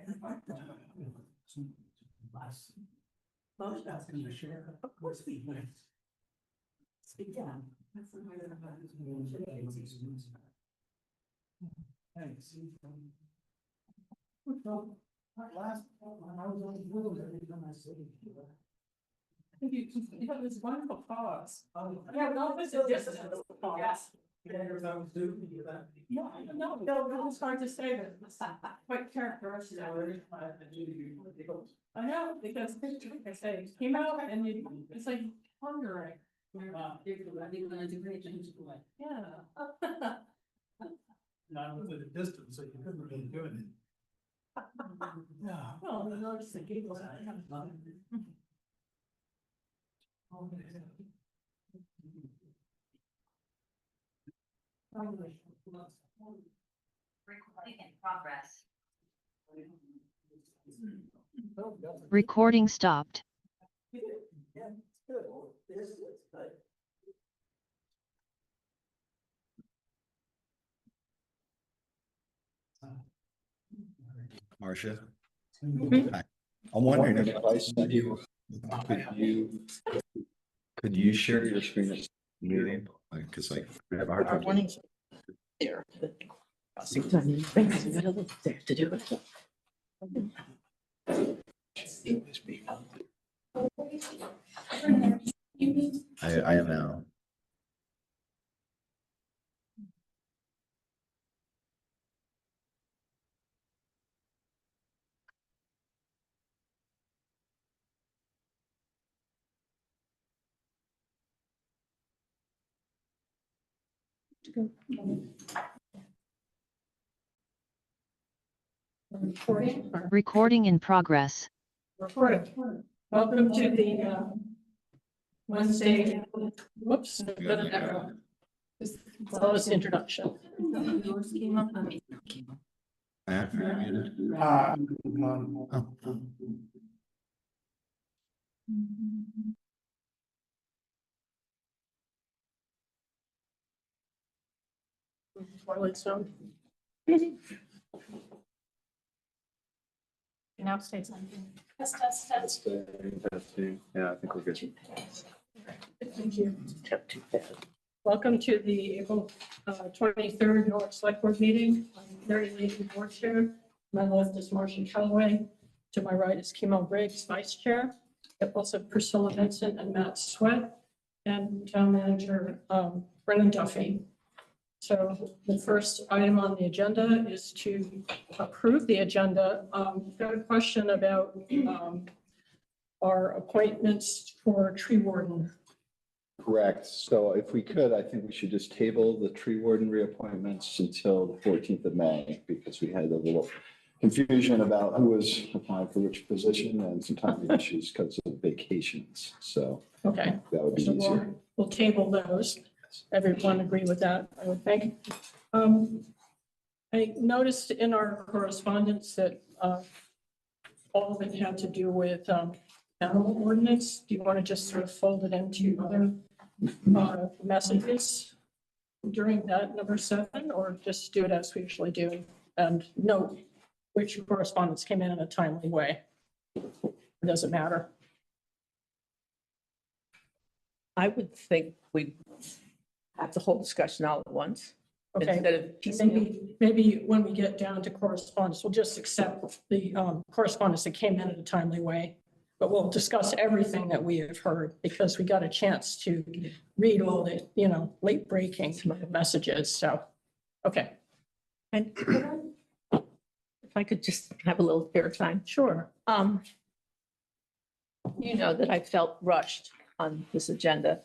Of course we would. Speak down. Thanks. Well, last, when I was on the board, every time I said it. I think you have this wonderful pause. Yeah, no, this is just a pause. Yes. No, it's hard to say that. It's quite characteristic. I know, because I say, it came out and it's like pondering. Yeah. Not within the distance, so you couldn't really do it. Yeah. Well, I noticed the giggles. Recording in progress. Recording stopped. Yeah, it's good. This is good. Marcia, Hi. I'm wondering if I send you, could you share your screen at meeting? Because I have a hard time. Warnings there. There to do it. I am now. Recording in progress. Recording. Welcome to the Wednesday. Whoops. All this introduction. Yours came up. I have to unmute it. Oh. Twilight Zone. Now say something. Test. Yeah, I think we're good. Thank you. Welcome to the April 23rd Norwich Selectboard meeting. I'm Mary Lee, board chair. My left is Marcia Calloway. To my right is Kimo Briggs, vice chair. Also Priscilla Vincent and Matt Sweat, and town manager Brennan Duffy. So the first item on the agenda is to approve the agenda. Got a question about our appointments for tree warden. Correct. So if we could, I think we should just table the tree warden reappointments until the 14th of May, because we had a little confusion about who was applying for which position and some timing issues because of vacations. So Okay. that would be So easier. we'll table those. Everyone agree with that, I would think. I noticed in our correspondence that all of it had to do with animal ordinance. Do you want to just sort of fold it into other messages during that number 7, or just do it as we usually do and note which correspondence came in a timely way? It doesn't matter. I would think we have the whole discussion all at once. Okay. Instead of piecemeal. Maybe when we get down to correspondence, we'll just accept the correspondence that came in a timely way. But we'll discuss everything that we have heard, because we got a chance to read all the, late breaking messages. So, okay, And if I could just have a little airtime. sure. You know that I felt rushed on this agenda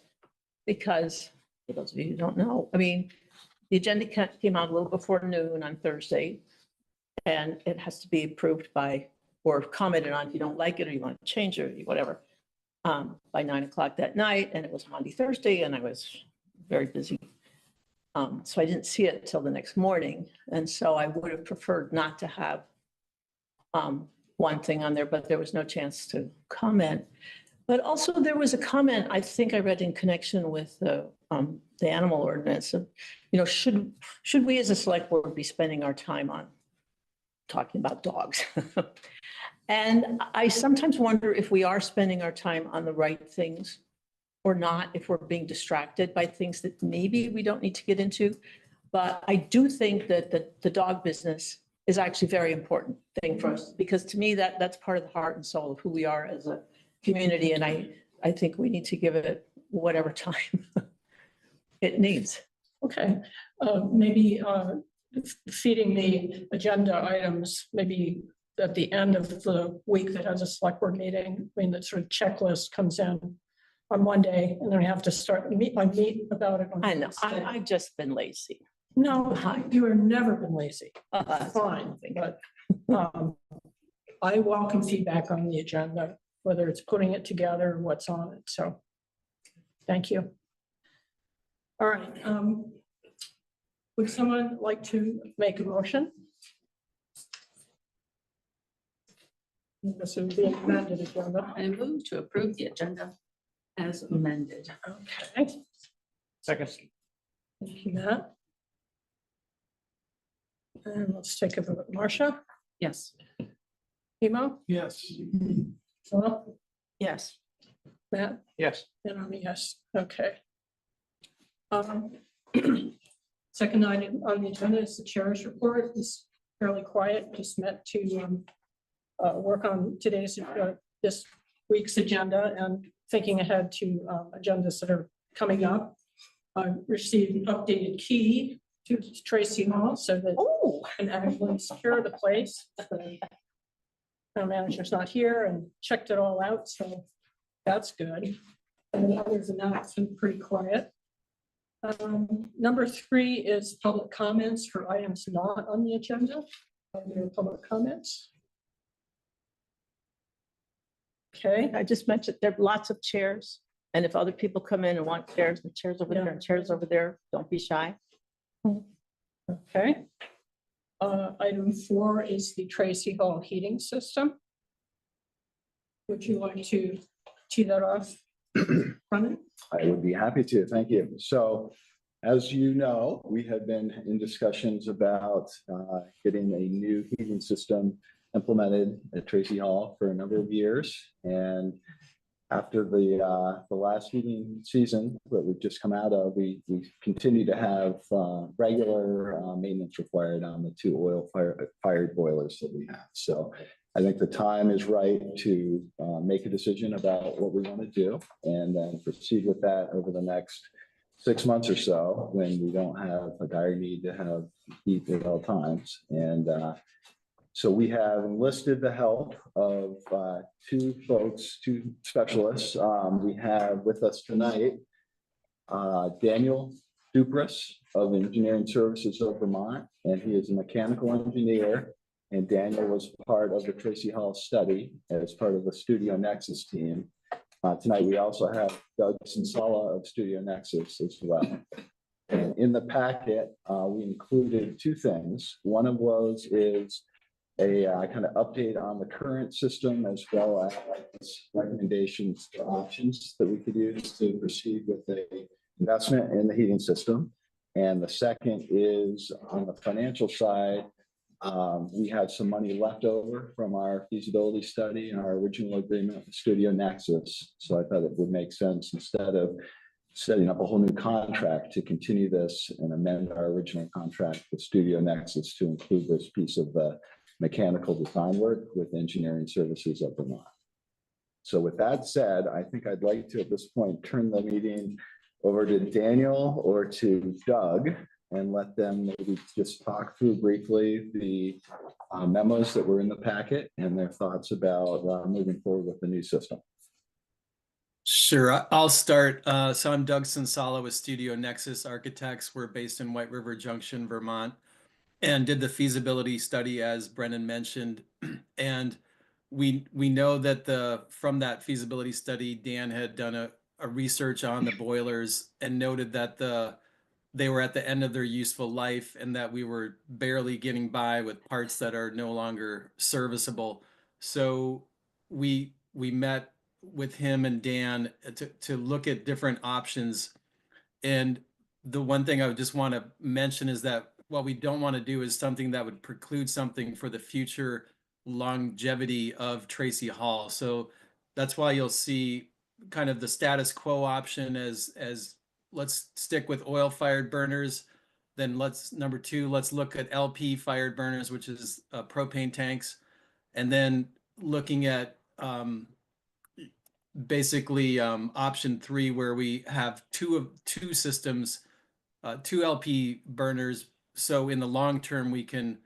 because, for those of you who don't know, the agenda came out a little before noon on Thursday, and it has to be approved by, or commented on if you don't like it or you want to change it or whatever, by 9 o'clock that night. And it was Monday, Thursday, and I was very busy. So I didn't see it till the next morning. And so I would have preferred not to have one thing on there, but there was no chance to comment. But also there was a comment I think I read in connection with the animal ordinance. Should we as a select board be spending our time on talking about dogs. And I sometimes wonder if we are spending our time on the right things or not, if we're being distracted by things that maybe we don't need to get into. But I do think that the dog business is actually a very important thing for us, because to me, that's part of the heart and soul of who we are as a community. And I think we need to give it whatever time it needs. Okay, maybe feeding the agenda items, maybe at the end of the week that has a select board meeting, I mean, that sort of checklist comes in on one day, and then we have to start meet about it. On I know, Wednesday. I've just been lazy. No, you have never been lazy. That's Fine, but I welcome feedback on the agenda, whether it's putting it together or what's on it. So thank you. All right. Would someone like to make a motion? This would be an amended agenda. I move to approve the agenda as amended. Okay, Second. thank you, Matt. And let's take a vote. Marcia, Yes. Emo, Yes. Philip, Yes. Matt, Yes. and I'm a yes. Okay. Second item on the agenda is the chair's report. It's fairly quiet, just met to work on today's, this week's agenda and thinking ahead to agendas that are coming up. I received an updated key to Tracy Hall so that I can actually secure the place. The town manager's not here and checked it all out, so that's good. And other than that, it's been pretty quiet. Number 3 is public comments for items not on the agenda. Are there public comments? Okay, I just mentioned there are lots of chairs. And if other people come in and want chairs, the chairs over there and chairs over there, don't be shy. okay. Item 4 is the Tracy Hall heating system. Would you like to tee that off? Brennan? I would be happy to, thank you. So, as you know, we have been in discussions about getting a new heating system implemented at Tracy Hall for a number of years. And after the last heating season that we've just come out of, we continue to have regular maintenance required on the 2 oil fired boilers that we have. So I think the time is right to make a decision about what we want to do and then proceed with that over the next 6 months or so when we don't have a dire need to have heat at all times. And so we have enlisted the help of 2 folks, 2 specialists. We have with us tonight Daniel Dupras of Engineering Services of Vermont, and he is a mechanical engineer. And Daniel was part of the Tracy Hall study as part of the Studio Nexus team. Tonight, we also have Doug Sensala of Studio Nexus as well. And in the packet, we included 2 things. One of those is a kind of update on the current system as well as recommendations for options that we could use to proceed with the investment in the heating system. And the second is on the financial side. We had some money left over from our feasibility study and our original agreement with Studio Nexus. So I thought it would make sense, instead of setting up a whole new contract, to continue this and amend our original contract with Studio Nexus to include this piece of the mechanical design work with Engineering Services of Vermont. So with that said, I think I'd like to at this point turn the meeting over to Daniel or to Doug and let them maybe just talk through briefly the memos that were in the packet and their thoughts about moving forward with the new system. Sure, I'll start. So I'm Doug Sensala with Studio Nexus Architects. We're based in White River Junction, Vermont, and did the feasibility study as Brennan mentioned. And we know that from that feasibility study, Dan had done a research on the boilers and noted that they were at the end of their useful life and that we were barely getting by with parts that are no longer serviceable. So we met with him and Dan to look at different options. And the one thing I would just want to mention is that what we don't want to do is something that would preclude something for the future longevity of Tracy Hall. So that's why you'll see kind of the status quo option as let's stick with oil fired burners. Then number two, let's look at LP fired burners, which is propane tanks. And then looking at basically option three, where we have two systems, two LP burners. So in the long term, we can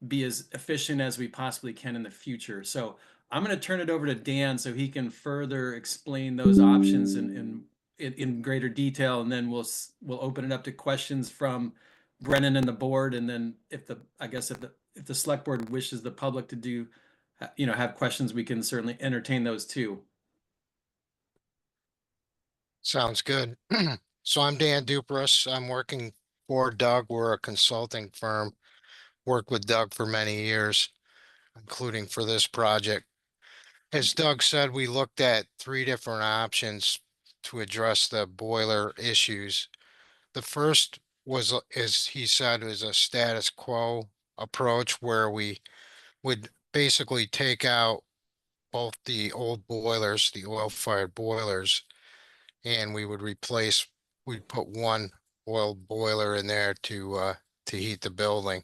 be as efficient as we possibly can in the future. So I'm going to turn it over to Dan so he can further explain those options in greater detail, and then we'll open it up to questions from Brennan and the board, and then if the select board wishes the public to do, have questions, we can certainly entertain those too. Sounds good. So I'm Dan Duprus. I'm working for Doug. We're a consulting firm. Worked with Doug for many years, including for this project. As Doug said, we looked at 3 different options to address the boiler issues. The first was, as he said, was a status quo approach where we would basically take out both the old boilers, the oil-fired boilers, and we would we'd put one oil boiler in there to heat the building.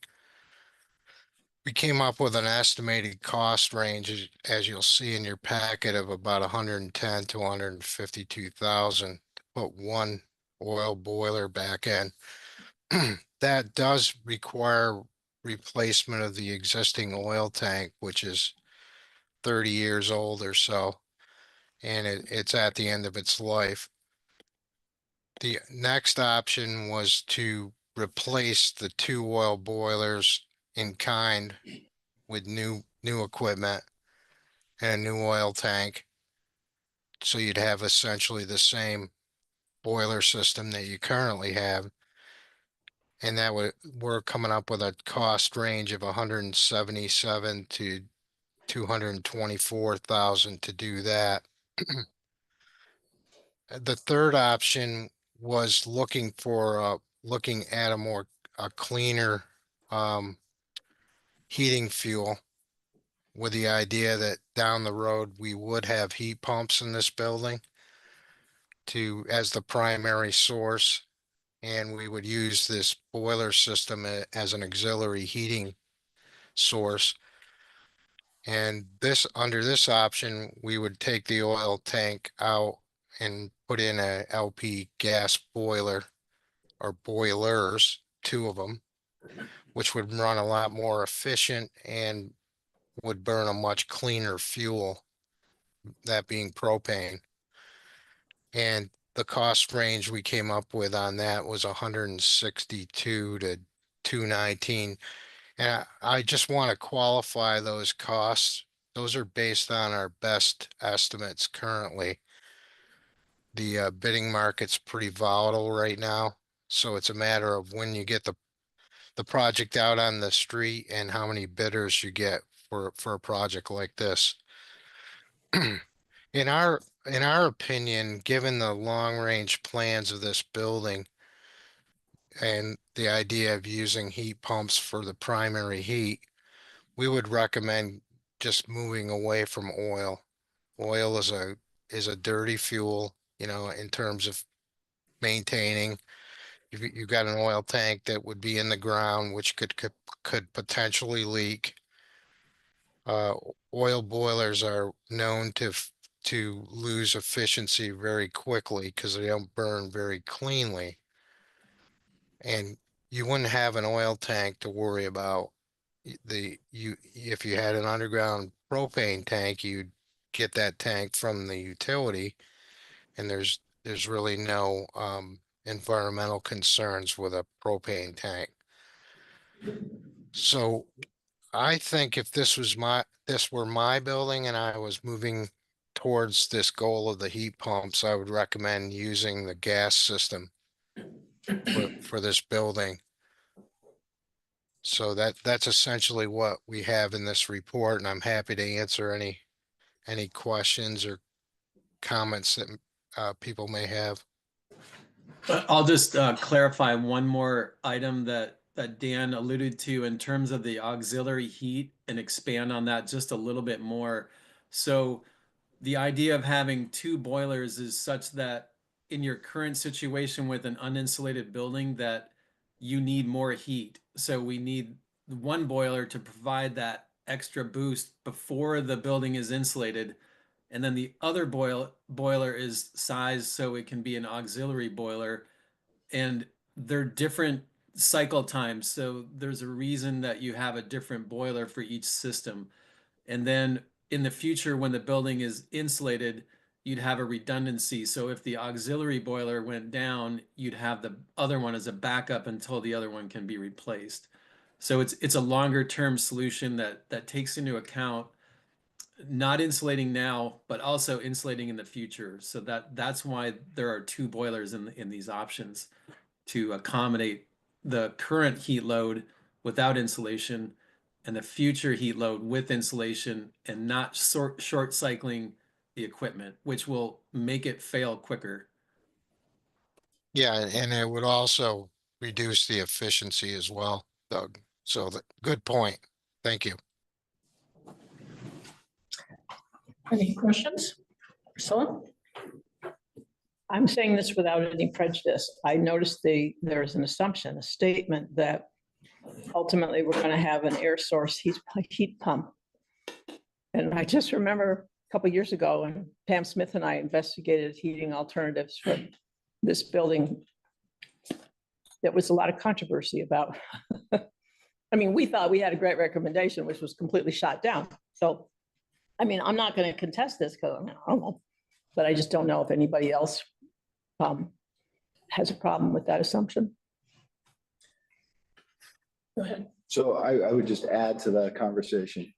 We came up with an estimated cost range, as you'll see in your packet, of about 110 to 152,000 to put one oil boiler back in. That does require replacement of the existing oil tank, which is 30 years old or so, and it's at the end of its life. The next option was to replace the 2 oil boilers in kind with new equipment and a new oil tank. So you'd have essentially the same boiler system that you currently have. And we're coming up with a cost range of 177 to 224,000 to do that. The third option was looking at a cleaner heating fuel, with the idea that down the road we would have heat pumps in this building as the primary source, and we would use this boiler system as an auxiliary heating source. And under this option, we would take the oil tank out and put in a LP gas boiler, or boilers, 2 of them, which would run a lot more efficient and would burn a much cleaner fuel, that being propane. And the cost range we came up with on that was 162 to 219. And I just want to qualify those costs. Those are based on our best estimates currently. The bidding market's pretty volatile right now, so it's a matter of when you get the project out on the street and how many bidders you get for a project like this. In our opinion, given the long range plans of this building and the idea of using heat pumps for the primary heat, we would recommend just moving away from oil. Oil is a dirty fuel, in terms of maintaining. You've got an oil tank that would be in the ground, which could potentially leak. Oil boilers are known to lose efficiency very quickly because they don't burn very cleanly. And you wouldn't have an oil tank to worry about. If you had an underground propane tank, you'd get that tank from the utility, and there's really no environmental concerns with a propane tank. So I think if this were my building and I was moving towards this goal of the heat pumps, I would recommend using the gas system for this building. So that's essentially what we have in this report, and I'm happy to answer any questions or comments that people may have. I'll just clarify one more item that that Dan alluded to in terms of the auxiliary heat and expand on that just a little bit more. So the idea of having two boilers is such that in your current situation with an uninsulated building that you need more heat. So we need one boiler to provide that extra boost before the building is insulated. And then the other boiler is sized so it can be an auxiliary boiler. And they're different cycle times. So there's a reason that you have a different boiler for each system. And then in the future, when the building is insulated, you'd have a redundancy. So if the auxiliary boiler went down, you'd have the other one as a backup until the other one can be replaced. So it's a longer term solution that takes into account not insulating now, but also insulating in the future. So that's why there are two boilers in these options to accommodate the current heat load without insulation and the future heat load with insulation, and not short cycling the equipment, which will make it fail quicker. Yeah, and it would also reduce the efficiency as well, Doug. So good point. Thank you. Any questions? Priscilla? I'm saying this without any prejudice. I noticed there's an assumption, a statement that ultimately we're going to have an air source heat pump. And I just remember a couple of years ago when Pam Smith and I investigated heating alternatives for this building, there was a lot of controversy about. I mean, we thought we had a great recommendation, which was completely shot down. So, I mean, I'm not going to contest this because I don't know, but I just don't know if anybody else has a problem with that assumption. Go ahead. So I would just add to that conversation.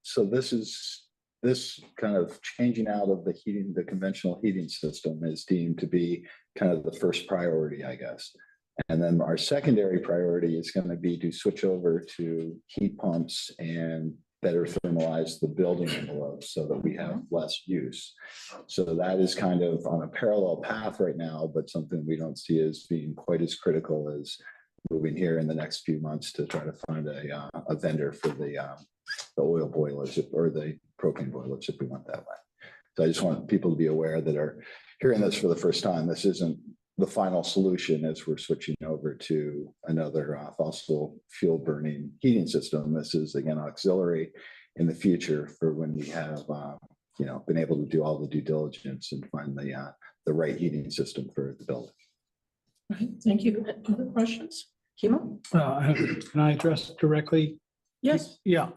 So this kind of changing out of the conventional heating system is deemed to be kind of the first priority, I guess. And then our secondary priority is going to be to switch over to heat pumps and better thermalize the building envelope so that we have less use. So that is kind of on a parallel path right now, but something we don't see as being quite as critical as moving here in the next few months to try to find a vendor for the oil boilers or the propane boilers if we went that way. So I just want people to be aware that are hearing this for the first time. This isn't the final solution as we're switching over to another fossil fuel burning heating system. This is again auxiliary in the future for when we have been able to do all the due diligence and find the right heating system for the building. Right, thank you. Other questions? Kimo? Can I address directly? Yes. Yeah.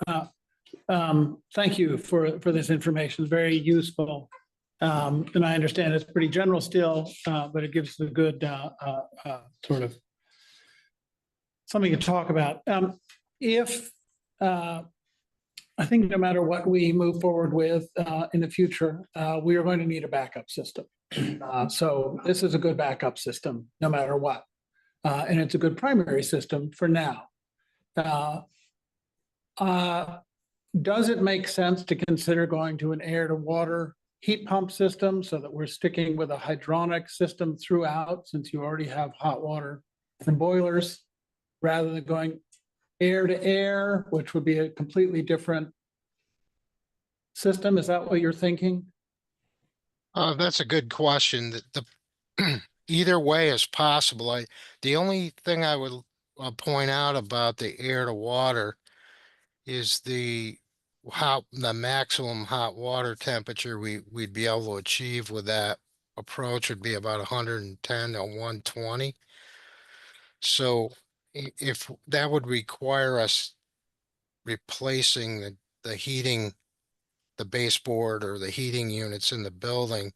Thank you for this information. It's very useful. And I understand it's pretty general still, but it gives a good sort of something to talk about. I think no matter what we move forward with in the future, we are going to need a backup system. So this is a good backup system, no matter what. And it's a good primary system for now. Does it make sense to consider going to an air to water heat pump system so that we're sticking with a hydronic system throughout, since you already have hot water and boilers, rather than going air to air, which would be a completely different system? Is that what you're thinking? That's a good question. Either way is possible. The only thing I would point out about the air to water is the maximum hot water temperature we'd be able to achieve with that approach would be about 110 to 120. So if that would require us replacing the heating, the baseboard or the heating units in the building,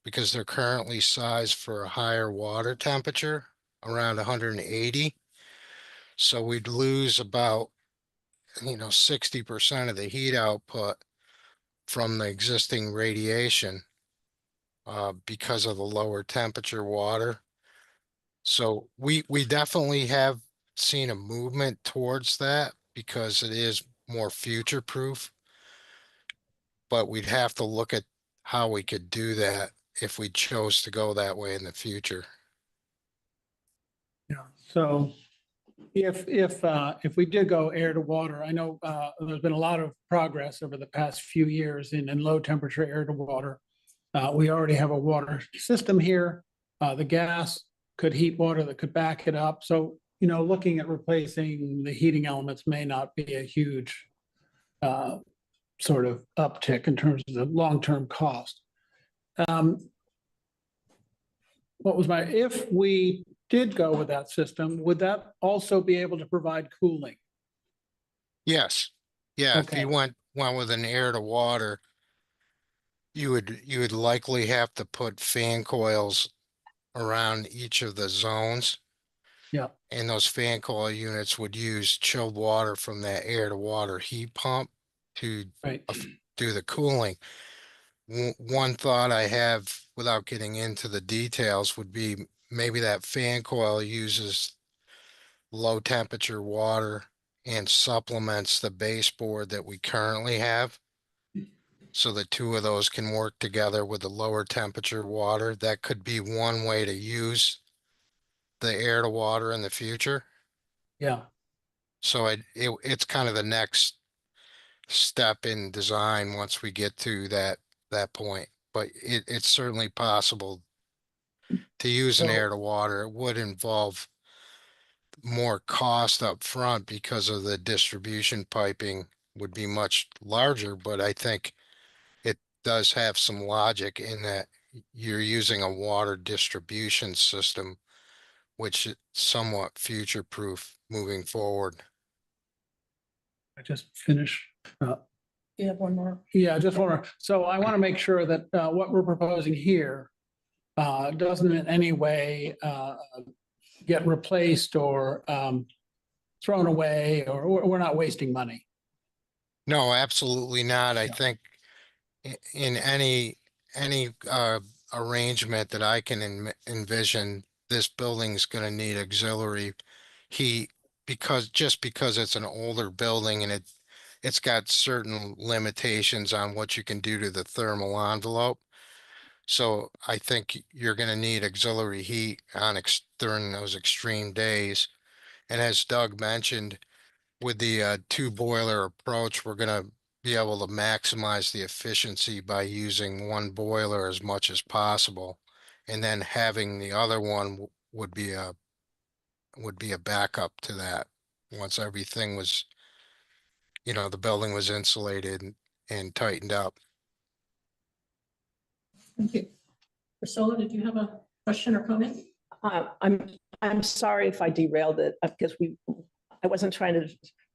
because they're currently sized for a higher water temperature, around 180. So we'd lose about 60% of the heat output from the existing radiation because of the lower temperature water. So we definitely have seen a movement towards that because it is more future proof. But we'd have to look at how we could do that if we chose to go that way in the future. Yeah. So If we did go air to water, I know there's been a lot of progress over the past few years in low temperature air to water. We already have a water system here. The gas could heat water that could back it up. So, looking at replacing the heating elements may not be a huge sort of uptick in terms of the long-term cost. If we did go with that system, would that also be able to provide cooling? Yes. Yeah, if Okay. you went with an air to water, you would likely have to put fan coils around each of the zones. Yeah. And those fan coil units would use chilled water from that air to water heat pump to Right. do the cooling. One thought I have without getting into the details would be maybe that fan coil uses low temperature water and supplements the baseboard that we currently have. So the two of those can work together with the lower temperature water. That could be one way to use the air to water in the future. Yeah. So it's kind of the next step in design once we get to that point. But it's certainly possible to use an So- air to water. It would involve more cost up front because of the distribution piping would be much larger, but I think it does have some logic in that you're using a water distribution system, which is somewhat future-proof moving forward. I just finished. You have one more? Yeah, I just want to, so I want to make sure that what we're proposing here doesn't in any way get replaced or thrown away, or we're not wasting money. No, absolutely not. I Yeah. think in any arrangement that I can envision, this building's gonna need auxiliary heat because it's an older building and it's got certain limitations on what you can do to the thermal envelope. So I think you're gonna need auxiliary heat during those extreme days. And as Doug mentioned, with the two boiler approach, we're gonna be able to maximize the efficiency by using one boiler as much as possible. And then having the other one would be a backup to that. Once everything was, the building was insulated and tightened up. Thank you. Priscilla, did you have a question or comment? I'm sorry if I derailed it because I wasn't trying to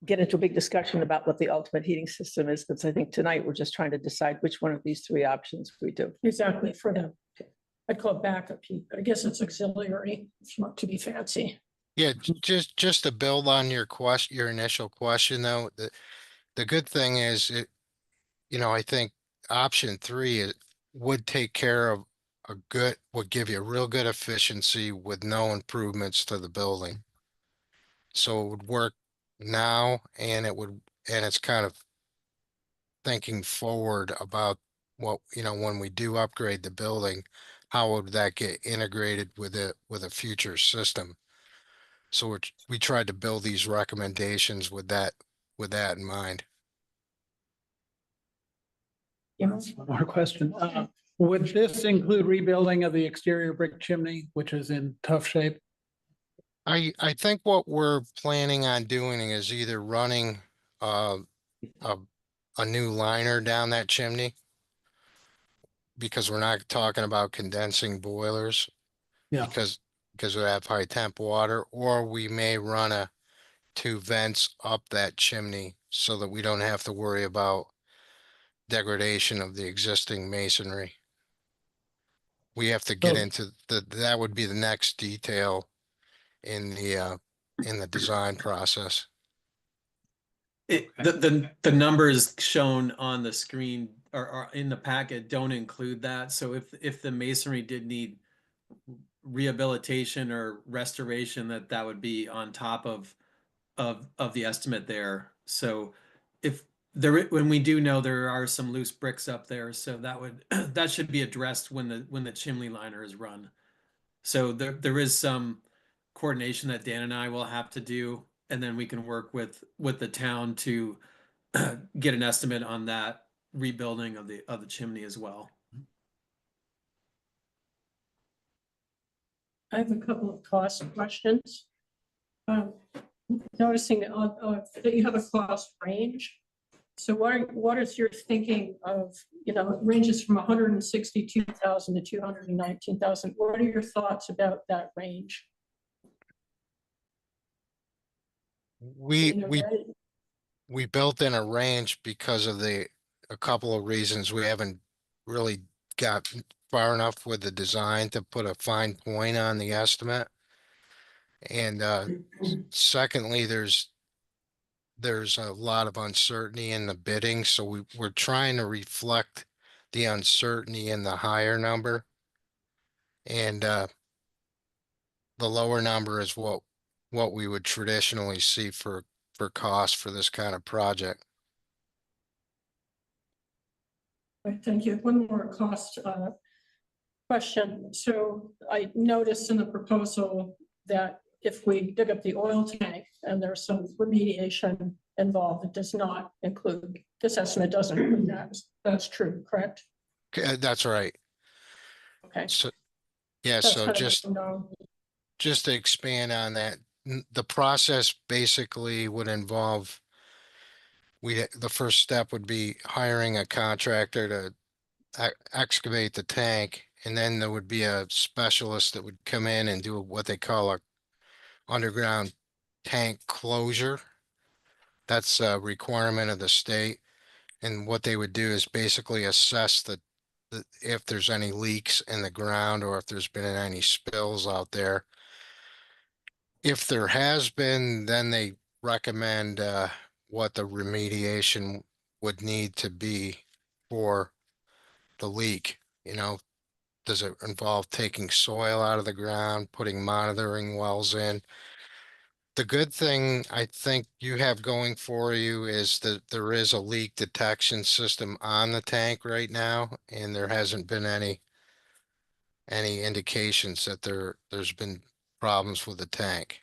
get into a big discussion about what the ultimate heating system is, because I think tonight we're just trying to decide which one of these three options we do. Exactly, for them. I'd call it backup heat, but I guess it's auxiliary. It's not to be fancy. Yeah, just to build on your initial question though, the good thing is I think option 3 would take care of would give you a real good efficiency with no improvements to the building. So it would work now and it's kind of thinking forward about what, when we do upgrade the building, how would that get integrated with a future system? So we tried to build these recommendations with that in mind. Yeah. One more question. Would this include rebuilding of the exterior brick chimney, which is in tough shape? I think what we're planning on doing is either running a new liner down that chimney, because we're not talking about condensing boilers. Yeah. Because we have high temp water, or we may run two vents up that chimney so that we don't have to worry about degradation of the existing masonry. We have to get So- into that would be the next detail in the design process. The numbers shown on the screen or in the packet don't include that. So if the masonry did need rehabilitation or restoration, that would be on top of the estimate there. So when we do know there are some loose bricks up there, so that should be addressed when the chimney liner is run. So there is some coordination that Dan and I will have to do, and then we can work with the town to get an estimate on that rebuilding of the chimney as well. I have a couple of cost questions. Noticing that you have a cost range. So what is your thinking of, it ranges from 162,000 to 219,000. What are your thoughts about that range? We built in a range because of a couple of reasons. We haven't really got far enough with the design to put a fine point on the estimate. And secondly, there's a lot of uncertainty in the bidding, so we're trying to reflect the uncertainty in the higher number. And the lower number is what we would traditionally see for cost for this kind of project. Right, thank you. One more cost question. So I noticed in the proposal that if we dig up the oil tank and there's some remediation involved, it does not include, this estimate doesn't include that. That's true, correct? That's right. Okay. So, yeah, That's so kind of just to expand on that, the process basically would involve, the first step would be hiring a contractor to excavate the tank, and then there would be a specialist that would come in and do what they call a underground tank closure. That's a requirement of the state. And what they would do is basically assess if there's any leaks in the ground or if there's been any spills out there. If there has been, then they recommend what the remediation would need to be for the leak. Does it involve taking soil out of the ground, putting monitoring wells in? The good thing I think you have going for you is that there is a leak detection system on the tank right now, and there hasn't been any indications that there's been problems with the tank.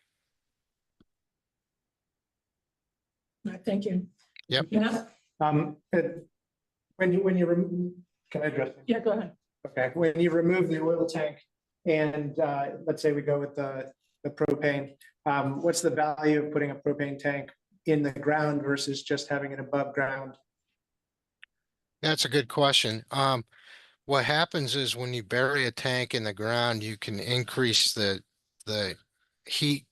Thank you. Yep. Yeah, When you remove, can I address it? yeah, go ahead. Okay, when you remove the oil tank and let's say we go with the propane, what's the value of putting a propane tank in the ground versus just having it above ground? That's a good question. What happens is when you bury a tank in the ground, you can increase the heat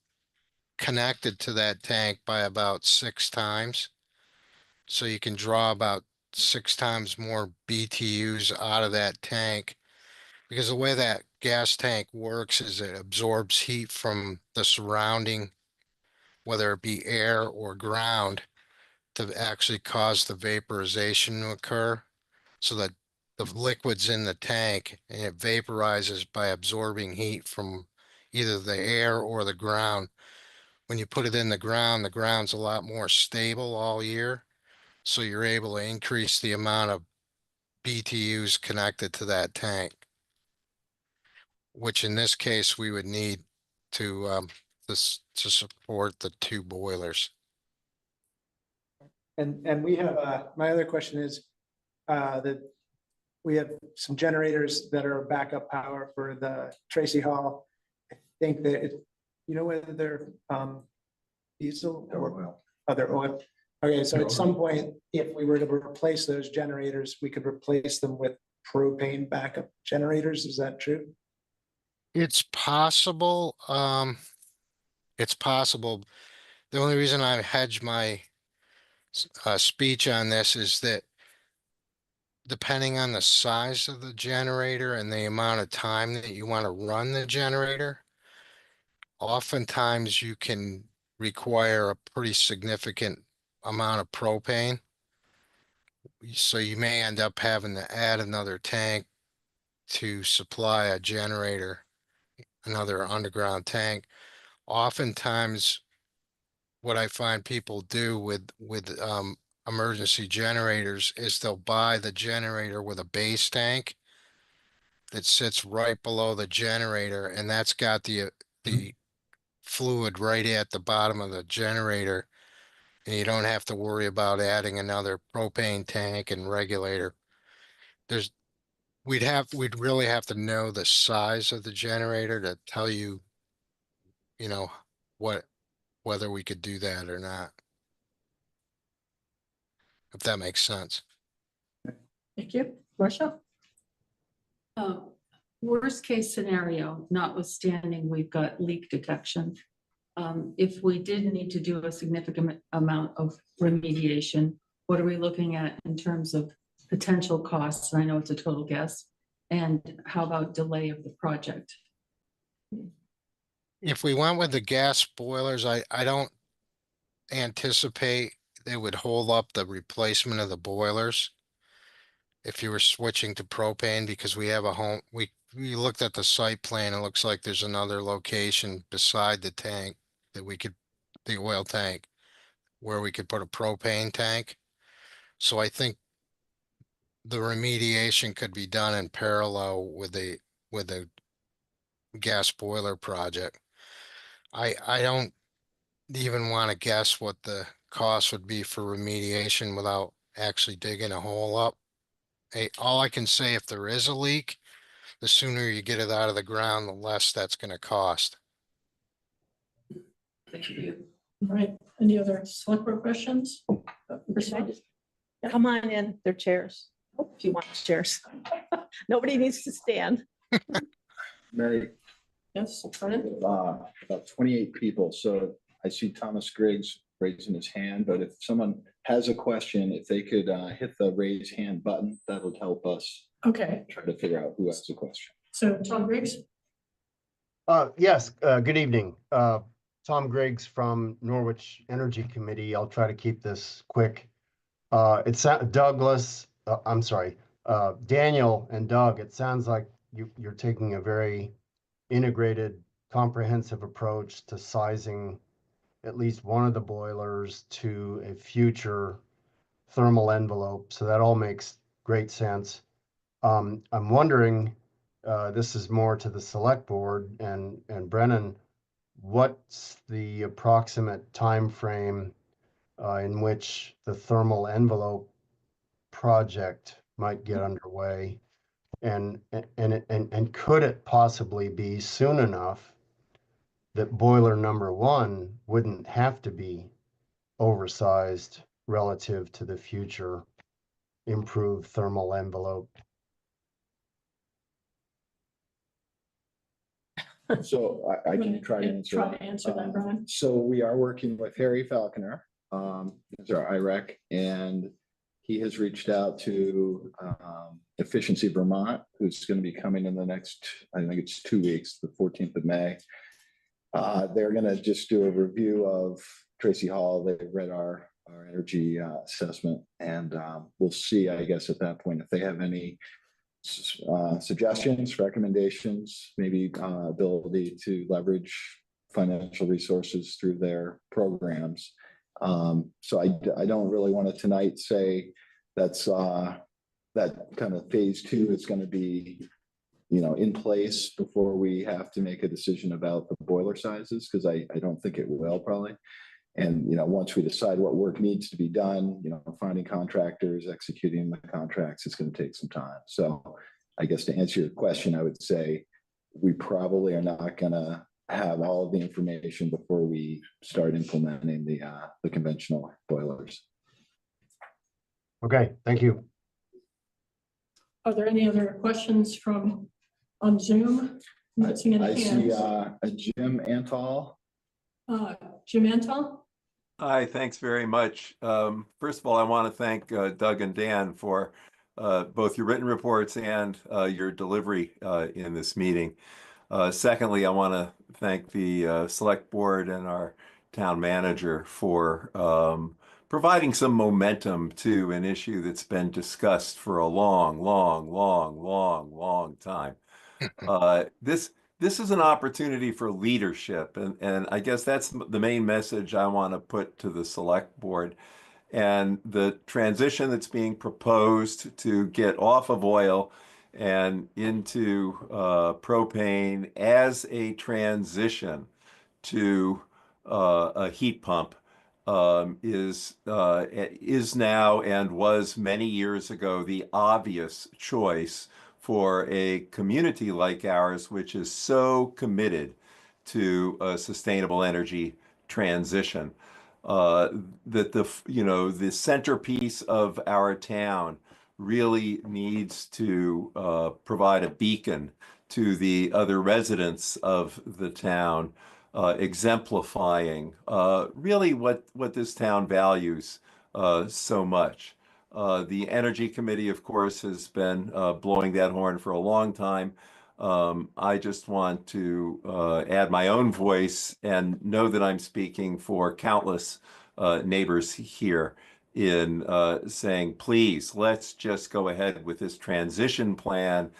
connected to that tank by about 6 times. So you can draw about 6 times more BTUs out of that tank, because the way that gas tank works is it absorbs heat from the surrounding, whether it be air or ground, to actually cause the vaporization to occur, so that the liquid's in the tank and it vaporizes by absorbing heat from either the air or the ground. When you put it in the ground's a lot more stable all year. So you're able to increase the amount of BTUs connected to that tank, which in this case we would need to support the 2 boilers. And we have, my other question is that we have some generators that are backup power for the Tracy Hall. I think that whether they're diesel or other oil. Okay, so at some point, if we were to replace those generators, we could replace them with propane backup generators. Is that true? It's possible. It's possible. The only reason I hedge my speech on this is that depending on the size of the generator and the amount of time that you want to run the generator, oftentimes you can require a pretty significant amount of propane. So you may end up having to add another tank to supply a generator, another underground tank. Oftentimes, what I find people do with emergency generators is they'll buy the generator with a base tank that sits right below the generator, and that's got the fluid right at the bottom of the generator. And you don't have to worry about adding another propane tank and regulator. There's, we'd really have to know the size of the generator to tell you, you know, whether we could do that or not. If that makes sense. Thank you. Marcia? Worst case scenario, notwithstanding, we've got leak detection. If we did need to do a significant amount of remediation, what are we looking at in terms of potential costs? And I know it's a total guess. And how about delay of the project? If we went with the gas boilers, I don't anticipate they would hold up the replacement of the boilers. If you were switching to propane, because we have a home, we looked at the site plan, it looks like there's another location beside the tank that we could, the oil tank, where we could put a propane tank. So I think the remediation could be done in parallel with the gas boiler project. I don't even want to guess what the cost would be for remediation without actually digging a hole up. All I can say, if there is a leak, the sooner you get it out of the ground, the less that's going to cost. Thank you. All right. Any other select board questions? Come on in, they're chairs, if you want chairs. Nobody needs to stand. Mary, Yes, Brennan? about 28 people. So I see Thomas Griggs raising his hand, but if someone has a question, if they could hit the raise hand button, that would help us Okay, try to figure out who has a question. so Tom Griggs? Yes, good evening. Tom Griggs from Norwich Energy Committee. I'll try to keep this quick. It's Douglas, I'm sorry, Daniel and Doug, it sounds like you're taking a very integrated, comprehensive approach to sizing at least one of the boilers to a future thermal envelope. So that all makes great sense. I'm wondering, this is more to the select board and Brennan, what's the approximate time frame in which the thermal envelope project might get underway? And could it possibly be soon enough that boiler number one wouldn't have to be oversized relative to the future improved thermal envelope? So I can try to answer. Try to answer that, Brian. So we are working with Harry Falconer, as our IREC, and he has reached out to Efficiency Vermont, who's going to be coming in the next, I think it's 2 weeks, the 14th of May. They're going to just do a review of Tracy Hall. They've read our energy assessment, and we'll see, I guess, at that point, if they have any suggestions, recommendations, maybe ability to leverage financial resources through their programs. So I don't really want to tonight say that's that kind of phase two is going to be, in place before we have to make a decision about the boiler sizes, because I don't think it will probably. And, once we decide what work needs to be done, finding contractors, executing the contracts, it's going to take some time. So I guess to answer your question, I would say we probably are not going to have all of the information before we start implementing the conventional boilers. Okay, thank you. Are there any other questions on Zoom? I'm not seeing I any see hands. a Jim Antal. Jim Antal? Hi, thanks very much. First of all, I want to thank Doug and Dan for both your written reports and your delivery in this meeting. Secondly, I want to thank the Select Board and our town manager for providing some momentum to an issue that's been discussed for a long time. This is an opportunity for leadership, and I guess that's the main message I want to put to the Select Board. And the transition that's being proposed to get off of oil and into propane as a transition to a heat pump is now and was many years ago the obvious choice for a community like ours, which is so committed to a sustainable energy transition. That the centerpiece of our town really needs to provide a beacon to the other residents of the town, exemplifying really what this town values so much. The Energy Committee, of course, has been blowing that horn for a long time. I just want to add my own voice and know that I'm speaking for countless neighbors here in saying, please, let's just go ahead with this transition plan,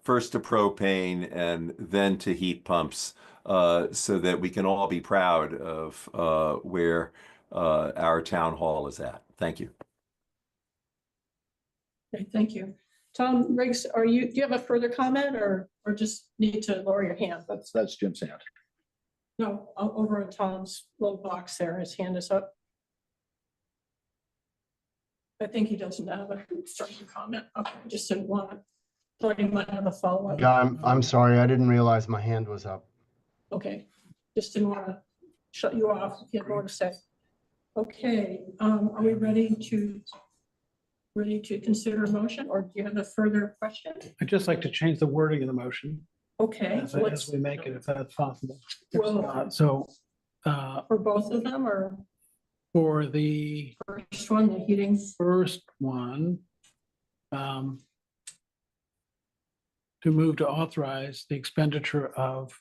first to propane and then to heat pumps, so that we can all be proud of where our town hall is at. Thank you. Okay, thank you. Tom Riggs, do you have a further comment or just need to lower your hand? That's Jim's hand. No, over in Tom's little box there, his hand is up. I think he doesn't have a certain comment. Okay, just didn't want to, thought he might have a follow-up. Yeah, I'm sorry. I didn't realize my hand was up. Okay, just didn't want to shut you off if you have more to say. Okay, are we ready to consider a motion, or do you have a further question? I'd just like to change the wording of the motion Okay, as we make it, if that's possible. well, So for both of them, or for the first one, the heating? first one, to move to authorize the expenditure of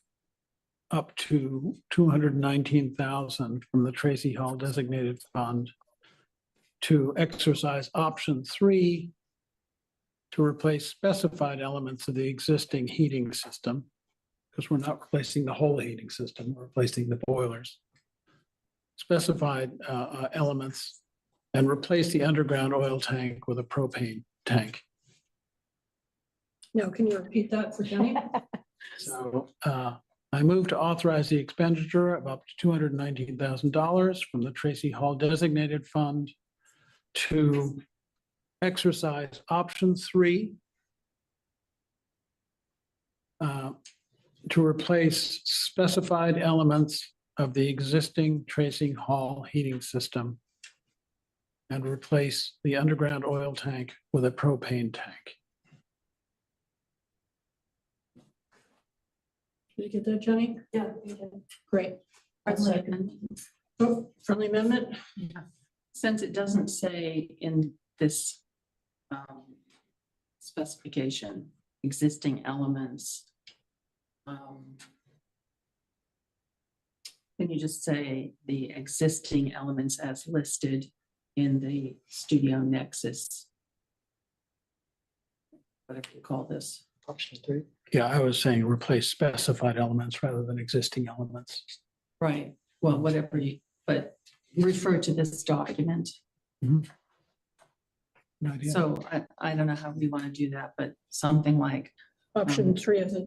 up to $219,000 from the Tracy Hall designated fund to exercise option 3 to replace specified elements of the existing heating system, because we're not replacing the whole heating system, we're replacing the boilers. Specified elements, and replace the underground oil tank with a propane tank. No, can you repeat that for Jenny? So I move to authorize the expenditure of up to $219,000 from the Tracy Hall designated fund to exercise option 3 to replace specified elements of the existing Tracy Hall heating system and replace the underground oil tank with a propane tank. Did you get that, Jenny? Yeah. Great. Oh, friendly amendment? Since it doesn't say in this specification, existing elements, can you just say the existing elements as listed in the Studio Nexus? Whatever you call this. Option 3. Yeah, I was saying replace specified elements rather than existing elements. Right, well, whatever you, but refer to this document. Good idea. So I don't know how we want to do that, but something like, Option 3 of the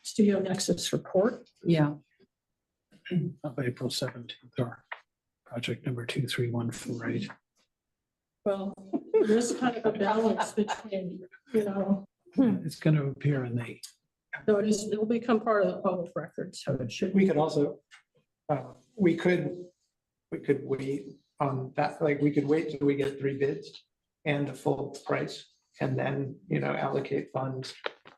Studio Nexus report. yeah, Of April 17th, or project number 23148. Well, there is kind of a balance between, It's going to appear in the, so it'll become part of the public record, so it should. We could also, we could wait on that, like, we could wait till we get 3 bids and the full price, and then, allocate funds.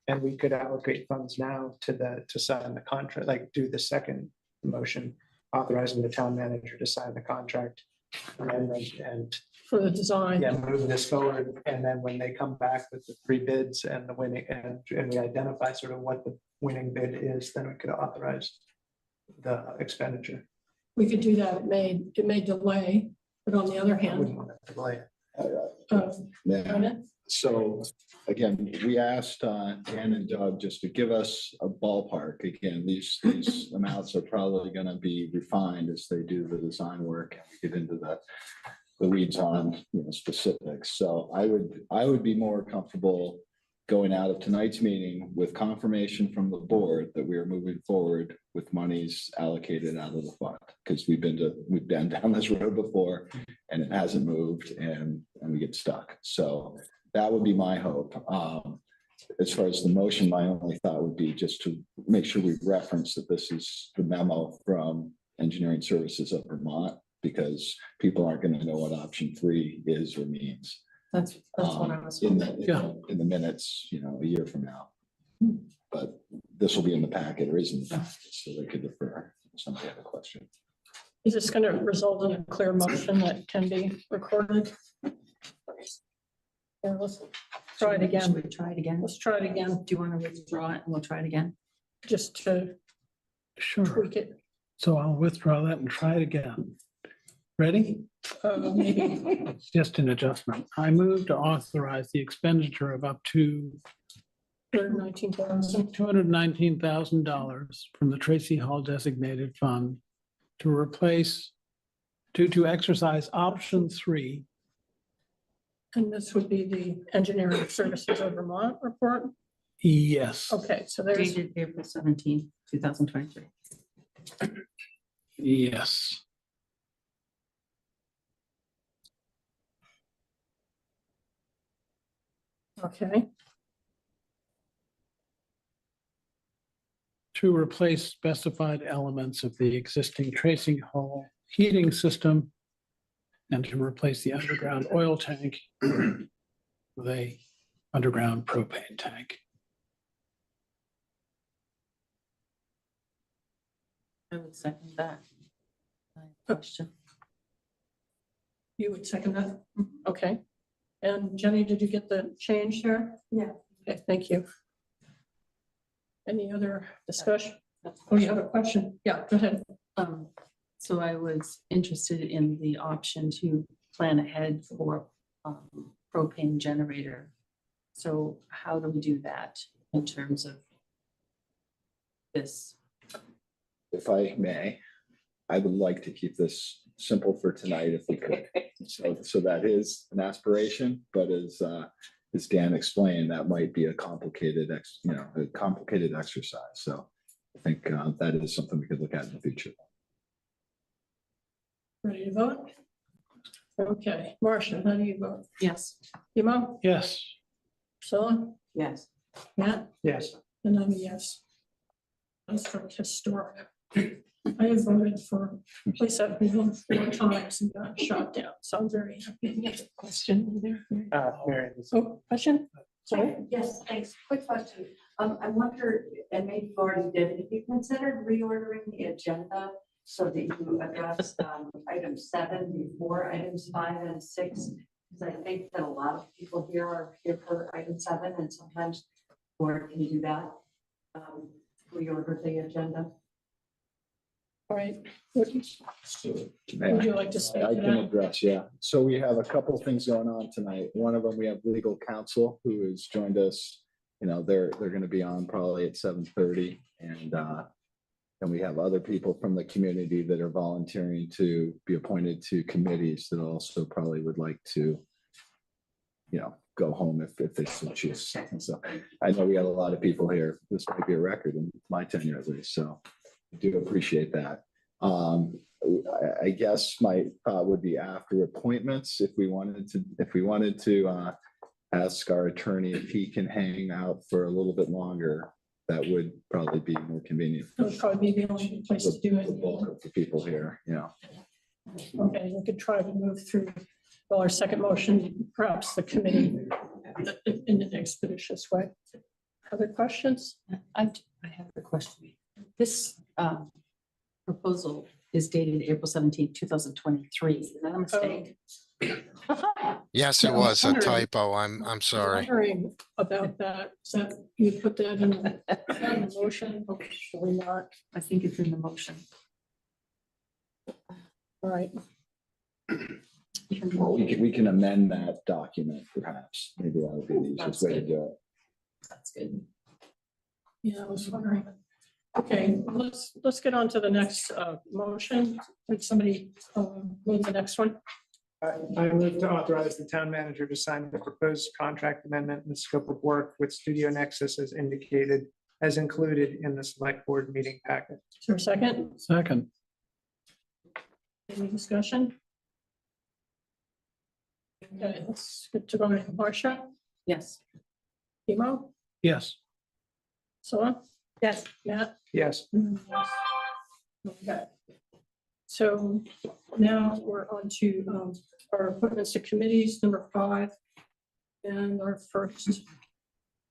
And we could allocate funds now to sign the contract, like do the second motion, authorizing the town manager to sign the contract. And For the design. yeah, move this forward, and then when they come back with the 3 bids and the winning, and we identify sort of what the winning bid is, then we could authorize the expenditure. We could do that. It may delay, but on the other I wouldn't hand. want to delay it. Yeah. So again, we asked Dan and Doug just to give us a ballpark. Again, these amounts are probably going to be refined as they do the design work and we get into the weeds on specifics. So I would be more comfortable going out of tonight's meeting with confirmation from the board that we are moving forward with monies allocated out of the fund. Because we've been down this road before and it hasn't moved and we get stuck. So that would be my hope. As far as the motion, my only thought would be just to make sure we reference that this is the memo from Engineering Services of Vermont, because people aren't going to know what option 3 is or means. That's what I was. In the minutes, a year from now. But this will be in the packet or is in the packet, so they could defer if somebody had a question. Is this going to result in a clear motion that can be recorded? Yeah, let's try it Should again. we try it again? Let's try it again, Do you want to withdraw it and we'll try it again? just to Sure. tweak it. So I'll withdraw that and try it again. Ready? Maybe. It's just an adjustment. I move to authorize the expenditure of up to $19,000. $219,000 from the Tracy Hall designated fund to replace, to exercise option 3. And this would be the Engineering Services of Vermont report. Yes, Okay, so there's, Dated April 17, 2023. yes. okay, To replace specified elements of the existing Tracy Hall heating system and to replace the underground oil tank with a underground propane tank. I would second that. Question. you would second that? Okay. And Jenny, did you get the change there? Yeah. Okay, thank you. Any other discussion? Oh, you have a question? Yeah, go ahead. So I was interested in the option to plan ahead for propane generator. So how do we do that in terms of this? If I may, I would like to keep this simple for tonight if we could. So that is an aspiration, but as Dan explained, that might be a complicated exercise. So I think that is something we could look at in the future. Ready to vote? Okay, Marcia, how do you vote? Yes. Emo? Yes, Priscilla? Yes. Matt? Yes. And I'm a yes. That's for historic. I have voted for place I've been 4 times and got shot down, so I'm very happy. Question there. Mary. Oh, question? Sorry. Yes, thanks. Quick question. I wonder, and maybe you already did, if you considered reordering the agenda so that you address item 7 before items 5 and 6? Because I think that a lot of people here are here for item 7 and sometimes the board can do that. Reorder the agenda. All right. Would you like to speak I to can that? address, yeah. So we have a couple things going on tonight. One of them, we have legal counsel who has joined us. They're going to be on probably at 7:30, and we have other people from the community that are volunteering to be appointed to committees that also probably would like to, go home if they so choose. So I know we have a lot of people here. This might be a record in my tenure at least, so I do appreciate that. I guess my thought would be after appointments, if we wanted to ask our attorney if he can hang out for a little bit longer, that would probably be more convenient. That would probably be the only place to do The it. bulk of the people here, Okay, we could try to move through, well, our second motion, perhaps the committee in an expeditious way. Other questions? I have a question. This proposal is dated April 17, 2023. Is that a mistake? Yes, it Yeah, was a wondering- typo. I'm sorry. Wondering about that. So you put that in the motion, or not? I think it's in the motion. All right. well, we can amend that document perhaps. Maybe that would be the easiest way to do it. That's good. Yeah, I was wondering. Okay, let's get on to the next motion. Would somebody move the next one? I move to authorize the town manager to sign the proposed contract amendment and scope of work with Studio Nexus as indicated, as included in the select board meeting packet. Is there a second? Second. Any discussion? Okay, let's get to going. Marcia, Yes. Timo, Yes. Scylla? Yes. Matt? Yes, Yes. Okay. So now we're on to our appointments to committees, number 5. And our first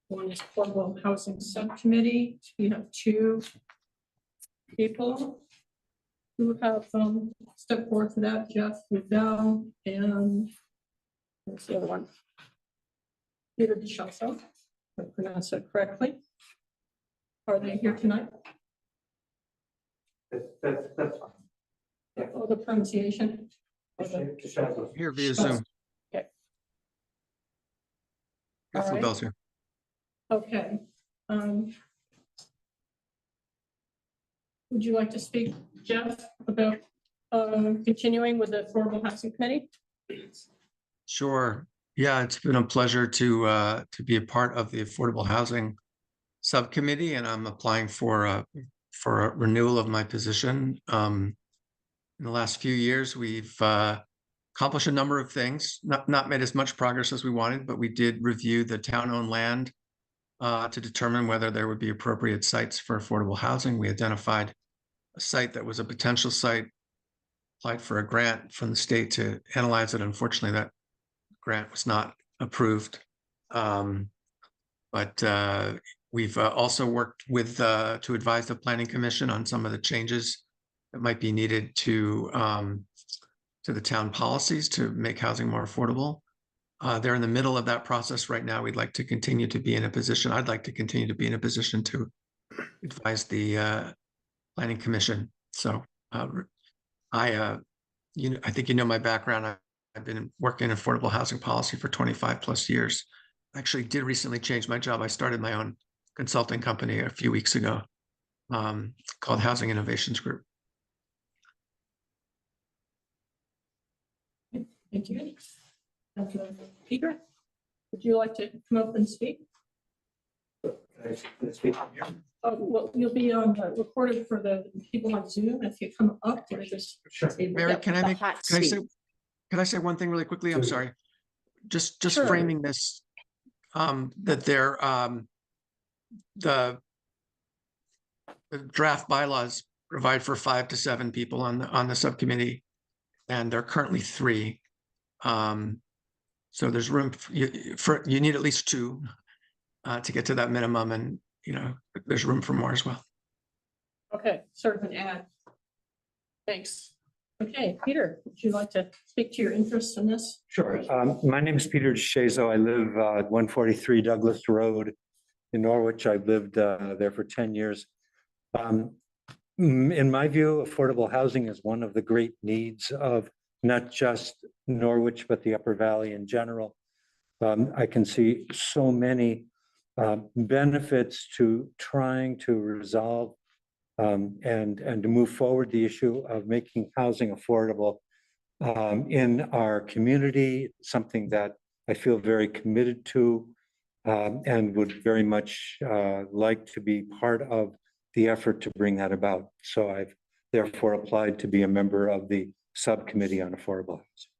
one is Affordable Housing Subcommittee. We have 2 people who have stepped forward for that, Jeff Lavelle and what's the other one? Peter DeShasso, if I pronounced that correctly. Are they here tonight? that's fine. Oh, the pronunciation? of the- Here via Zoom. Okay. Jeff All right. LaBelle's here. Okay. Would you like to speak, Jeff, about continuing with the Affordable Housing Committee? Sure. Yeah, it's been a pleasure to be a part of the Affordable Housing Subcommittee, and I'm applying for a renewal of my position. In the last few years, we've accomplished a number of things, not made as much progress as we wanted, but we did review the town-owned land to determine whether there would be appropriate sites for affordable housing. We identified a site that was a potential site, applied for a grant from the state to analyze it. Unfortunately, that grant was not approved. But we've also worked with to advise the Planning Commission on some of the changes that might be needed to the town policies to make housing more affordable. They're in the middle of that process right now. We'd like to continue to be in a position. I'd like to continue to be in a position to advise the Planning Commission. So I think you know my background. I've been working in affordable housing policy for 25 plus years. I actually did recently change my job. I started my own consulting company a few weeks ago called Housing Innovations Group. Thank you. Peter, would you like to come up and speak? Well, you'll be on recorded for the people on Zoom. If you come up, or just. Mary, can I say one thing really quickly? I'm sorry. Just Sure. framing this, that they're the draft bylaws provide for 5 to 7 people on the subcommittee, and there are currently 3. So there's room you need at least 2 to get to that minimum, and there's room for more as well. Okay, sort of an ad. Thanks. Okay, Peter, would you like to speak to your interest in this? Sure. My name is Peter DeShazo. I live at 143 Douglas Road in Norwich. I've lived there for 10 years. In my view, affordable housing is one of the great needs of not just Norwich, but the Upper Valley in general. I can see so many benefits to trying to resolve and to move forward the issue of making housing affordable in our community, something that I feel very committed to and would very much like to be part of the effort to bring that about. So I've therefore applied to be a member of the subcommittee on affordable housing.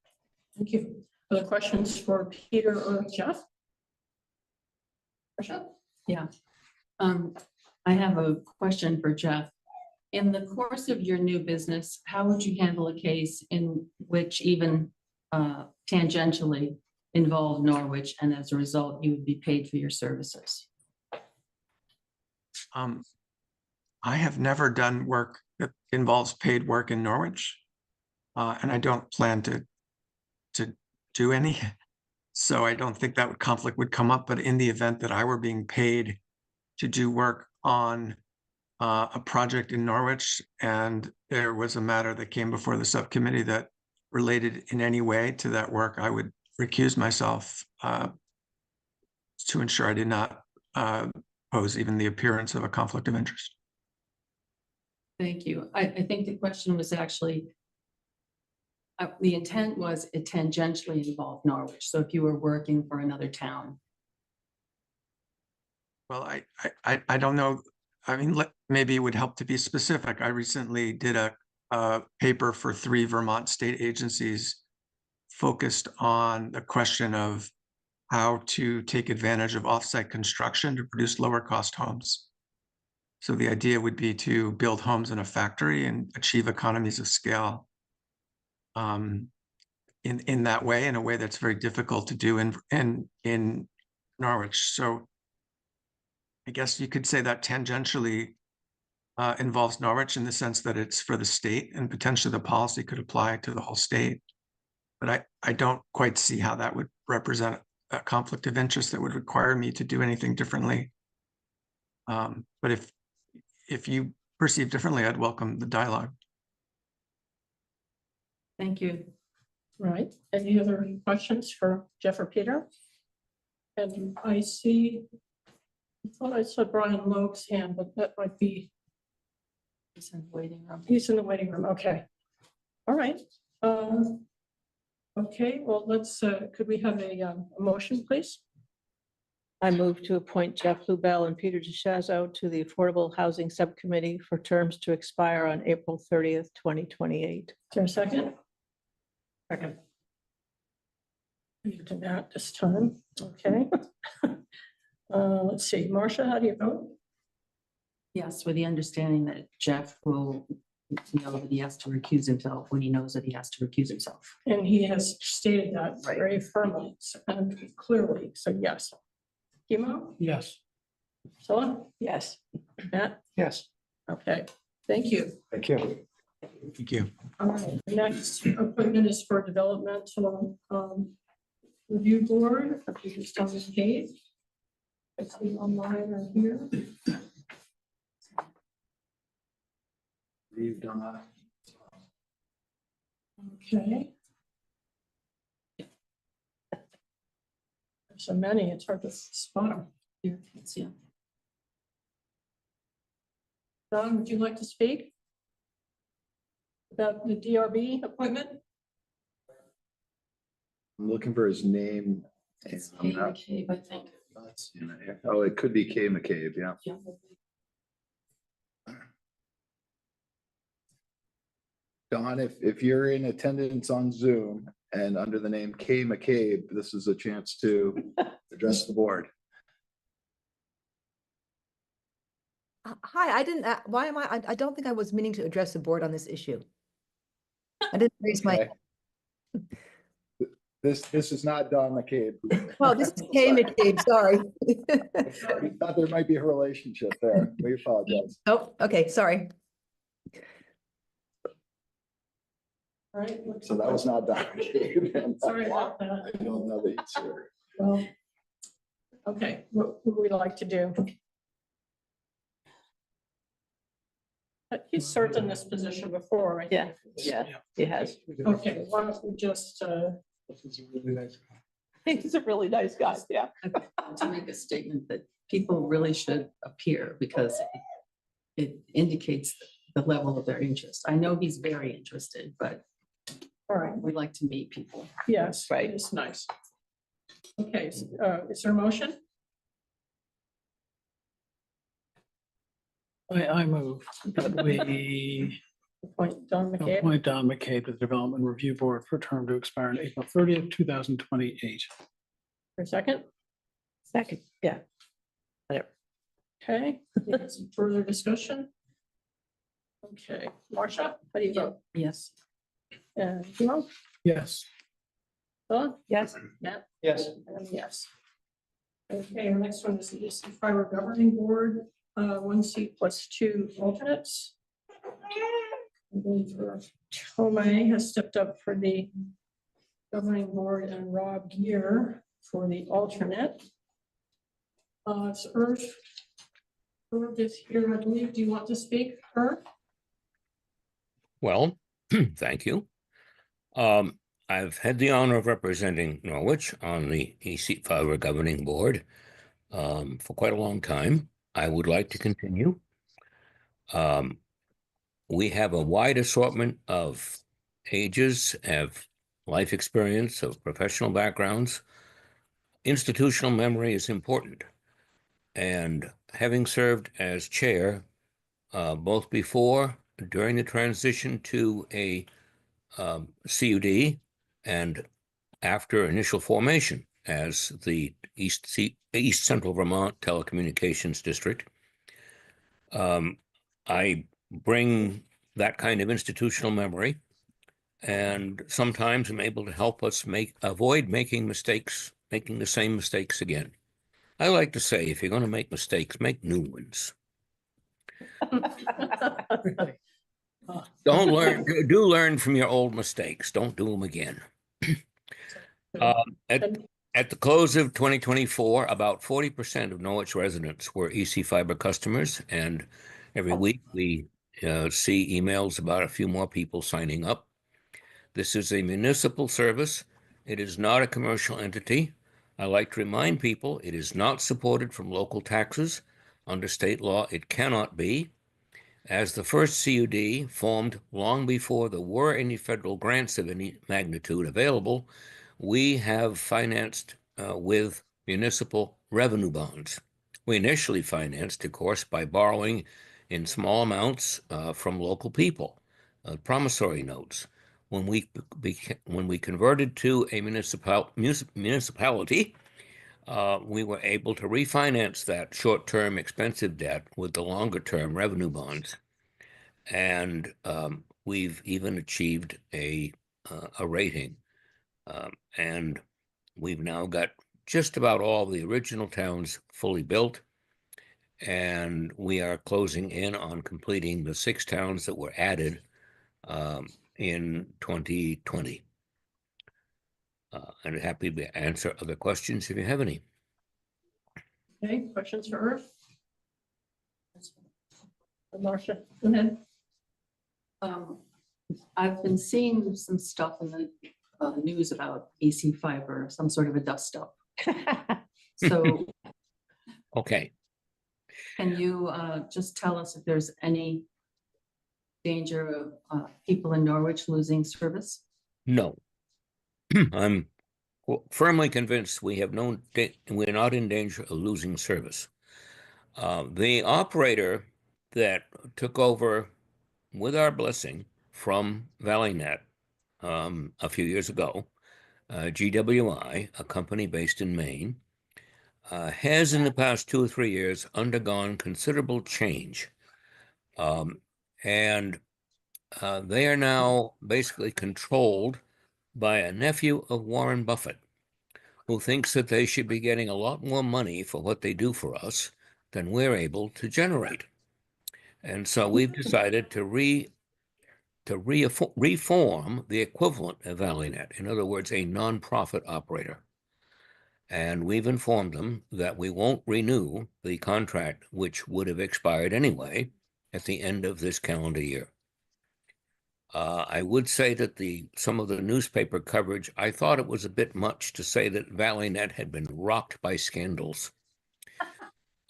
Thank you. Other questions for Peter or Jeff? Yeah. I have a question for Jeff. In the course of your new business, how would you handle a case in which even tangentially involved Norwich, and as a result, you would be paid for your services? I have never done work that involves paid work in Norwich, and I don't plan to do any. So I don't think that conflict would come up. But in the event that I were being paid to do work on a project in Norwich, and there was a matter that came before the subcommittee that related in any way to that work, I would recuse myself to ensure I did not pose even the appearance of a conflict of interest. Thank you. I think the question was actually, The intent was it tangentially involved Norwich. So if you were working for another town, Well, I don't know. I mean, maybe it would help to be specific. I recently did a paper for 3 Vermont state agencies focused on the question of how to take advantage of offsite construction to produce lower cost homes. So the idea would be to build homes in a factory and achieve economies of scale in that way, in a way that's very difficult to do in Norwich. So I guess you could say that tangentially involves Norwich in the sense that it's for the state and potentially the policy could apply to the whole state. But I don't quite see how that would represent a conflict of interest that would require me to do anything differently. But if you perceive differently, I'd welcome the dialogue. thank you. Right, any other questions for Jeff or Peter? And I see, I thought I saw Brian Loke's hand, but that might be, He's in the waiting room. he's in the waiting room, okay. All right. Okay, well, let's, could we have a motion, please? I move to appoint Jeff Lubell and Peter DeShazo to the Affordable Housing Subcommittee for terms to expire on April 30th, 2028. Is there a second? Second. You do that this time, okay. Let's see, Marcia, how do you vote? Yes, with the understanding that Jeff will know that he has to recuse himself when he knows that he has to recuse himself. And he has stated that Right. very firmly and clearly, so yes. Kimo? Yes. Priscilla? Yes. Matt? Yes. Okay, thank you. Thank you. Thank you. All right, the next appointment is for developmental review board. If you just tell me, Kate. I see online or here. We've done that. Okay. There's so many, it's hard to spot them. Here, let's see. Don, would you like to speak about the DRB appointment? I'm looking for his name. and It's I'm not- McCabe, I think. not seeing it here. Oh, it could be Kay McCabe, yeah. Yeah. Don, if you're in attendance on Zoom and under the name Kay McCabe, this is a chance to address the board. Hi, I didn't, why am I don't think I was meaning to address the board on this issue. I didn't raise my, Okay. This is not Don McCabe. well, this is Kay McCabe, sorry. We thought there might be a relationship there. We apologize. Oh, okay, sorry. All right. So that was not Don McCabe. Sorry about that. I don't know that he's here. Well, okay, what would we like to do? He's served in this position before, right? Yeah, yeah, he has. Okay, why don't we just, This is a really nice guy. He's a really nice guy, yeah. To make a statement that people really should appear because it indicates the level of their interest. I know he's very interested, but all right, we like to meet people. yes, right, it's nice. Okay, is there a motion? I move that we Appoint Don McCabe. appoint Don McCabe to the Development Review Board for a term to expire on April 30th, 2028. For a second? Second, yeah. Whatever. Okay, some further discussion? Okay, Marcia, how do you vote? Yes. Kimo? Yes. Don? Yes. Matt? Yes. And yes. Okay, our next one is the Eastern Fiber Governing Board, 1 seat plus 2 alternates. I believe Tomei has stepped up for the governing board and Rob Gear for the alternate. It's Irv. Irv is here, I believe. Do you want to speak, Irv? Well, thank you. I've had the honor of representing Norwich on the East Fiber Governing Board for quite a long time. I would like to continue. We have a wide assortment of ages, have life experience, of professional backgrounds. Institutional memory is important. And having served as chair, both before, during the transition to a CUD and after initial formation as the East Central Vermont Telecommunications District, I bring that kind of institutional memory, and sometimes I'm able to help us avoid making mistakes, making the same mistakes again. I like to say, if you're going to make mistakes, make new ones. Don't learn, do learn from your old mistakes. Don't do them again. At the close of 2024, about 40% of Norwich residents were EC Fiber customers, and every week we see emails about a few more people signing up. This is a municipal service. It is not a commercial entity. I like to remind people it is not supported from local taxes. Under state law, it cannot be. As the first CUD formed long before there were any federal grants of any magnitude available, we have financed with municipal revenue bonds. We initially financed, of course, by borrowing in small amounts from local people, promissory notes. When we converted to a municipality, we were able to refinance that short-term expensive debt with the longer-term revenue bonds, and we've even achieved a rating. And we've now got just about all the original towns fully built, and we are closing in on completing the 6 towns that were added in 2020. I'm happy to answer other questions if you have any. Okay, questions for Irv? Marcia, go ahead. I've been seeing some stuff in the news about AC fiber, some sort of a dust up. So Okay. can you just tell us if there's any danger of people in Norwich losing service? No. I'm firmly convinced we're not in danger of losing service. The operator that took over with our blessing from ValleyNet a few years ago, GWI, a company based in Maine, has in the past 2 or 3 years undergone considerable change. And they are now basically controlled by a nephew of Warren Buffett, who thinks that they should be getting a lot more money for what they do for us than we're able to generate. And so we've decided to reform the equivalent of ValleyNet, in other words, a nonprofit operator. And we've informed them that we won't renew the contract, which would have expired anyway at the end of this calendar year. I would say that some of the newspaper coverage, I thought it was a bit much to say that ValleyNet had been rocked by scandals.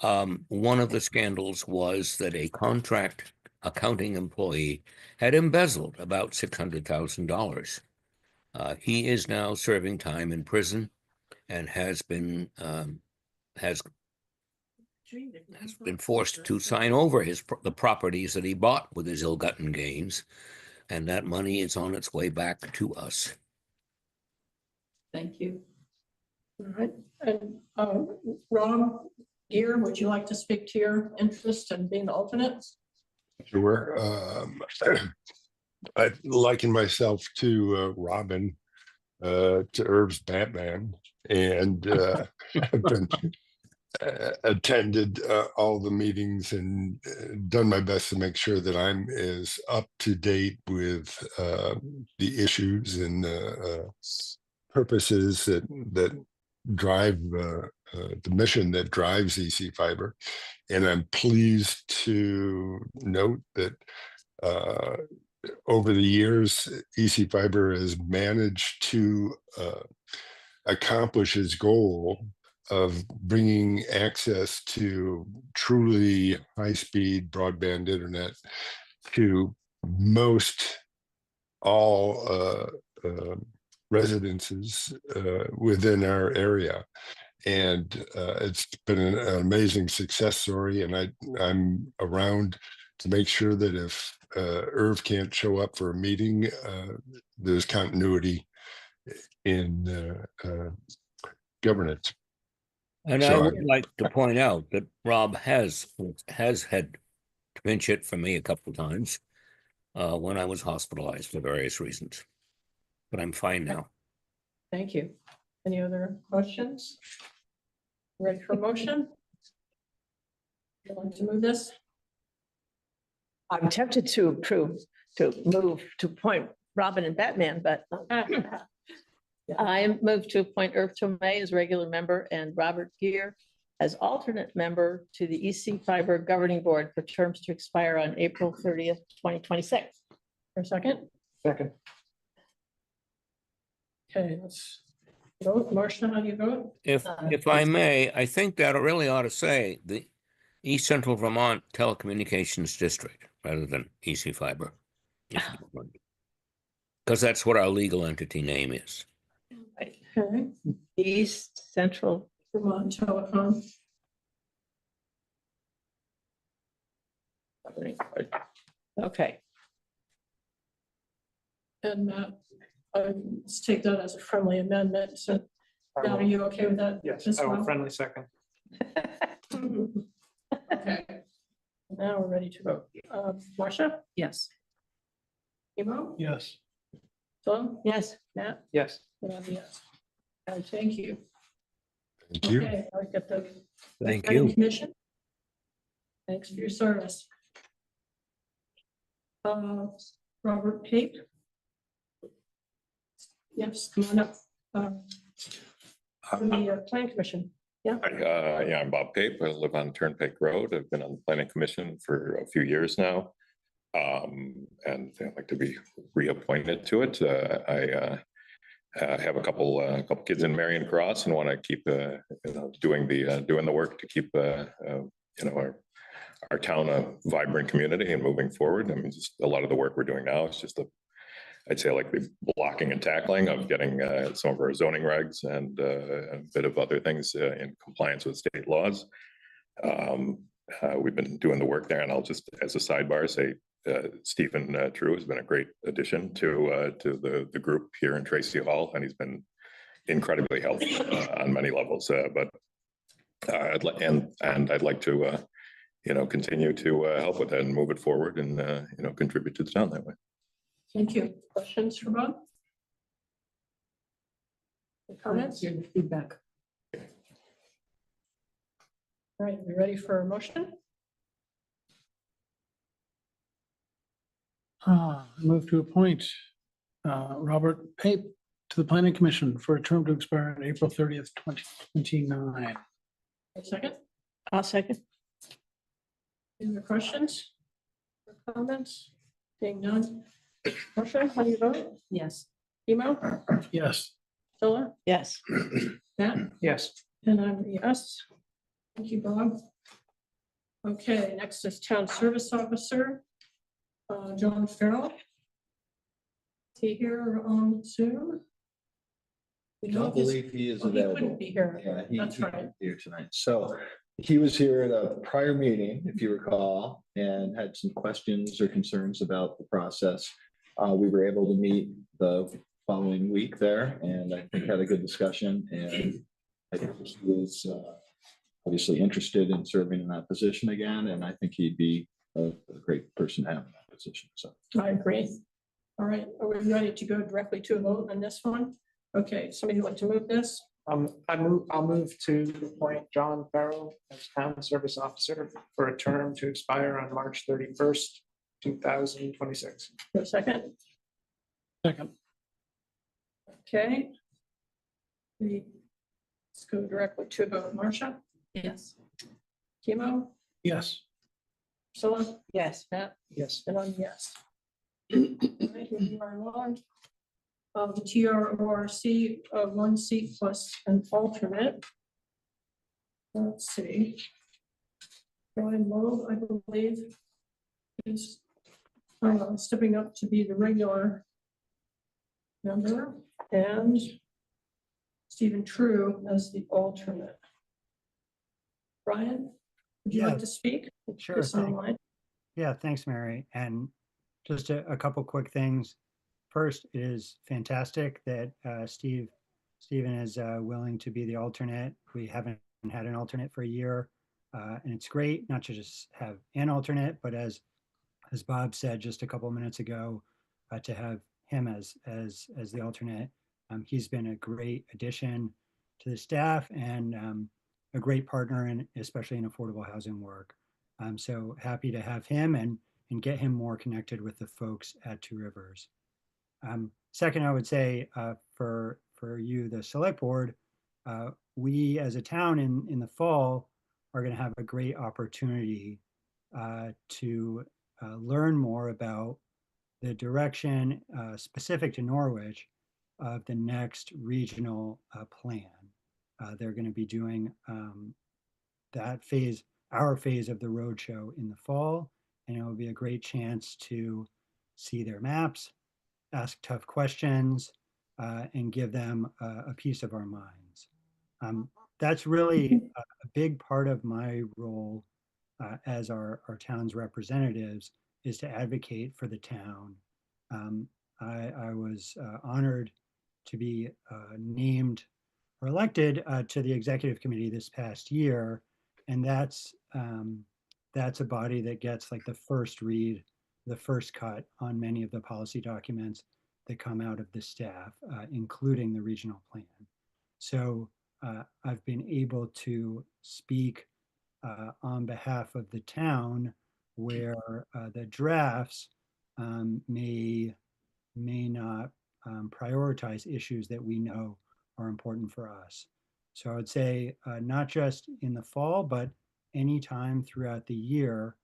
One of the scandals was that a contract accounting employee had embezzled about $600,000. He is now serving time in prison and has been forced to sign over the properties that he bought with his ill-gotten gains, and that money is on its way back to us. Thank you. All right, and Ron Gear, would you like to speak to your interest in being the alternate? Sure. I liken myself to Robin, to Irv's Batman, and I've been attended all the meetings and done my best to make sure that I'm as up to date with the issues and purposes that drive the mission that drives EC Fiber. And I'm pleased to note that over the years, EC Fiber has managed to accomplish its goal of bringing access to truly high-speed broadband internet to most all residences within our area. And it's been an amazing success story. And I'm around to make sure that if Irv can't show up for a meeting, there's continuity in governance. And I would like to point out that Rob has had to pinch hit for me a couple of times when I was hospitalized for various reasons. But I'm fine now. Thank you. Any other questions? Ready for motion? Would you like to move this? I'm tempted to move to appoint Robin and Batman, but I move to appoint Irv Tomei as regular member and Robert Gear as alternate member to the EC Fiber Governing Board for terms to expire on April 30th, 2026. For a second? Second. Okay, let's vote. Marcia, how do you vote? If I may, I think that really ought to say the East Central Vermont Telecommunications District rather than EC Fiber. Because that's what our legal entity name is. Okay, East Central Vermont Telecom. Okay. And Matt, let's take that as a friendly amendment. So Matt, are you okay with that? Yes, as I will well? friendly second. Okay. Now we're ready to vote. Marcia? Yes. Emo? Yes. Tom? Yes. Matt? Yes. And I'm a yes. Thank you. Thank you. Okay, I'll get the. Thank Planning you. Commission. Thanks for your service. Robert Pape. Yes, come on up. The Planning Commission. Yeah. Yeah, I'm Bob Pape. I live on Turnpike Road. I've been on the Planning Commission for a few years now. And I'd like to be reappointed to it. I have a couple kids in Marion Cross and want to keep doing the work to keep our town a vibrant community and moving forward. I mean, just a lot of the work we're doing now is just I'd say like the blocking and tackling of getting some of our zoning regs and a bit of other things in compliance with state laws. We've been doing the work there, and I'll just, as a sidebar, say Stephen True has been a great addition to the group here in Tracy Hall, and he's been incredibly helpful on many levels. But I'd like to continue to help with that and move it forward and contribute to the town that way. Thank you. Questions for Bob? Comments? Your feedback. All right, we ready for a motion? Move to appoint Robert Pape to the Planning Commission for a term to expire on April 30th, 2029. A second? I'll second. Any other questions or comments? Seeing none. Marcia, how do you vote? Yes. Emo? Yes. Zola? Yes. Matt? Yes. And I'm a yes. Thank you, Bob. Okay, next is Town Service Officer, John Farrell. Is he here on Zoom? I don't believe he is Oh, he available. couldn't be here. Yeah, That's he right. couldn't be here tonight. So he was here at a prior meeting, if you recall, and had some questions or concerns about the process. We were able to meet the following week there, and I think had a good discussion. And I think he was obviously interested in serving in that position again, and I think he'd be a great person to have in that position. So I agree. All right, are we ready to go directly to a vote on this one? Okay, somebody would like to move this? I'll move to appoint John Farrell as Town Service Officer for a term to expire on March 31st, 2026. For a second? Second. Okay. Let's go directly to a vote. Marcia? Yes. Chemo? Yes. Priscilla? Yes. Matt? Yes. And I'm yes. All right, moving right along. The TRORC, 1 seat plus an alternate. Let's see. Brian Lowe, I believe, is stepping up to be the regular member, and Stephen True as the alternate. Brian, would you like Yeah, to speak? sure. This on the line? Yeah, thanks, Mary. And just a couple quick things. First, it is fantastic that Stephen is willing to be the alternate. We haven't had an alternate for a year. And it's great not to just have an alternate, but as Bob said just a couple of minutes ago, to have him as the alternate. He's been a great addition to the staff and a great partner, in, especially in affordable housing work. I'm so happy to have him and get him more connected with the folks at Two Rivers. Second, I would say for you, the select board, we as a town in the fall are going to have a great opportunity to learn more about the direction specific to Norwich of the next regional plan. They're going to be doing that phase, our phase of the roadshow in the fall, and it will be a great chance to see their maps, ask tough questions, and give them a piece of our minds. That's really a big part of my role as our town's representatives, is to advocate for the town. I was honored to be named or elected to the executive committee this past year, and that's a body that gets like the first read, the first cut on many of the policy documents that come out of the staff, including the regional plan. So I've been able to speak on behalf of the town where the drafts may not prioritize issues that we know are important for us. So I would say not just in the fall, but anytime throughout the year,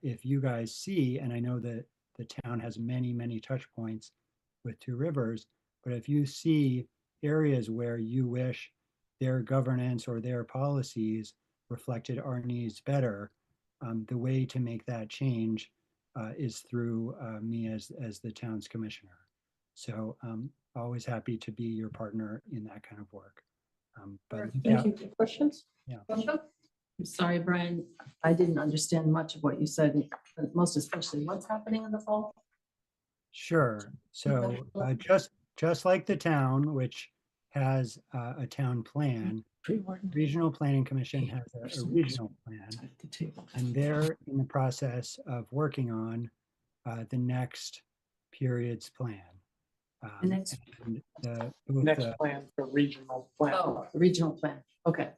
if you guys see, and I know that the town has many, many touch points with Two Rivers, but if you see areas where you wish their governance or their policies reflected our needs better, the way to make that change is through me as the town's commissioner. So always happy to be your partner in that kind of work. But Thank you. Questions? Yeah. I'm sorry, Brian, I didn't understand much of what you said, most especially what's happening in the fall. Sure. So just like the town, which has a town plan, Regional Planning Commission has a regional plan, and they're in the process of working on the next period's plan. The next Plan for regional plan. Oh, the regional plan. Okay.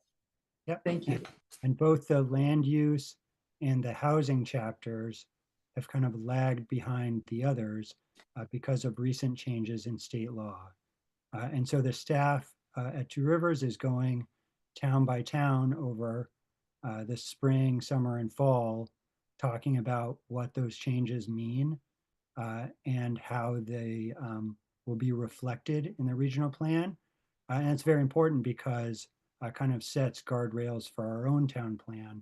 Yep. Thank you. And both the land use and the housing chapters have kind of lagged behind the others because of recent changes in state law. And so the staff at Two Rivers is going town by town over the spring, summer, and fall, talking about what those changes mean and how they will be reflected in the regional plan. And it's very important because kind of sets guardrails for our own town plan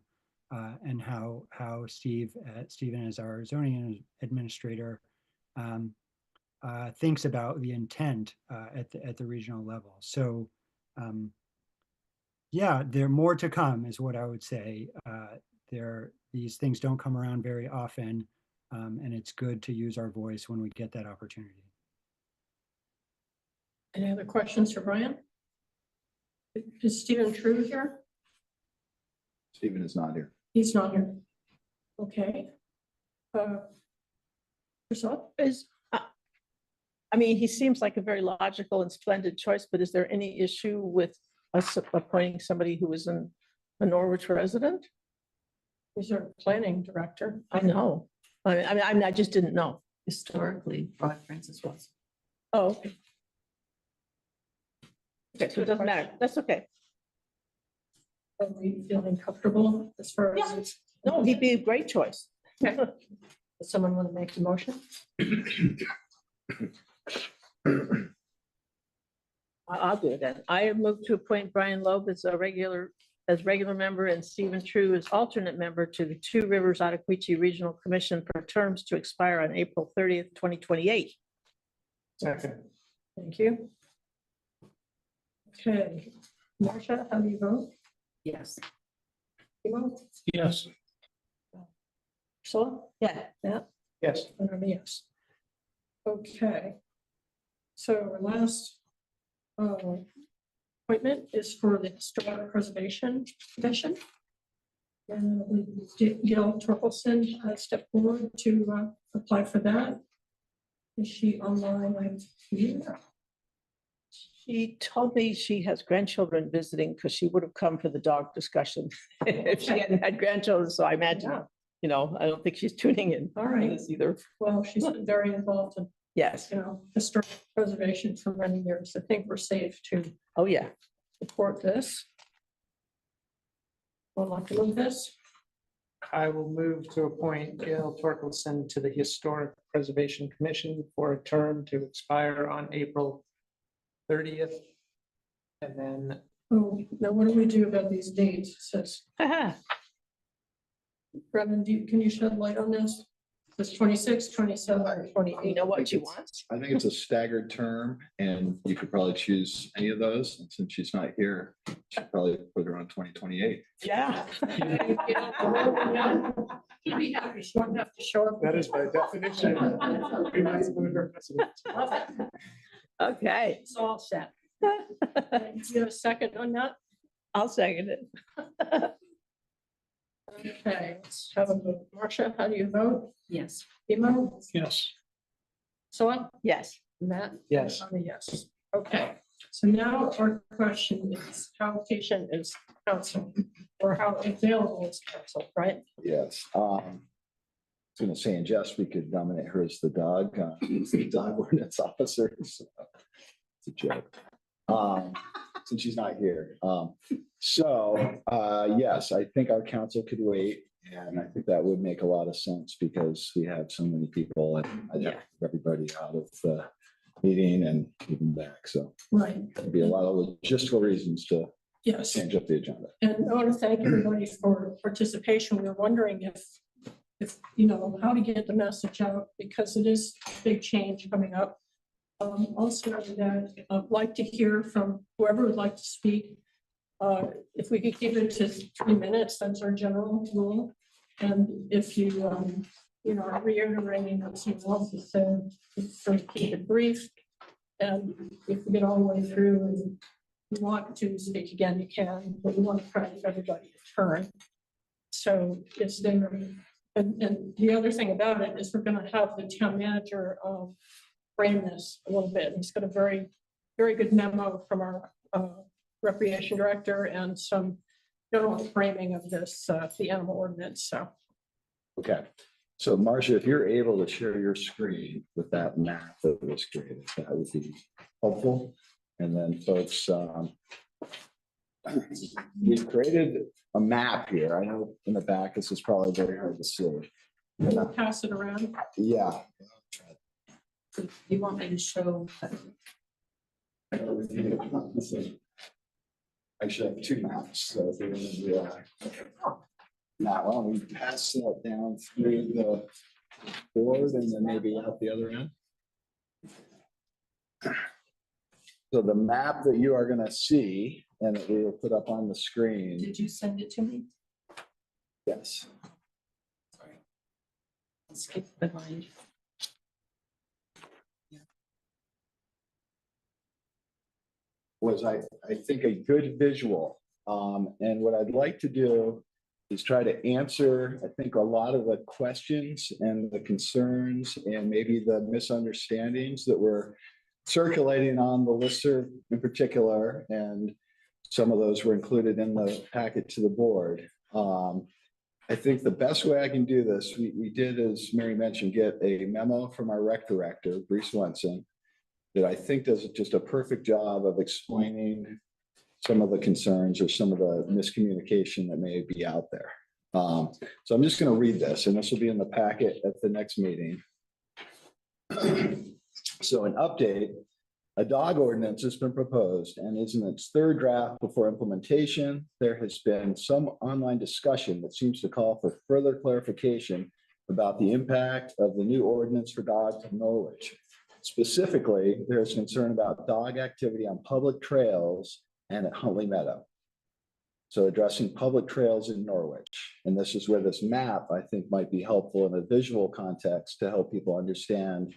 and how Stephen as our zoning administrator thinks about the intent at the regional level. So yeah, there more to come is what I would say. These things don't come around very often, and it's good to use our voice when we get that opportunity. Any other questions for Brian? Is Stephen True here? Stephen is not here. He's not here. Okay. Yourself? I mean, he seems like a very logical and splendid choice, but is there any issue with us appointing somebody who is a Norwich resident? He's our planning director. I know. I mean, I just didn't know. Historically, Rod Francis was. Oh, okay. Okay, so it doesn't matter. That's okay. Are we feeling comfortable as far as? Yeah. No, he'd be a great choice. Okay. Does someone want to make the motion? I'll do it then. I move to appoint Brian Loeb as regular member and Stephen True as alternate member to the Two Rivers Ottaquechee Regional Commission for terms to expire on April 30th, 2028. Second. Thank you. Okay, Marcia, how do you vote? Yes. Timo? Yes. Priscilla? Yeah, yeah. Yes. And I'm a yes. Okay. So our last appointment is for the Historic Preservation Commission. And we did Gail Torkelson stepped forward to apply for that. Is she online? Yeah. She told me she has grandchildren visiting because she would have come for the dog discussion if she hadn't had grandchildren. So I imagine, Yeah. you know, I don't think she's tuning in. All right. for this either. Well, she's been very involved in, Yes. you know, historic preservation for many years. I think we're safe to Oh, yeah. support this. Would like to move this? I will move to appoint Gail Torkelson to the Historic Preservation Commission for a term to expire on April 30th. And then Oh, now what do we do about these dates? It says, Brendan, can you shed light on this? It's 26, 27, or 28. You know what she wants? I think it's a staggered term and you could probably choose any of those. And since she's not here, should probably put her on 2028. Yeah. She'd be happy. She won't have to show up. that is by definition. We might move her precedent. Okay. It's all set. You have a second on that? I'll second it. Okay, let's have a vote. Marcia, how do you vote? Yes. Timo? Yes. So Yes. Matt? Yes. I'm a yes. Okay, so now our question is how patient is council or how available is council, right? Yes. I was gonna say, in jest, we could nominate her as the dog ordinance officer. So, it's a joke. Since she's not here. Yes, I think our council could wait. And I think that would make a lot of sense because we have so many people and I'd have everybody out of the meeting and keep them back. So Right. there'd be a lot of logistical reasons to Yes. change up the agenda. And I want to thank everybody for participation. We were wondering if, you know, how to get the message out because it is a big change coming up. Also that I'd like to hear from whoever would like to speak. If we could keep it to 3 minutes, that's our general rule. And if you, you know, are reiterating what someone else has said, so keep it brief. And if we get all the way through and you want to speak again, you can, but we want to try to give everybody a turn. So is there, and the other thing about it is we're going to have the town manager frame this a little bit. He's got a very, very good memo from our recreation director and some general framing of this, the animal ordinance. So. Okay. So Marcia, if you're able to share your screen with that map that was created, that would be helpful. And then folks, we've created a map here. I know in the back, this is probably very hard to see. We'll pass it around. Yeah. You want me to show? Actually, I have two maps. So if we now, why don't we pass that down through the board and then maybe out the other end? So the map that you are going to see and that we will put up on the screen. Did you send it to me? Yes. Sorry. I'll skip behind. Was I think a good visual. And what I'd like to do is try to answer, I think, a lot of the questions and the concerns and maybe the misunderstandings that were circulating on the listserv in particular. And some of those were included in the packet to the board. I think the best way I can do this, we did, as Mary mentioned, get a memo from our rec director, Bree Swenson, that I think does just a perfect job of explaining some of the concerns or some of the miscommunication that may be out there. So I'm just going to read this, and this will be in the packet at the next meeting. So an update, a dog ordinance has been proposed and is in its third draft before implementation. There has been some online discussion that seems to call for further clarification about the impact of the new ordinance for dogs in Norwich. Specifically, there's concern about dog activity on public trails and at Huntley Meadow. So addressing public trails in Norwich. And this is where this map, I think, might be helpful in a visual context to help people understand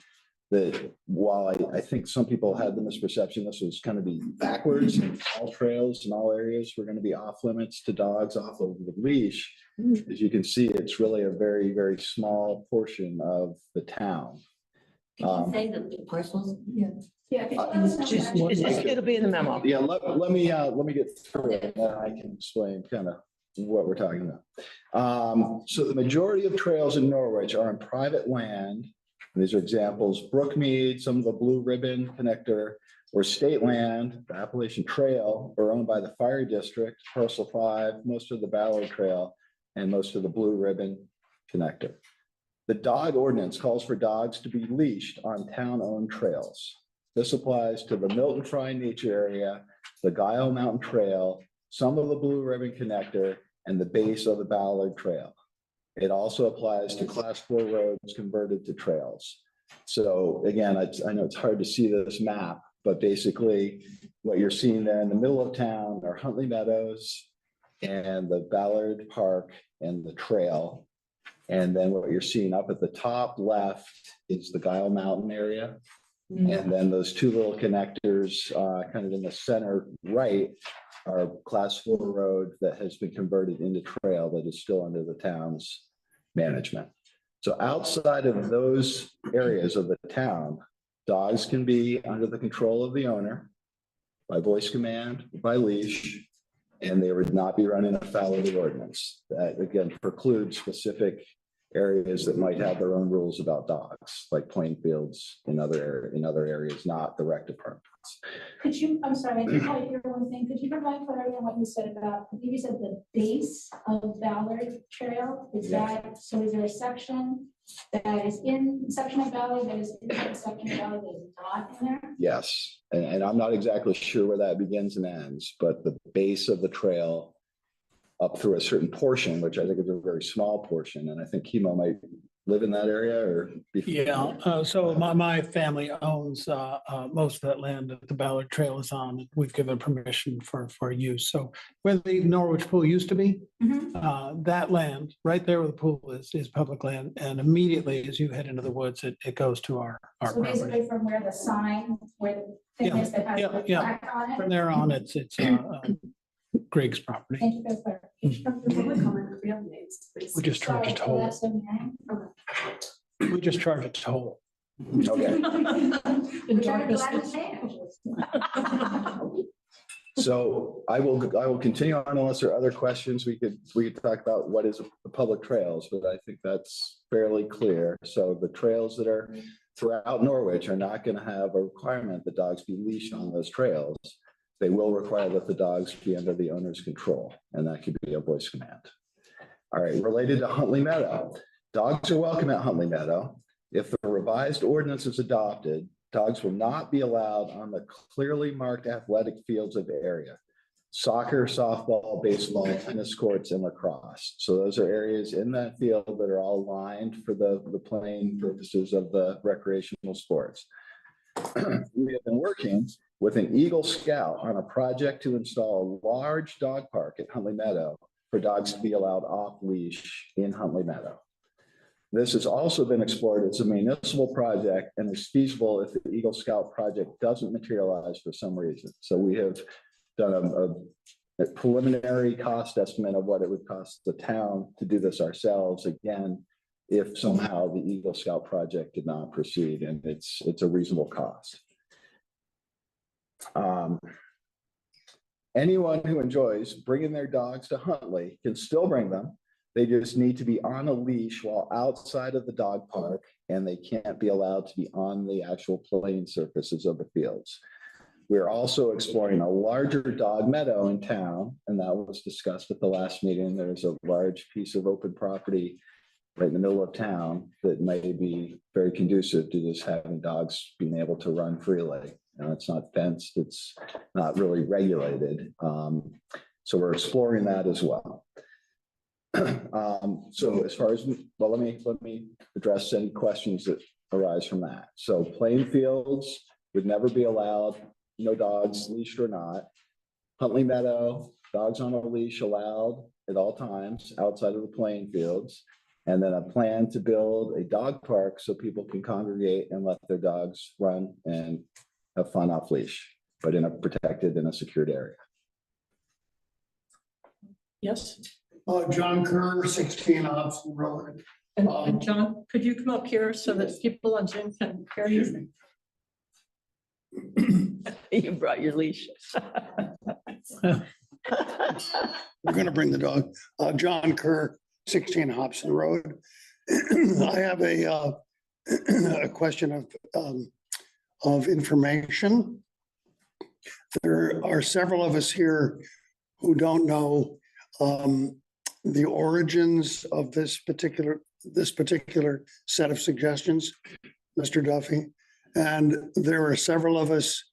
that while I think some people had the misperception this was going to be backwards and all trails in all areas were going to be off limits to dogs off of the leash, as you can see, it's really a very, very small portion of the town. Can you say the parcels? Yeah. It'll be in the memo. Yeah, let me get through it, and then I can explain kind of what we're talking about. So the majority of trails in Norwich are on private land. These are examples: Brookmead, some of the Blue Ribbon Connector, or state land, the Appalachian Trail, are owned by the Fire District, Parcel 5, most of the Ballard Trail, and most of the Blue Ribbon Connector. The dog ordinance calls for dogs to be leashed on town-owned trails. This applies to the Milton Fry Nature Area, the Guile Mountain Trail, some of the Blue Ribbon Connector, and the base of the Ballard Trail. It also applies to Class 4 roads converted to trails. So again, I know it's hard to see this map, but basically what you're seeing there in the middle of town are Huntley Meadows and the Ballard Park and the trail. And then what you're seeing up at the top left is the Guile Mountain area. And then those two little connectors kind of in the center right are Class 4 road that has been converted into trail that is still under the town's management. So outside of those areas of the town, dogs can be under the control of the owner by voice command, by leash, and they would not be running afoul of the ordinance. That again precludes specific areas that might have their own rules about dogs, like playing fields in other areas, not the rec departments. Could you, I'm sorry, I didn't quite hear one thing. Could you provide clarity on what you said about, I think you said the base of Ballard Trail? Is that, so is there a section that is in section of Ballard that is in the section of Ballard that is not in there? Yes, and I'm not exactly sure where that begins and ends, but the base of the trail up through a certain portion, which I think is a very small portion, and I think Chemo might live in that area or be. Yeah, so my family owns most of that land that the Ballard Trail is on. We've given permission for use. So where the Norwich pool used to be, that land right there where the pool is public land. And immediately as you head into the woods, it goes to our So property. basically from where the sign, where the thing is that has the plaque on it? From there on, it's Greg's property. Thank you for clarification. We just charge a toll. We just charge a toll. Okay. So I will continue on unless there are other questions. We could talk about what is the public trails, but I think that's fairly clear. So the trails that are throughout Norwich are not going to have a requirement that dogs be leashed on those trails. They will require that the dogs be under the owner's control, and that could be a voice command. All right, related to Huntley Meadow, dogs are welcome at Huntley Meadow. If the revised ordinance is adopted, dogs will not be allowed on the clearly marked athletic fields of the area: soccer, softball, baseball, tennis courts, and lacrosse. So those are areas in that field that are all lined for the playing purposes of the recreational sports. We have been working with an Eagle Scout on a project to install a large dog park at Huntley Meadow for dogs to be allowed off leash in Huntley Meadow. This has also been explored as a municipal project and is feasible if the Eagle Scout project doesn't materialize for some reason. So we have done a preliminary cost estimate of what it would cost the town to do this ourselves, again, if somehow the Eagle Scout project did not proceed, and it's a reasonable cost. Anyone who enjoys bringing their dogs to Huntley can still bring them. They just need to be on a leash while outside of the dog park, and they can't be allowed to be on the actual playing surfaces of the fields. We're also exploring a larger dog meadow in town, and that was discussed at the last meeting. There's a large piece of open property right in the middle of town that may be very conducive to just having dogs being able to run freely. It's not fenced, it's not really regulated. So we're exploring that as well. So as far as, well, let me address any questions that arise from that. So playing fields would never be allowed, no dogs, leashed or not. Huntley Meadow, dogs on a leash allowed at all times outside of the playing fields. And then a plan to build a dog park so people can congregate and let their dogs run and have fun off leash, but in a protected and a secured area. Yes, John Kerr, 16 Hobson Road. and John, could you come up here so that people on Zoom can hear you? You brought your leash. We're gonna bring the dog. John Kerr, 16 Hobson Road. I have a question of information. There are several of us here who don't know the origins of this particular set of suggestions, Mr. Duffy. And there are several of us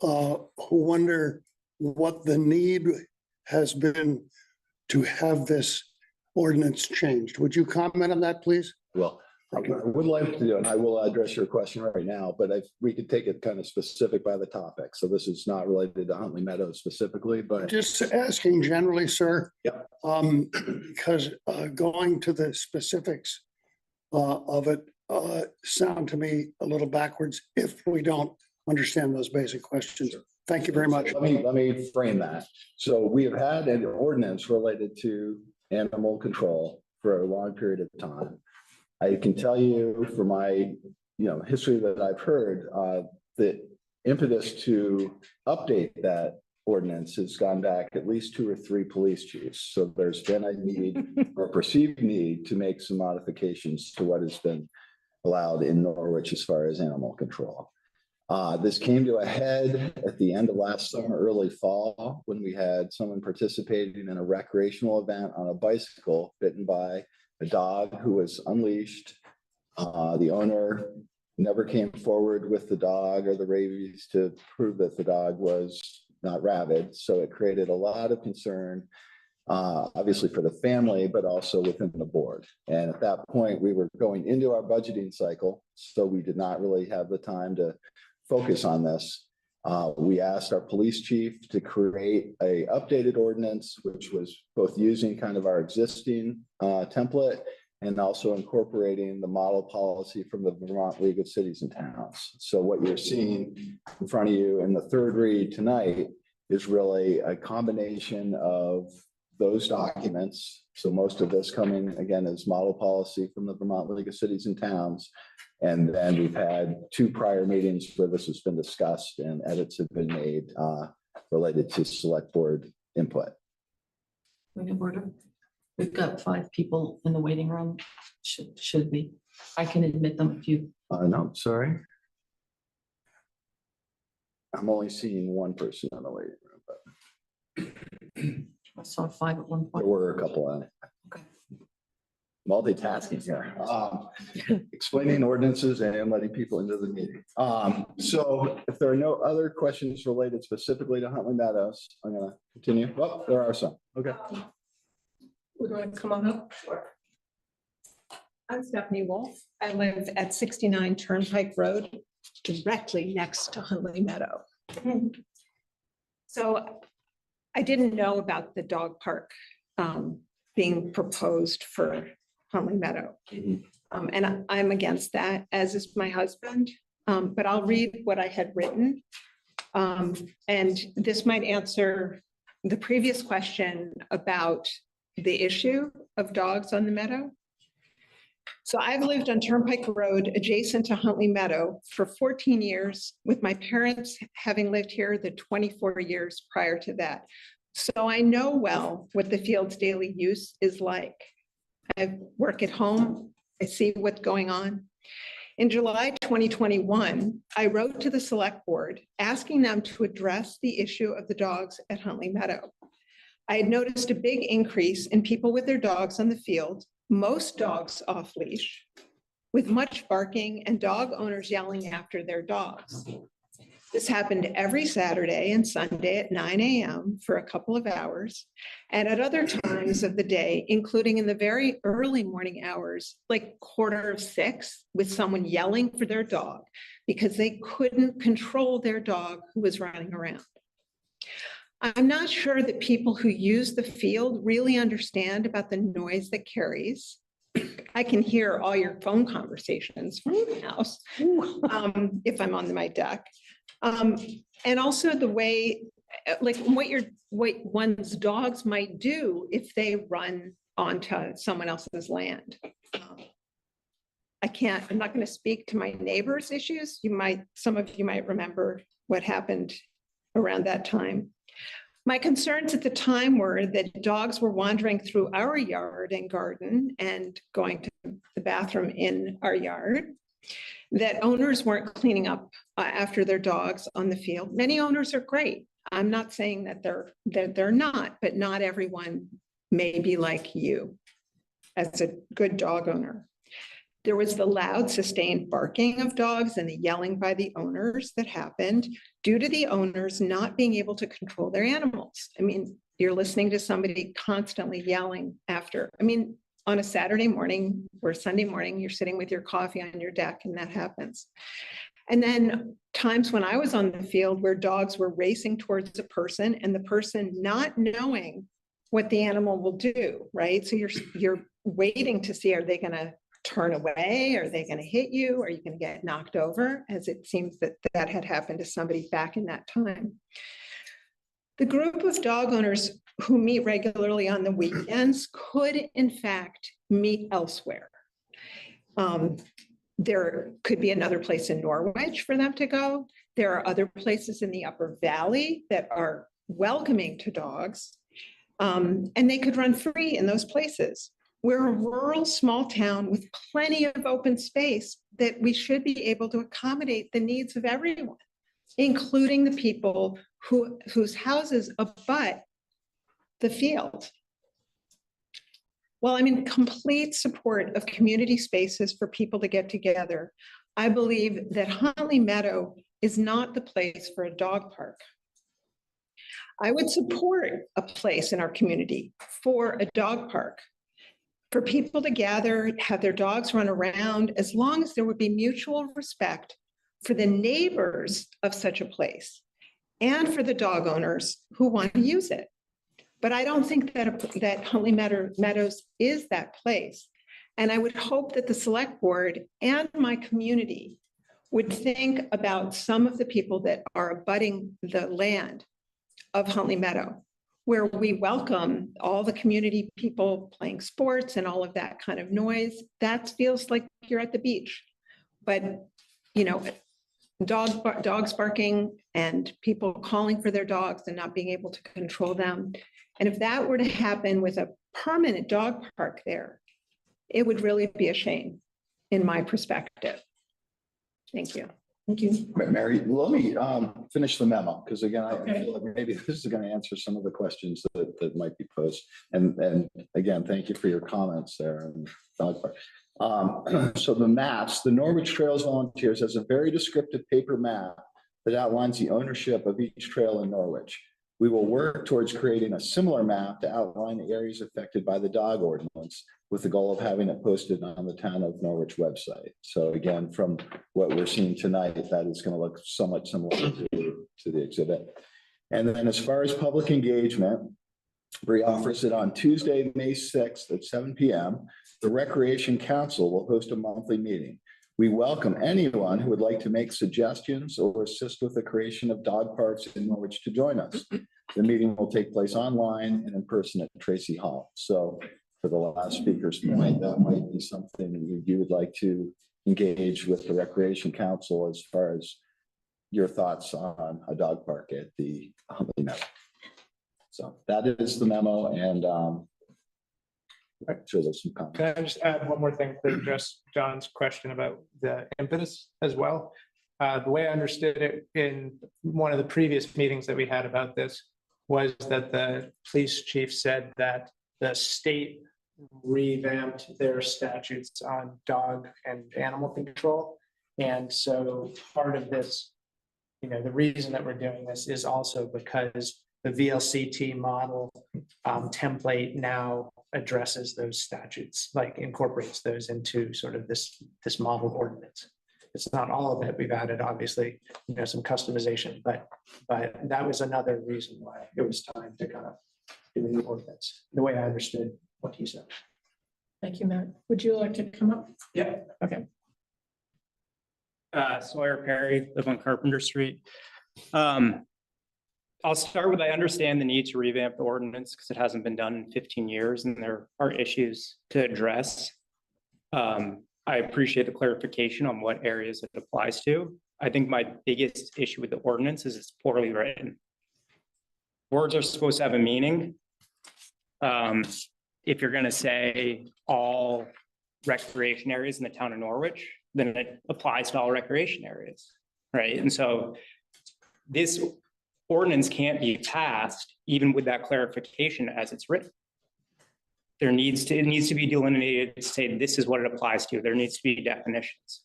who wonder what the need has been to have this ordinance changed. Would you comment on that, please? Well, I would like to do, and I will address your question right now, but we could take it kind of specific by the topic. So this is not related to Huntley Meadows specifically, but. Just asking generally, sir. Yep. Because going to the specifics of it sound to me a little backwards if we don't understand those basic questions. Thank you very much. Let me frame that. So we have had an ordinance related to animal control for a long period of time. I can tell you from my, history that I've heard, the impetus to update that ordinance has gone back at least 2 or 3 police chiefs. So there's been a need or perceived need to make some modifications to what has been allowed in Norwich as far as animal control. This came to a head at the end of last summer, early fall, when we had someone participating in a recreational event on a bicycle bitten by a dog who was unleashed. The owner never came forward with the dog or the rabies to prove that the dog was not rabid. So it created a lot of concern, obviously for the family, but also within the board. And at that point, we were going into our budgeting cycle, so we did not really have the time to focus on this. We asked our police chief to create a updated ordinance, which was both using kind of our existing template and also incorporating the model policy from the Vermont League of Cities and Towns. So what you're seeing in front of you in the third read tonight is really a combination of those documents. So most of this coming again as model policy from the Vermont League of Cities and Towns. And then we've had 2 prior meetings where this has been discussed and edits have been made related to select board input. Point of order. We've got 5 people in the waiting room. Should be. I can admit them if you. No, sorry. I'm only seeing 1 person in the waiting room, but I saw 5 at one point. there were a couple on it. Okay. Multitasking here. Explaining ordinances and letting people into the meeting. So if there are no other questions related specifically to Huntley Meadows, I'm gonna continue. Well, there are some. Okay. We're going to come on up. I'm Stephanie Wolf. I live at 69 Turnpike Road, directly next to Huntley Meadow. So I didn't know about the dog park being proposed for Huntley Meadow. And I'm against that, as is my husband. But I'll read what I had written. And this might answer the previous question about the issue of dogs on the meadow. So I've lived on Turnpike Road adjacent to Huntley Meadow for 14 years, with my parents having lived here the 24 years prior to that. So I know well what the field's daily use is like. I work at home, I see what's going on. In July 2021, I wrote to the select board asking them to address the issue of the dogs at Huntley Meadow. I had noticed a big increase in people with their dogs on the field, most dogs off leash, with much barking and dog owners yelling after their dogs. This happened every Saturday and Sunday at 9 a.m. for a couple of hours, and at other times of the day, including in the very early morning hours, like 5:45, with someone yelling for their dog because they couldn't control their dog who was running around. I'm not sure that people who use the field really understand about the noise that carries. I can hear all your phone conversations from the house if I'm on my deck. And also the way, like what one's dogs might do if they run onto someone else's land. I'm not going to speak to my neighbors' issues. Some of you might remember what happened around that time. My concerns at the time were that dogs were wandering through our yard and garden and going to the bathroom in our yard, that owners weren't cleaning up after their dogs on the field. Many owners are great. I'm not saying that they're not, but not everyone may be like you as a good dog owner. There was the loud, sustained barking of dogs and the yelling by the owners that happened due to the owners not being able to control their animals. I mean, you're listening to somebody constantly yelling after. I mean, on a Saturday morning or Sunday morning, you're sitting with your coffee on your deck and that happens. And then times when I was on the field where dogs were racing towards a person and the person not knowing what the animal will do, right? So you're waiting to see, are they going to turn away? Are they going to hit you? Are you going to get knocked over? As it seems that had happened to somebody back in that time. The group of dog owners who meet regularly on the weekends could in fact meet elsewhere. There could be another place in Norwich for them to go. There are other places in the Upper Valley that are welcoming to dogs, and they could run free in those places. We're a rural small town with plenty of open space that we should be able to accommodate the needs of everyone, including the people whose houses abut the field. Well, I'm in complete support of community spaces for people to get together. I believe that Huntley Meadow is not the place for a dog park. I would support a place in our community for a dog park, for people to gather, have their dogs run around, as long as there would be mutual respect for the neighbors of such a place and for the dog owners who want to use it. But I don't think that Huntley Meadows is that place. And I would hope that the select board and my community would think about some of the people that are abutting the land of Huntley Meadow, where we welcome all the community people playing sports and all of that kind of noise. That feels like you're at the beach. But, you know, dogs barking and people calling for their dogs and not being able to control them. And if that were to happen with a permanent dog park there, it would really be a shame in my perspective. Thank you. Thank you. Mary, let me finish the memo, because again, I Okay. feel like maybe this is going to answer some of the questions that might be posed. And again, thank you for your comments there. So the maps, the Norwich Trails Volunteers has a very descriptive paper map that outlines the ownership of each trail in Norwich. We will work towards creating a similar map to outline the areas affected by the dog ordinance, with the goal of having it posted on the Town of Norwich website. So again, from what we're seeing tonight, that is going to look somewhat similar to the exhibit. And then as far as public engagement, Bree offers it on Tuesday, May 6th at 7 p.m. The Recreation Council will host a monthly meeting. We welcome anyone who would like to make suggestions or assist with the creation of dog parks in Norwich to join us. The meeting will take place online and in person at Tracy Hall. So for the last speaker's point, that might be something you would like to engage with the Recreation Council as far as your thoughts on a dog park at the Huntley Meadow. So that is the memo, and I'm sure there's some comments. Can I just add one more thing to address John's question about the impetus as well? The way I understood it in one of the previous meetings that we had about this was that the police chief said that the state revamped their statutes on dog and animal control. And so part of this the reason that we're doing this is also because the VLCT model template now addresses those statutes, like incorporates those into sort of this model ordinance. It's not all of it. We've added, obviously, some customization, but that was another reason why it was time to kind of do the ordinance, the way I understood what he said. Thank you, Matt. Would you like to come up? Yeah. Okay. Sawyer Perry, live on Carpenter Street. I'll start with, I understand the need to revamp the ordinance because it hasn't been done in 15 years and there are issues to address. I appreciate the clarification on what areas it applies to. I think my biggest issue with the ordinance is it's poorly written. Words are supposed to have a meaning. If you're going to say all recreation areas in the town of Norwich, then it applies to all recreation areas, right? And so this ordinance can't be passed even with that clarification as it's written. It needs to be delineated to say this is what it applies to. There needs to be definitions.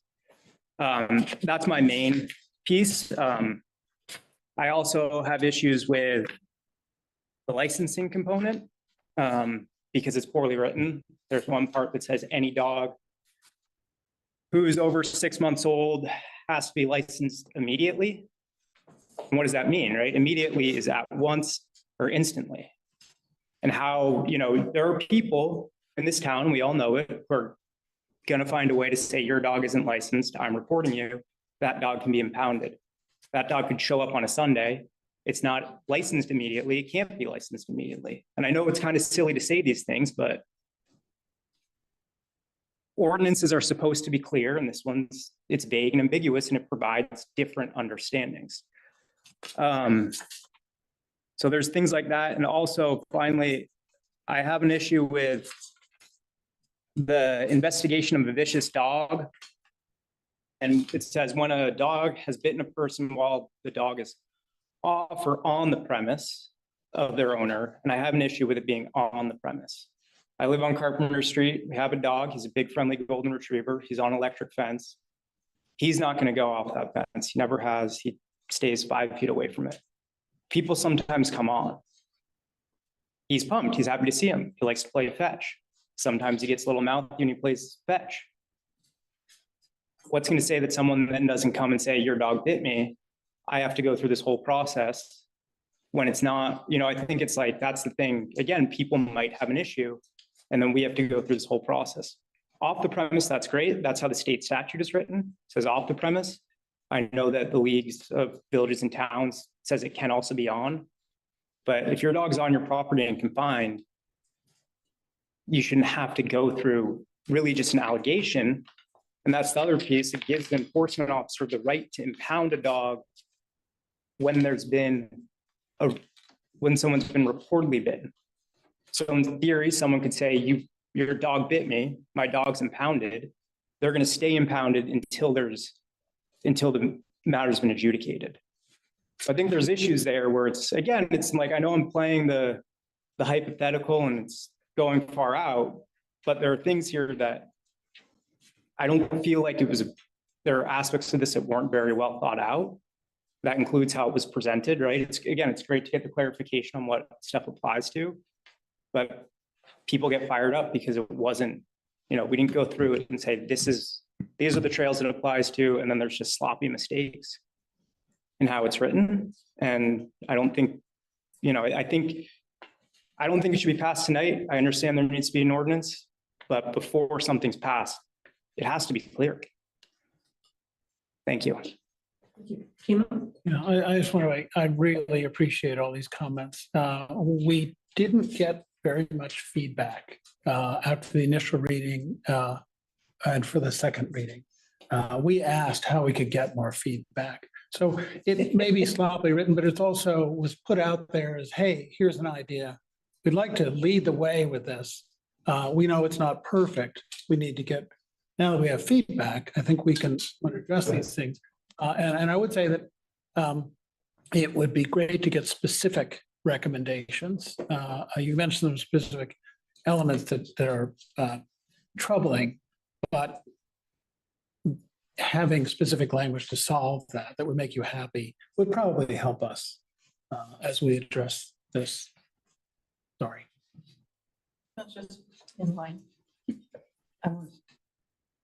That's my main piece. I also have issues with the licensing component because it's poorly written. There's one part that says any dog who is over 6 months old has to be licensed immediately. And what does that mean, right? Immediately is at once or instantly. And how, there are people in this town, we all know it, who are going to find a way to say your dog isn't licensed, I'm reporting you, that dog can be impounded. That dog could show up on a Sunday. It's not licensed immediately. It can't be licensed immediately. And I know it's kind of silly to say these things, but ordinances are supposed to be clear, and this one's, it's vague and ambiguous, and it provides different understandings. So there's things like that. And also, finally, I have an issue with the investigation of a vicious dog. And it says when a dog has bitten a person while the dog is off or on the premise of their owner. And I have an issue with it being on the premise. I live on Carpenter Street. We have a dog. He's a big, friendly golden retriever. He's on electric fence. He's not going to go off that fence. He never has. He stays 5 feet away from it. People sometimes come on. He's pumped. He's happy to see him. He likes to play fetch. Sometimes he gets a little mouthy and he plays fetch. What's going to say that someone then doesn't come and say, your dog bit me? I have to go through this whole process when it's not, I think it's like, that's the thing. Again, people might have an issue and then we have to go through this whole process. Off the premise, that's great. That's how the state statute is written. It says off the premise. I know that the leagues of villages and towns says it can also be on, but if your dog's on your property and confined, you shouldn't have to go through really just an allegation. And that's the other piece. It gives the enforcement officer the right to impound a dog when there's been when someone's been reportedly bitten. So in theory, someone could say, your dog bit me, my dog's impounded. They're going to stay impounded until the matter's been adjudicated. So I think there's issues there where it's like, I know I'm playing the hypothetical and it's going far out, but there are things here that I don't feel like there are aspects of this that weren't very well thought out. That includes how it was presented, right? It's great to get the clarification on what stuff applies to, but people get fired up because it wasn't, we didn't go through it and say, these are the trails it applies to, and then there's just sloppy mistakes in how it's written. And I don't think it should be passed tonight. I understand there needs to be an ordinance, but before something's passed, it has to be clear. Thank you. I just want to, I really appreciate all these comments. We didn't get very much feedback after the initial reading and for the second reading. We asked how we could get more feedback. So it may be sloppily written, but it also was put out there as, hey, here's an idea. We'd like to lead the way with this. We know it's not perfect. We need to get, now that we have feedback, I think we can address these things. And I would say that it would be great to get specific recommendations. You mentioned some specific elements that are troubling, but having specific language to solve that, that would make you happy, would probably help us as we address this. Sorry. That's just in line. I will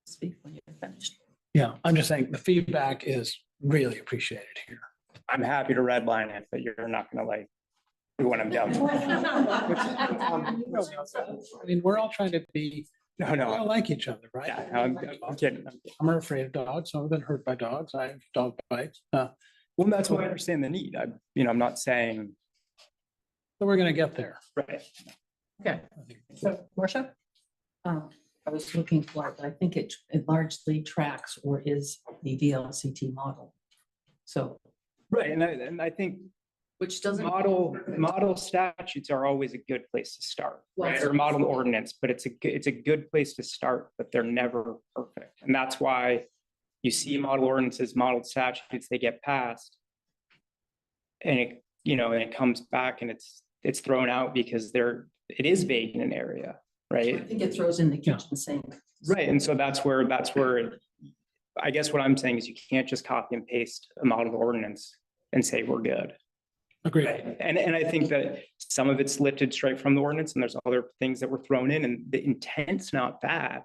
speak when you're finished. Yeah, I'm just saying the feedback is really appreciated here. I'm happy to redline it, but you're not gonna like do what I'm down. I mean, we're all trying to be, No, we no, all like each other, right? yeah, I'm kidding. I'm not afraid of dogs. So I've been hurt by dogs. I have dog bites. So Well, that's why I understand the need. I'm not saying, we're gonna get there. right. Okay, so Marcia? I was looking for it, but I think it largely tracks or is the VLCT model. So, Right, and I think which doesn't. model statutes are always a good place to start, Well, right? Or model ordinance, but it's a good place to start, but they're never perfect. And that's why you see model ordinances, model statutes, they get passed. And it comes back and it's thrown out because it is vague in an area, I right? think it throws in the kitchen sink. Right, and so that's where, I guess what I'm saying is you can't just copy and paste a model ordinance and say we're good. Agreed. And I think that some of it's lifted straight from the ordinance and there's other things that were thrown in and the intent's not bad.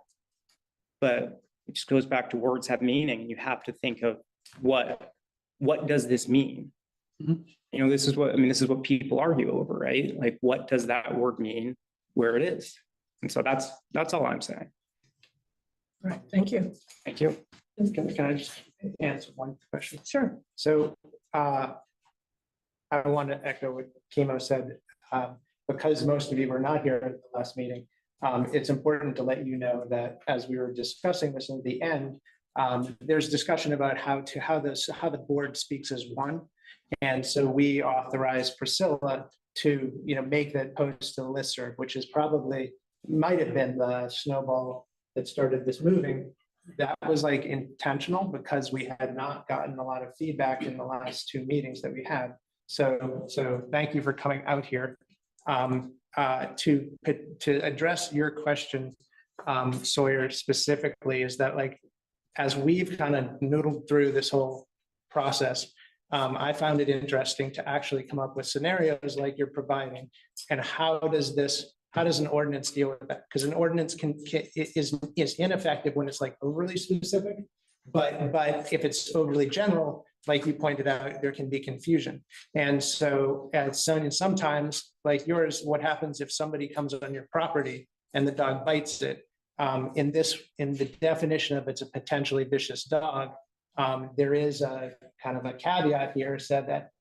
But it just goes back to words have meaning. You have to think of what does this mean? Mhm. This is what people argue over, right? Like, what does that word mean where it is? And so that's all I'm saying. All right, thank you. Thank you. Can I just answer one question? Sure. So I want to echo what Kimo said. Because most of you were not here at the last meeting, it's important to let you know that as we were discussing this at the end, there's discussion about how the board speaks as one. And so we authorized Priscilla to, make that post to the listserv, which is might have been the snowball that started this moving. That was like intentional because we had not gotten a lot of feedback in the last 2 meetings that we had. So thank you for coming out here. To address your question, Sawyer, specifically, is that like, as we've kind of noodled through this whole process, I found it interesting to actually come up with scenarios like you're providing. And how does an ordinance deal with that? Because an ordinance is ineffective when it's like overly specific. But if it's overly general, like you pointed out, there can be confusion. And so sometimes, like yours, what happens if somebody comes on your property and the dog bites it? In the definition of it's a potentially vicious dog, there is a kind of a caveat here said that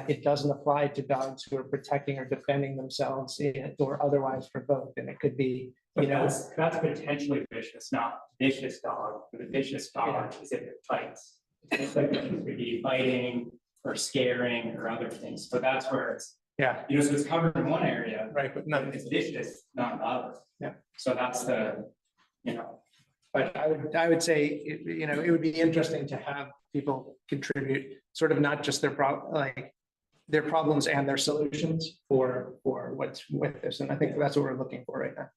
it doesn't apply to dogs who are protecting or defending themselves or otherwise provoked. And it could be, That's potentially vicious, not vicious dog. The vicious dog is if it bites. It's like it could be biting or scaring or other things. So that's where it's, so it's covered in one area. Right, but not It's vicious, not in the other. Yeah. So that's But I would say, it would be interesting to have people contribute sort of not just their problems and their solutions for what's with this. And I think that's what we're looking for right now.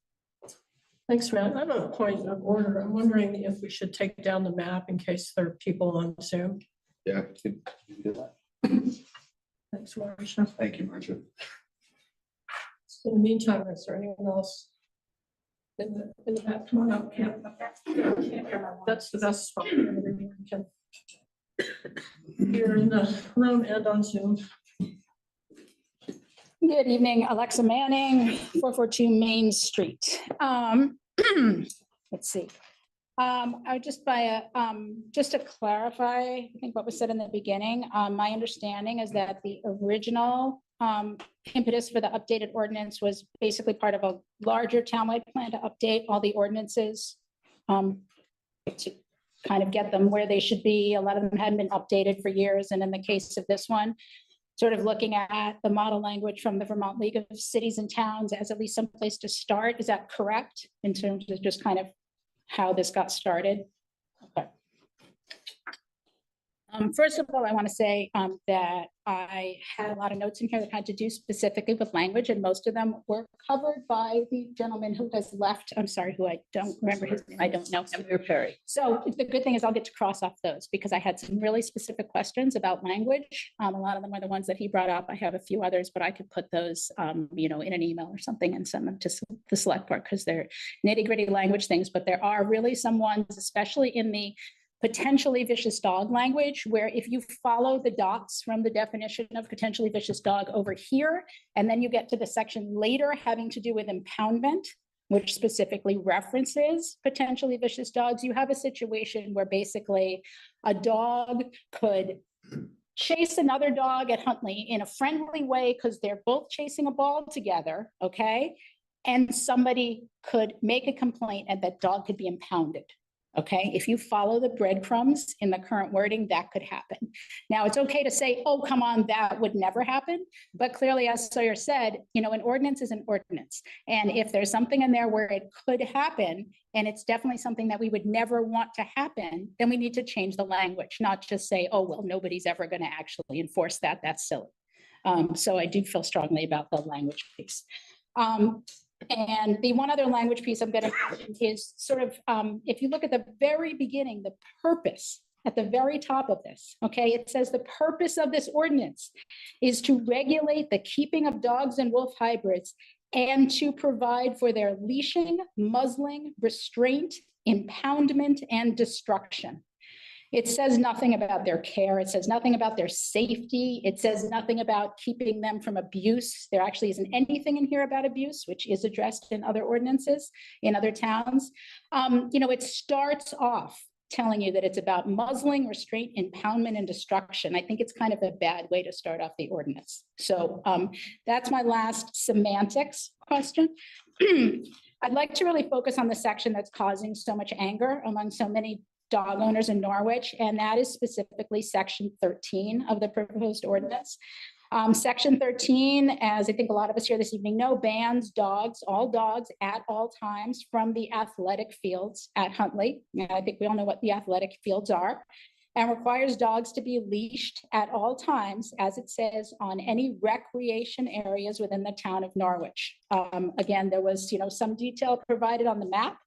Thanks, Matt. I have a point of order. I'm wondering if we should take down the map in case there are people on Zoom. Yeah, you can do that. Thanks, Marcia. Thank you, Marcia. In the meantime, is there anyone else? In the back, come on up. That's the best spot. Everyone can Here in the room and on Zoom. Good evening, Alexa Manning, 442 Main Street. Let's see. I would just to clarify, I think what was said in the beginning, my understanding is that the original impetus for the updated ordinance was basically part of a larger townwide plan to update all the ordinances to kind of get them where they should be. A lot of them hadn't been updated for years. And in the case of this one, sort of looking at the model language from the Vermont League of Cities and Towns as at least some place to start. Is that correct in terms of just kind of how this got started? Okay. First of all, I want to say that I had a lot of notes in here that had to do specifically with language, and most of them were covered by the gentleman who has left. I'm sorry, who I don't remember his name. I don't know him. Perry. So the good thing is I'll get to cross off those because I had some really specific questions about language. A lot of them are the ones that he brought up. I have a few others, but I could put those, in an email or something and send them to the select board because they're nitty gritty language things. But there are really some ones, especially in the potentially vicious dog language, where if you follow the dots from the definition of potentially vicious dog over here, and then you get to the section later having to do with impoundment, which specifically references potentially vicious dogs, you have a situation where basically a dog could chase another dog at Huntley in a friendly way because they're both chasing a ball together, okay? And somebody could make a complaint and that dog could be impounded. Okay, if you follow the breadcrumbs in the current wording, that could happen. Now, it's okay to say, oh, come on, that would never happen. But clearly, as Sawyer said, an ordinance is an ordinance. And if there's something in there where it could happen, and it's definitely something that we would never want to happen, then we need to change the language, not just say, oh, well, nobody's ever going to actually enforce that. That's silly. So I do feel strongly about the language piece. And the one other language piece I'm going to mention is sort of, if you look at the very beginning, the purpose at the very top of this, okay, it says the purpose of this ordinance is to regulate the keeping of dogs and wolf hybrids and to provide for their leashing, muzzling, restraint, impoundment, and destruction. It says nothing about their care. It says nothing about their safety. It says nothing about keeping them from abuse. There actually isn't anything in here about abuse, which is addressed in other ordinances in other towns. It starts off telling you that it's about muzzling, restraint, impoundment, and destruction. I think it's kind of a bad way to start off the ordinance. So that's my last semantics question. I'd like to really focus on the section that's causing so much anger among so many dog owners in Norwich, and that is specifically section 13 of the proposed ordinance. Section 13, as I think a lot of us here this evening know, bans all dogs at all times from the athletic fields at Huntley. I think we all know what the athletic fields are, and requires dogs to be leashed at all times, as it says, on any recreation areas within the town of Norwich. Again, there was some detail provided on the map.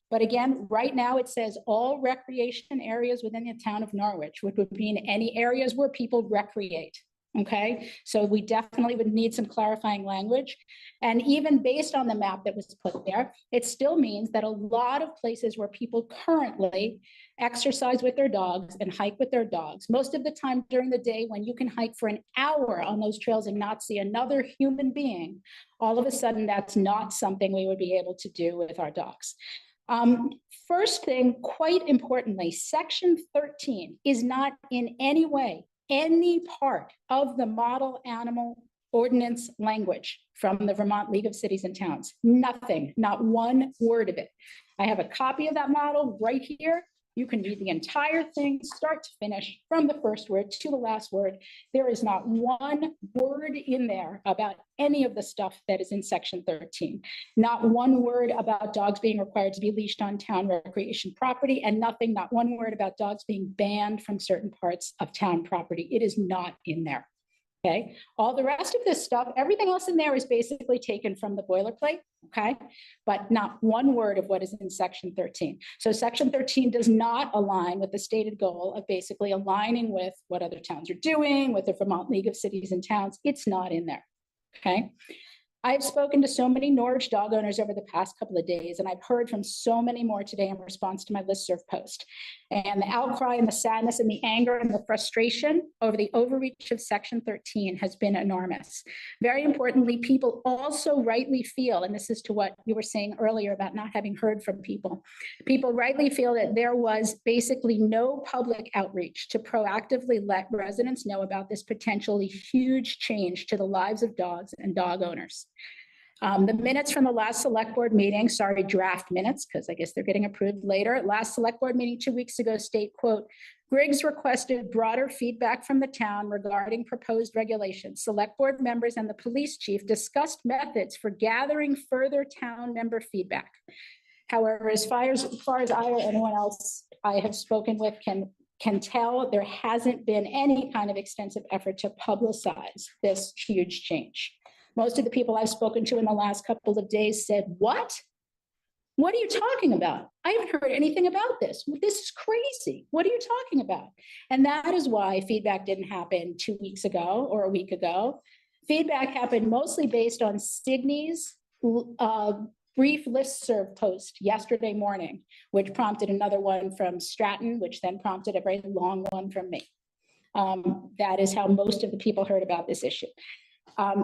But again, right now it says all recreation areas within the town of Norwich, which would be in any areas where people recreate. Okay, so we definitely would need some clarifying language. And even based on the map that was put there, it still means that a lot of places where people currently exercise with their dogs and hike with their dogs, most of the time during the day when you can hike for an hour on those trails and not see another human being, all of a sudden that's not something we would be able to do with our dogs. First thing, quite importantly, section 13 is not in any way any part of the model animal ordinance language from the Vermont League of Cities and Towns. Nothing, not one word of it. I have a copy of that model right here. You can read the entire thing, start to finish, from the first word to the last word. There is not one word in there about any of the stuff that is in section 13. Not one word about dogs being required to be leashed on town recreation property, and not one word about dogs being banned from certain parts of town property. It is not in there. Okay, all the rest of this stuff, everything else in there is basically taken from the boilerplate, okay? But not one word of what is in section 13. So section 13 does not align with the stated goal of basically aligning with what other towns are doing, with the Vermont League of Cities and Towns. It's not in there, okay? I've spoken to so many Norwich dog owners over the past couple of days, and I've heard from so many more today in response to my listserv post. And the outcry and the sadness and the anger and the frustration over the overreach of section 13 has been enormous. Very importantly, people also rightly feel, and this is to what you were saying earlier about not having heard from people, people rightly feel that there was basically no public outreach to proactively let residents know about this potentially huge change to the lives of dogs and dog owners. The minutes from the last select board meeting, sorry, draft minutes, because I guess they're getting approved later. Last select board meeting 2 weeks ago state, quote, Griggs requested broader feedback from the town regarding proposed regulations. Select board members and the police chief discussed methods for gathering further town member feedback. However, as far as I or anyone else I have spoken with can can tell there hasn't been any kind of extensive effort to publicize this huge change. Most of the people I've spoken to in the last couple of days said, what? What are you talking about? I haven't heard anything about this. This is crazy. What are you talking about? And that is why feedback didn't happen 2 weeks ago or a week ago. Feedback happened mostly based on Signy's brief listserv post yesterday morning, which prompted another one from Stratton, which then prompted a very long one from me. That is how most of the people heard about this issue.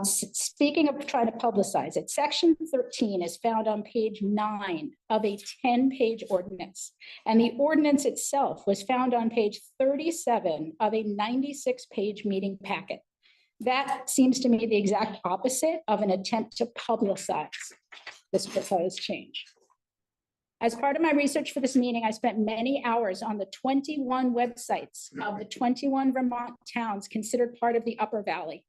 Speaking of trying to publicize it, section 13 is found on page 9 of a 10-page ordinance. And the ordinance itself was found on page 37 of a 96-page meeting packet. That seems to me the exact opposite of an attempt to publicize this proposed change. As part of my research for this meeting, I spent many hours on the 21 websites of the 21 Vermont towns considered part of the Upper Valley.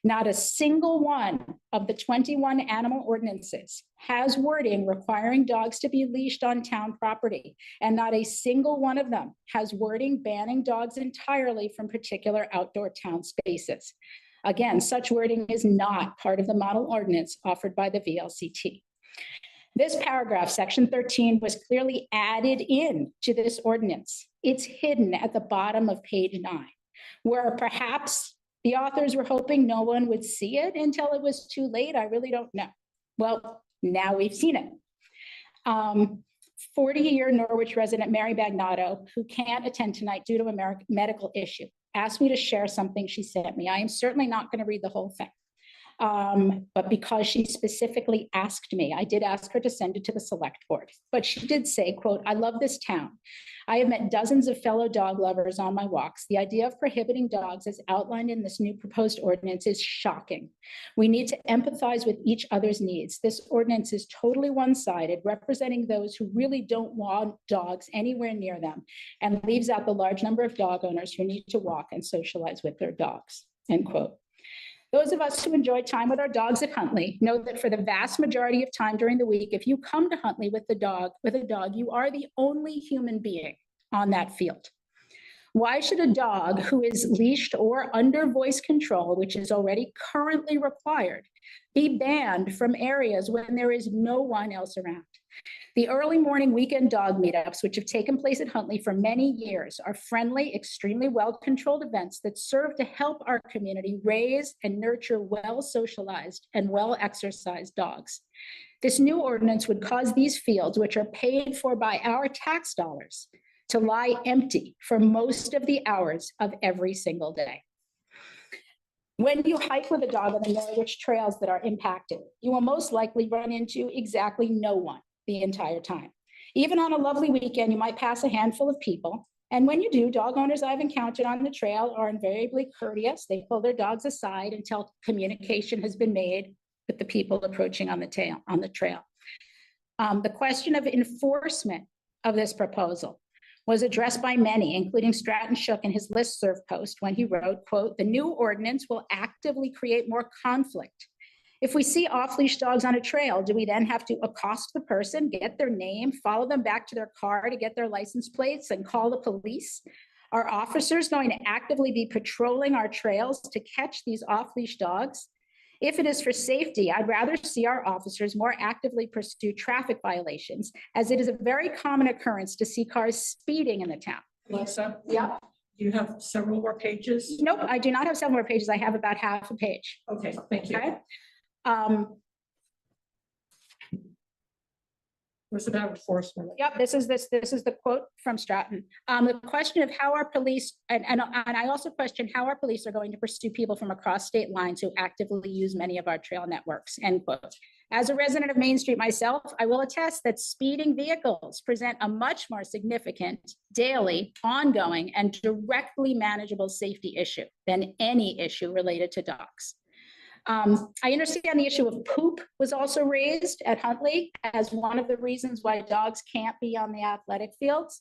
Not a single one of the 21 animal ordinances has wording requiring dogs to be leashed on town property, and not a single one of them has wording banning dogs entirely from particular outdoor town spaces. Again, such wording is not part of the model ordinance offered by the VLCT. This paragraph, section 13, was clearly added in to this ordinance. It's hidden at the bottom of page 9, where perhaps the authors were hoping no one would see it until it was too late. I really don't know. Well, now we've seen it. 40-year Norwich resident Mary Bagnato, who can't attend tonight due to a medical issue, asked me to share something she sent me. I am certainly not going to read the whole thing. But because she specifically asked me, I did ask her to send it to the select board. But she did say, quote, "I love this town. I have met dozens of fellow dog lovers on my walks. The idea of prohibiting dogs as outlined in this new proposed ordinance is shocking. We need to empathize with each other's needs. This ordinance is totally one-sided, representing those who really don't want dogs anywhere near them, and leaves out the large number of dog owners who need to walk and socialize with their dogs," end quote. Those of us who enjoy time with our dogs at Huntley know that for the vast majority of time during the week, if you come to Huntley with a dog, you are the only human being on that field. Why should a dog who is leashed or under voice control, which is already currently required, be banned from areas when there is no one else around? The early morning weekend dog meetups, which have taken place at Huntley for many years, are friendly, extremely well-controlled events that serve to help our community raise and nurture well-socialized and well-exercised dogs. This new ordinance would cause these fields, which are paid for by our tax dollars, to lie empty for most of the hours of every single day. When you hike with a dog on the Norwich trails that are impacted, you will most likely run into exactly no one the entire time. Even on a lovely weekend, you might pass a handful of people. And when you do, dog owners I've encountered on the trail are invariably courteous. They pull their dogs aside until communication has been made with the people approaching on the trail. The question of enforcement of this proposal was addressed by many, including Stratton Shook in his listserv post when he wrote, quote, "The new ordinance will actively create more conflict. If we see off-leash dogs on a trail, do we then have to accost the person, get their name, follow them back to their car to get their license plates and call the police? Are officers going to actively be patrolling our trails to catch these off-leash dogs? If it is for safety, I'd rather see our officers more actively pursue traffic violations, as it is a very common occurrence to see cars speeding in the town." Alexa? Yeah. You have several more pages? Nope, I do not have several more pages. I have about half a page. Okay, thank you. Okay. What's about enforcement? Yep, this is the quote from Stratton. The question of how our police, and I also question how our police are going to pursue people from across state lines who actively use many of our trail networks, end quote. As a resident of Main Street myself, I will attest that speeding vehicles present a much more significant, daily, ongoing, and directly manageable safety issue than any issue related to dogs. I understand the issue of poop was also raised at Huntley as one of the reasons why dogs can't be on the athletic fields.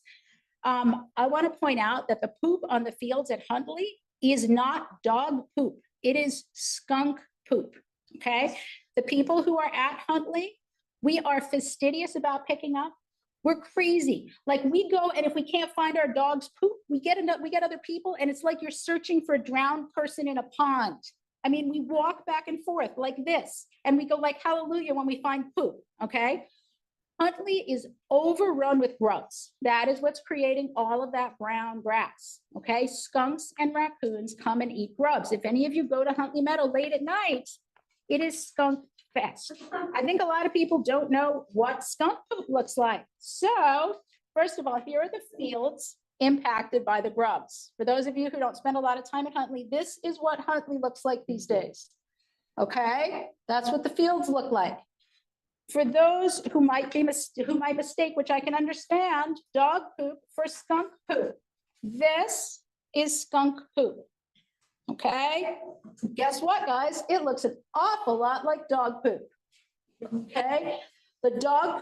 I want to point out that the poop on the fields at Huntley is not dog poop. It is skunk poop, okay? The people who are at Huntley, we are fastidious about picking up We're crazy. Like we go and if we can't find our dog's poop, we get other people and it's like you're searching for a drowned person in a pond. I mean, we walk back and forth like this and we go like hallelujah when we find poop, okay? Huntley is overrun with grubs. That is what's creating all of that brown grass, okay? Skunks and raccoons come and eat grubs. If any of you go to Huntley Meadow late at night, it is skunk fest. I think a lot of people don't know what skunk poop looks like. So first of all, here are the fields impacted by the grubs. For those of you who don't spend a lot of time at Huntley, this is what Huntley looks like these days. Okay, that's what the fields look like. For those who might mistake, which I can understand, dog poop for skunk poop. This is skunk poop. Okay, guess what, guys? It looks an awful lot like dog poop. Okay, the skunk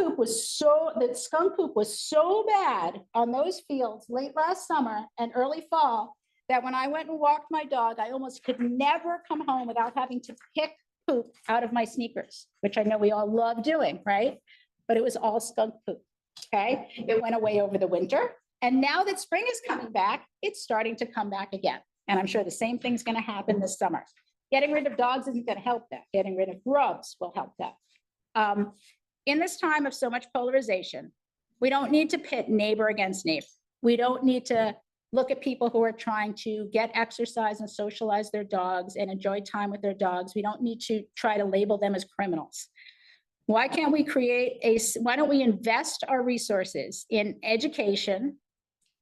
poop was so bad on those fields late last summer and early fall that when I went and walked my dog, I almost could never come home without having to pick poop out of my sneakers, which I know we all love doing, right? But it was all skunk poop. Okay, it went away over the winter. And now that spring is coming back, it's starting to come back again. And I'm sure the same thing's going to happen this summer. Getting rid of dogs isn't going to help that. Getting rid of grubs will help that. In this time of so much polarization, we don't need to pit neighbor against neighbor. We don't need to look at people who are trying to get exercise and socialize their dogs and enjoy time with their dogs. We don't need to try to label them as criminals. Why can't we why don't we invest our resources in education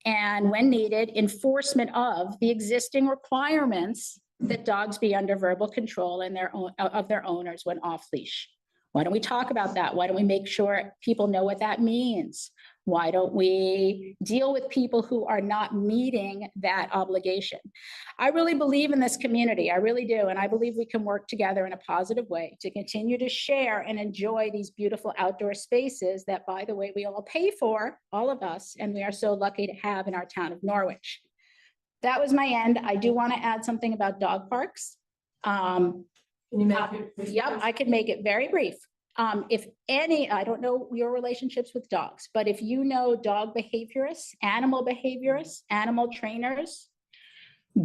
and when needed, enforcement of the existing requirements that dogs be under verbal control and of their owners when off leash? Why don't we talk about that? Why don't we make sure people know what that means? Why don't we deal with people who are not meeting that obligation? I really believe in this community. I really do. And I believe we can work together in a positive way to continue to share and enjoy these beautiful outdoor spaces that, by the way, we all pay for, all of us, and we are so lucky to have in our town of Norwich. That was my end. I do want to add something about dog parks. Can you make it? Yep, I can make it very brief. If any, I don't know your relationships with dogs, but if you know dog behaviorists, animal trainers,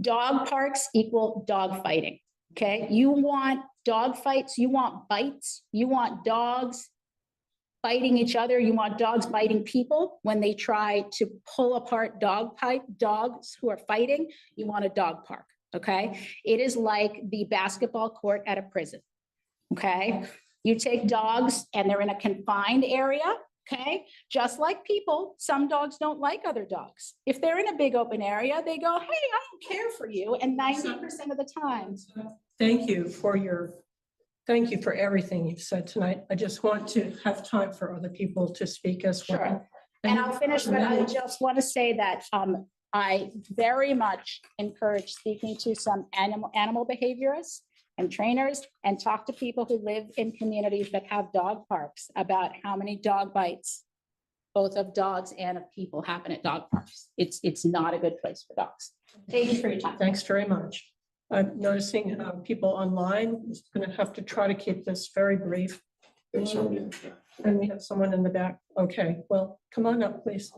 dog parks equal dog fighting. Okay, you want dog fights, you want bites, you want dogs biting each other, you want dogs biting people when they try to pull apart dogs who are fighting. You want a dog park. Okay, it is like the basketball court at a prison. Okay. You take dogs and they're in a confined area, okay? Just like people, some dogs don't like other dogs. If they're in a big open area, they go, hey, I don't care for you. And 90% of the time. Thank you for everything you've said tonight. I just want to have time for other people to speak as well. Sure. And I'll finish, but I just want to say that I very much encourage speaking to some animal behaviorists and trainers and talk to people who live in communities that have dog parks about how many dog bites, both of dogs and of people, happen at dog parks. It's not a good place for dogs. Thank you for your time. Thanks very much. I'm noticing people online. Just going to have to try to keep this very brief. And we have someone in the back. Okay, well, come on up, please.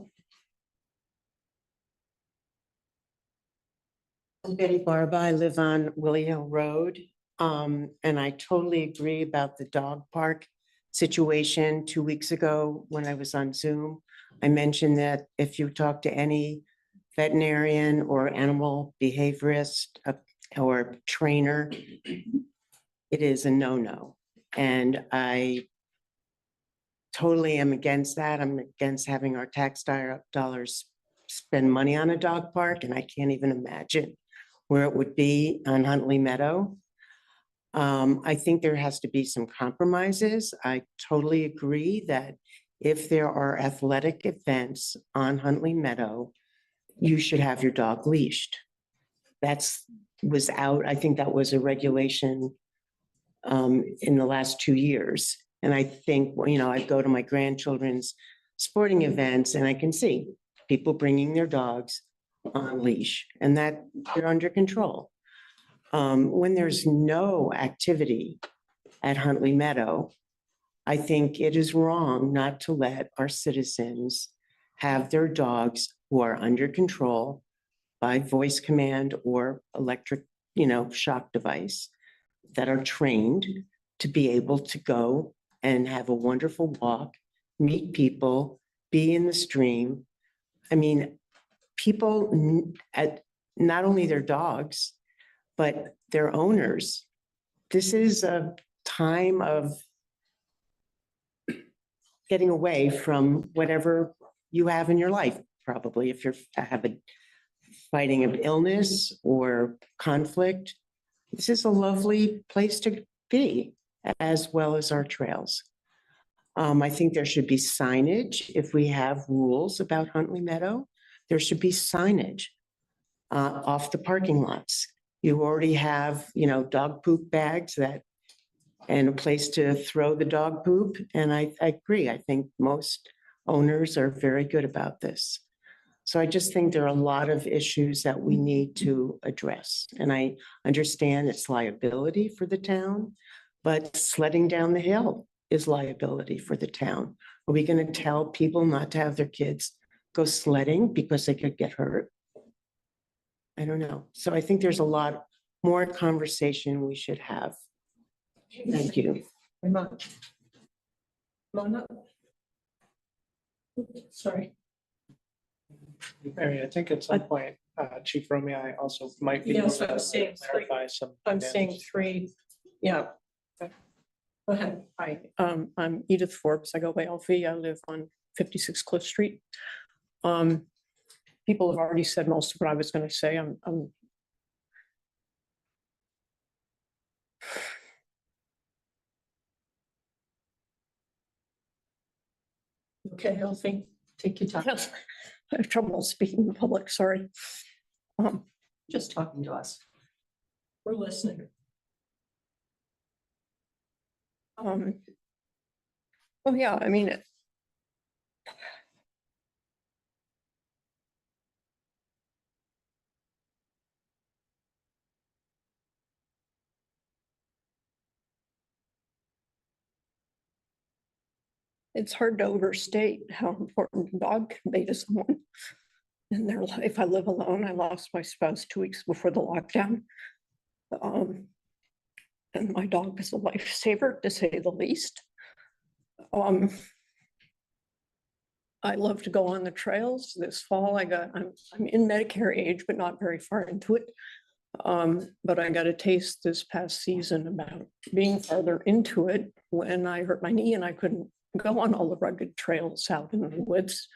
I'm Betty Barba. I live on Willie Hill Road. And I totally agree about the dog park situation. 2 weeks ago, when I was on Zoom, I mentioned that if you talk to any veterinarian or animal behaviorist or trainer, it is a no-no. And I totally am against that. I'm against having our tax dollars spend money on a dog park, and I can't even imagine where it would be on Huntley Meadow. I think there has to be some compromises. I totally agree that if there are athletic events on Huntley Meadow, you should have your dog leashed. Was out, I think that was a regulation in the last 2 years. And I think, I go to my grandchildren's sporting events and I can see people bringing their dogs on leash and that they're under control. When there's no activity at Huntley Meadow, I think it is wrong not to let our citizens have their dogs who are under control by voice command or electric, shock device, that are trained to be able to go and have a wonderful walk, meet people, be in the stream. I mean, people at not only their dogs, but their owners. This is a time of getting away from whatever you have in your life, probably if you're fighting of illness or conflict. This is a lovely place to be, as well as our trails. I think there should be signage. If we have rules about Huntley Meadow, there should be signage off the parking lots. You already have, dog poop bags and a place to throw the dog poop. And I agree. I think most owners are very good about this. So I just think there are a lot of issues that we need to address. And I understand it's liability for the town, but sledding down the hill is liability for the town. Are we going to tell people not to have their kids go sledding because they could get hurt? I don't know. So I think there's a lot more conversation we should have. Thank you. Very much. Mona? Sorry. Mary, I think at some point, Chief Romeo also might be able Yes, to I'm seeing clarify some. I'm seeing three. Yeah. Okay. Go ahead. Hi, I'm Edith Forbes. I go by Alfie. I live on 56 Cliff Street. People have already said most of what I was going to say. I'm Okay, Alfie. take your time. I have trouble speaking in public, sorry. Just talking to us. We're listening. Oh, yeah, I mean, it's hard to overstate how important a dog can be to someone in their life. I live alone. I lost my spouse 2 weeks before the lockdown. And my dog is a lifesaver, to say the least. I love to go on the trails. This fall, I'm in Medicare age, but not very far into it. But I got a taste this past season about being farther into it when I hurt my knee and I couldn't go on all the rugged trails out in the woods.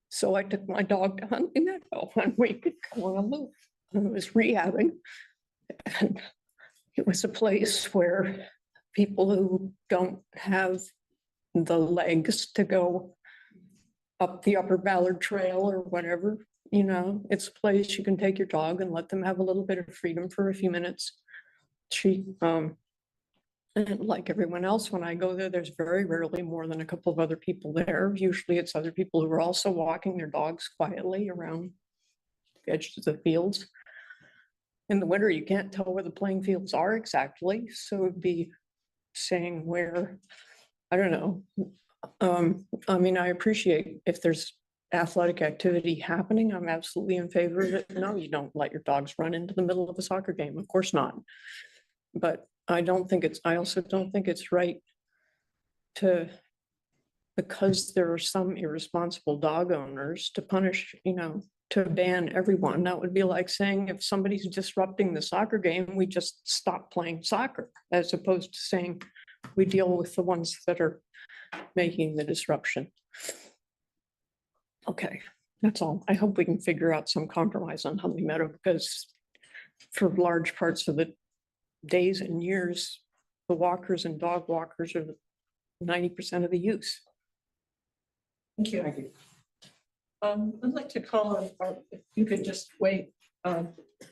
So I took my dog to Huntley Meadow and we could go on a loop. And it was rehabbing. And it was a place where people who don't have the legs to go up the Upper Ballard Trail or whatever, it's a place you can take your dog and let them have a little bit of freedom for a few minutes. And like everyone else, when I go there, there's very rarely more than a couple of other people there. Usually it's other people who are also walking their dogs quietly around the edges of the fields. In the winter, you can't tell where the playing fields are exactly. So it'd be saying where, I don't know. I mean, I appreciate if there's athletic activity happening, I'm absolutely in favor of it. No, you don't let your dogs run into the middle of a soccer game. Of course not. But I also don't think it's right because there are some irresponsible dog owners to punish, to ban everyone. That would be like saying if somebody's disrupting the soccer game, we just stop playing soccer, as opposed to saying we deal with the ones that are making the disruption. Okay, that's all. I hope we can figure out some compromise on Huntley Meadow, because for large parts of the days and years, the walkers and dog walkers are 90% of the use. Thank you. Thank you. I'd like to call on, or if you could just wait.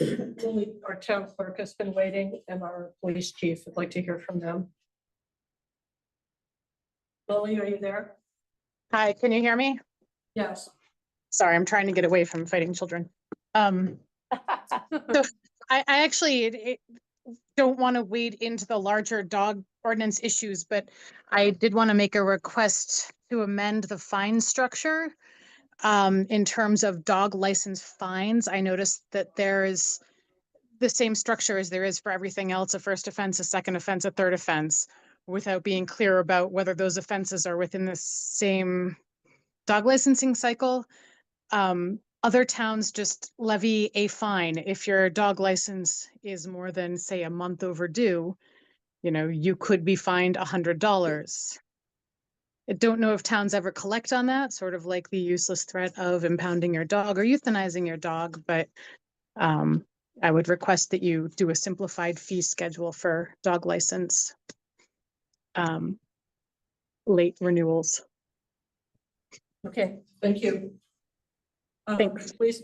Lily, our town clerk has been waiting, and our police chief would like to hear from them. Lily, are you there? Hi, can you hear me? Yes. Sorry, I'm trying to get away from fighting children. So I actually, don't want to wade into the larger dog ordinance issues, but I did want to make a request to amend the fine structure. In terms of dog license fines, I noticed that there is the same structure as there is for everything else, a first offense, a second offense, a third offense, without being clear about whether those offenses are within the same dog licensing cycle. Other towns just levy a fine if your dog license is more than, say, a month overdue. You could be fined $100. I don't know if towns ever collect on that, sort of like the useless threat of impounding your dog or euthanizing your dog, but I would request that you do a simplified fee schedule for dog license late renewals. Okay, thank you. Thanks. Please,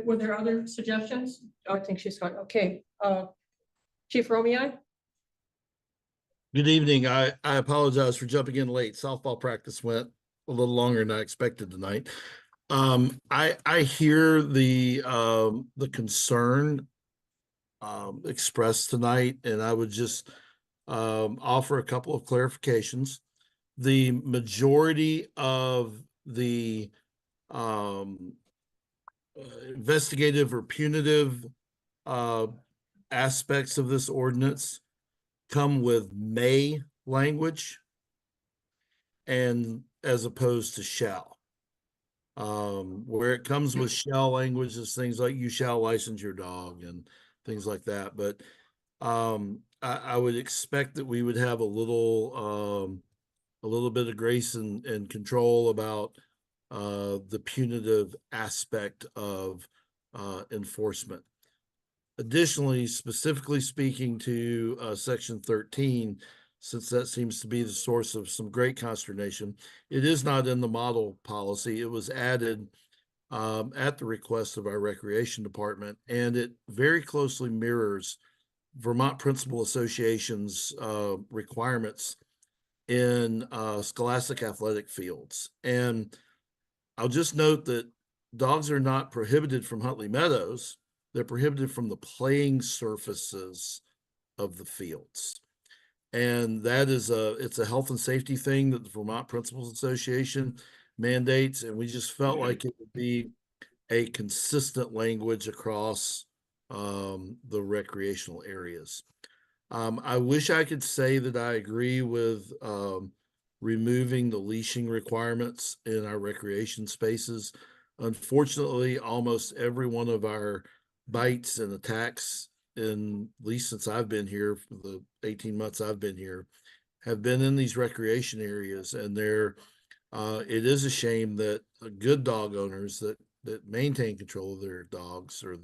were there other suggestions? Oh, I think she's gone. Okay, Chief Romeo? Good evening. I apologize for jumping in late. Softball practice went a little longer than I expected tonight. I hear the concern expressed tonight, and I would just offer a couple of clarifications. The majority of the investigative or punitive aspects of this ordinance come with may language and as opposed to shall. Where it comes with shall language is things like you shall license your dog and things like that. But I would expect that we would have a little bit of grace and control about the punitive aspect of enforcement. Additionally, specifically speaking to section 13, since that seems to be the source of some great consternation, it is not in the model policy. It was added at the request of our recreation department, and it very closely mirrors Vermont Principal Association's requirements in scholastic athletic fields. And I'll just note that dogs are not prohibited from Huntley Meadows. They're prohibited from the playing surfaces of the fields. And that is it's a health and safety thing that the Vermont Principals Association mandates. And we just felt like it would be a consistent language across the recreational areas. I wish I could say that I agree with removing the leashing requirements in our recreation spaces. Unfortunately, almost every one of our bites and attacks, in at least since I've been here for the 18 months I've been here, have been in these recreation areas. And it is a shame that good dog owners that maintain control of their dogs or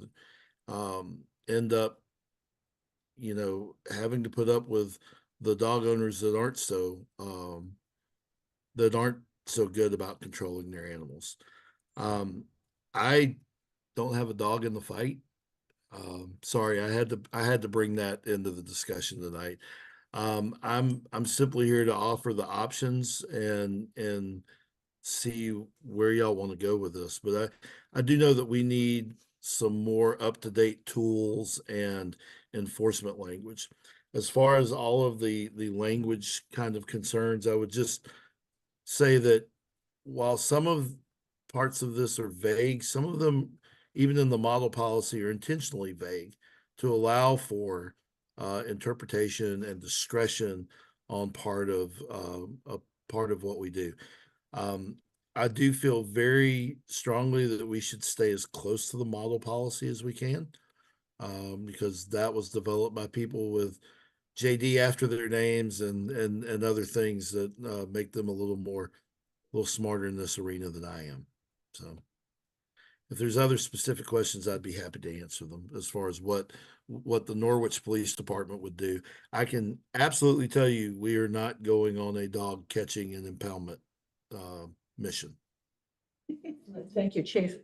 end up, having to put up with the dog owners that aren't so good about controlling their animals. I don't have a dog in the fight. Sorry, I had to bring that into the discussion tonight. I'm simply here to offer the options and see where y'all want to go with this. But I do know that we need some more up-to-date tools and enforcement language. As far as all of the language kind of concerns, I would just say that while some of parts of this are vague, some of them, even in the model policy, are intentionally vague to allow for interpretation and discretion on part of what we do. I do feel very strongly that we should stay as close to the model policy as we can, because that was developed by people with JD after their names and other things that make them a little smarter in this arena than I am. So if there's other specific questions, I'd be happy to answer them as far as what the Norwich Police Department would do. I can absolutely tell you we are not going on a dog catching and impoundment mission. Thank you, Chief.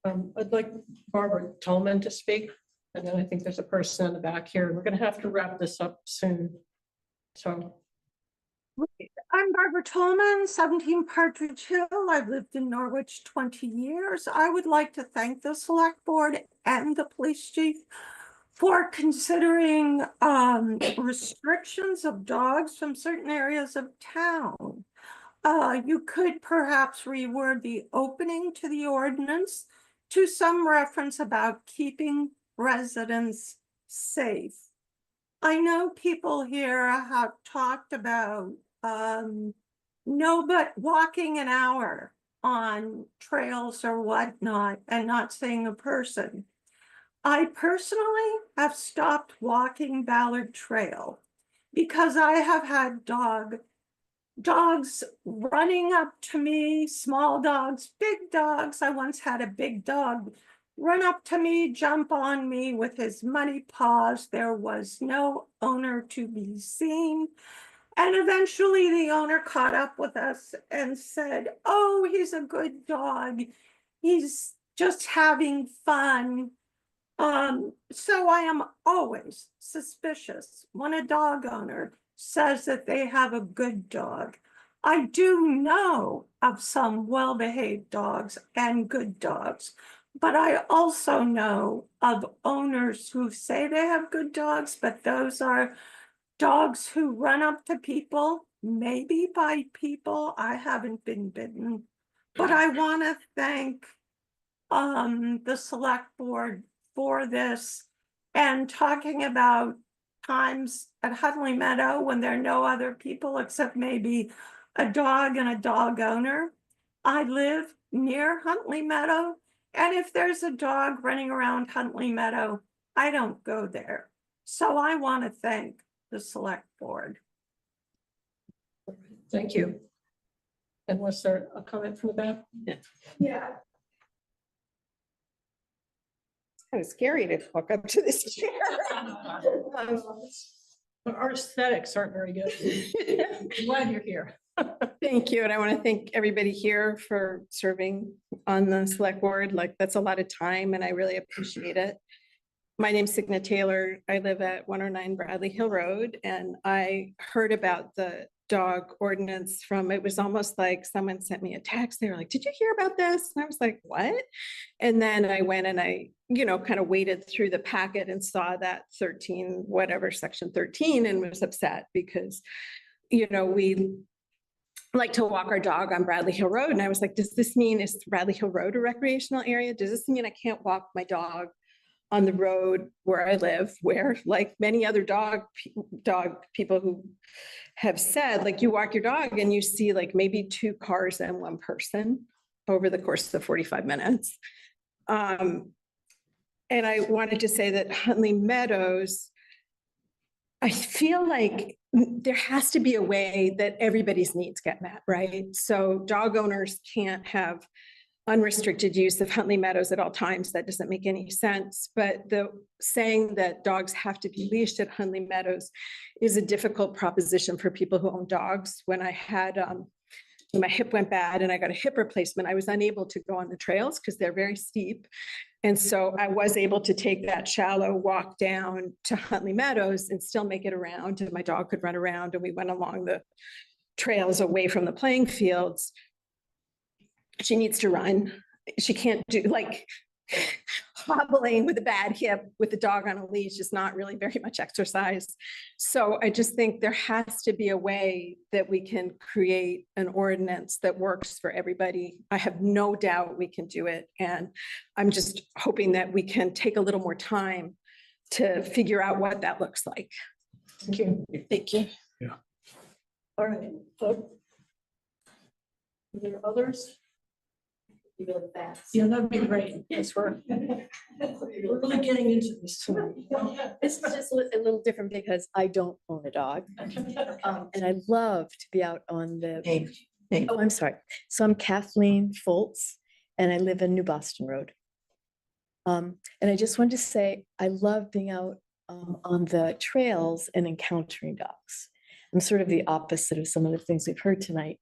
I'd like Barbara Tolman to speak, and then I think there's a person in the back here. We're going to have to wrap this up soon. So. I'm Barbara Tolman, 17 Partridge Hill. I've lived in Norwich 20 years. I would like to thank the Select Board and the police chief for considering restrictions of dogs from certain areas of town. You could perhaps reword the opening to the ordinance to some reference about keeping residents safe. I know people here have talked about no, but walking an hour on trails or whatnot and not seeing a person. I personally have stopped walking Ballard Trail because I have had dogs running up to me, small dogs, big dogs. I once had a big dog run up to me, jump on me with his muddy paws. There was no owner to be seen. And eventually the owner caught up with us and said, "Oh, he's a good dog. He's just having fun." So I am always suspicious when a dog owner says that they have a good dog. I do know of some well-behaved dogs and good dogs, but I also know of owners who say they have good dogs, but those are dogs who run up to people, maybe bite people. I haven't been bitten, but I want to thank the select board for this and talking about times at Huntley Meadow when there are no other people except maybe a dog and a dog owner. I live near Huntley Meadow, and if there's a dog running around Huntley Meadow, I don't go there. So I want to thank the select board. Thank you. And was there a comment from the back? Yeah. It's kind of scary to walk up to this chair. Our aesthetics aren't very good. I'm glad you're here. Thank you, and I want to thank everybody here for serving on the select board. Like, that's a lot of time, and I really appreciate it. My name's Signa Taylor. I live at 109 Bradley Hill Road, and I heard about the dog ordinance from, it was almost like someone sent me a text. They were like, "Did you hear about this?" And I was like, "What?" And then I went and I, kind of waded through the packet and saw that 13, whatever, section 13, and was upset because, we like to walk our dog on Bradley Hill Road. And I was like, does this mean, is Bradley Hill Road a recreational area? Does this mean I can't walk my dog on the road where I live, where, like many other dog people who have said, like, you walk your dog and you see like maybe 2 cars and 1 person over the course of 45 minutes. And I wanted to say that Huntley Meadows, I feel like there has to be a way that everybody's needs get met, right? So dog owners can't have unrestricted use of Huntley Meadows at all times. That doesn't make any sense. But the saying that dogs have to be leashed at Huntley Meadows is a difficult proposition for people who own dogs. When I had, when my hip went bad and I got a hip replacement, I was unable to go on the trails because they're very steep. And so I was able to take that shallow walk down to Huntley Meadows and still make it around, and my dog could run around, and we went along the trails away from the playing fields. She needs to run. She can't do, like, hobbling with a bad hip with the dog on a leash is not really very much exercise. So I just think there has to be a way that we can create an ordinance that works for everybody. I have no doubt we can do it. And I'm just hoping that we can take a little more time to figure out what that looks like. Thank you. Thank you. Yeah. All right. So, are there others? Yeah, that'd be great. Yes, we're really getting into this tonight. This is just a little different because I don't own a dog. And I love to be out on the. Oh, I'm sorry. So I'm Kathleen Foltz and I live in New Boston Road. And I just wanted to say, I love being out on the trails and encountering dogs. I'm sort of the opposite of some of the things we've heard tonight.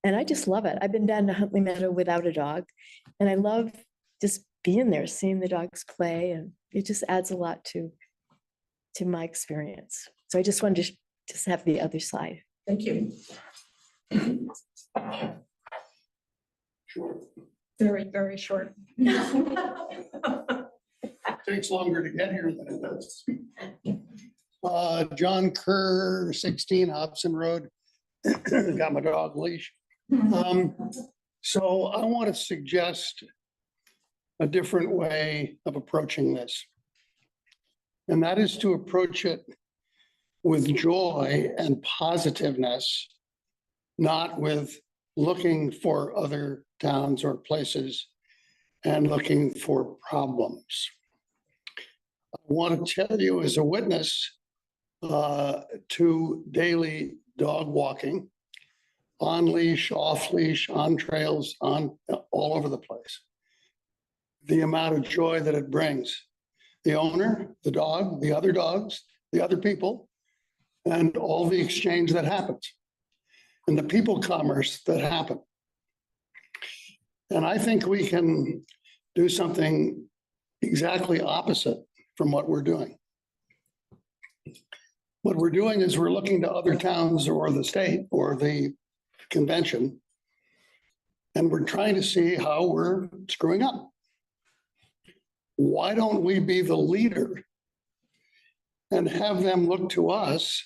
And I just love it. I've been down to Huntley Meadow without a dog, and I love just being there, seeing the dogs play, and it just adds a lot to my experience. So I just wanted to just have the other side. Thank you. Short. Very, very short. takes longer to get here than it does. John Kerr, 16 Hobson Road. Got my dog leash. So I want to suggest a different way of approaching this. And that is to approach it with joy and positiveness, not with looking for other towns or places and looking for problems. I want to tell you as a witness to daily dog walking, on leash, off leash, on trails, on all over the place. The amount of joy that it brings. The owner, the dog, the other dogs, the other people, and all the exchange that happens. And the people commerce that happen. And I think we can do something exactly opposite from what we're doing. What we're doing is we're looking to other towns or the state or the convention, and we're trying to see how we're screwing up. Why don't we be the leader and have them look to us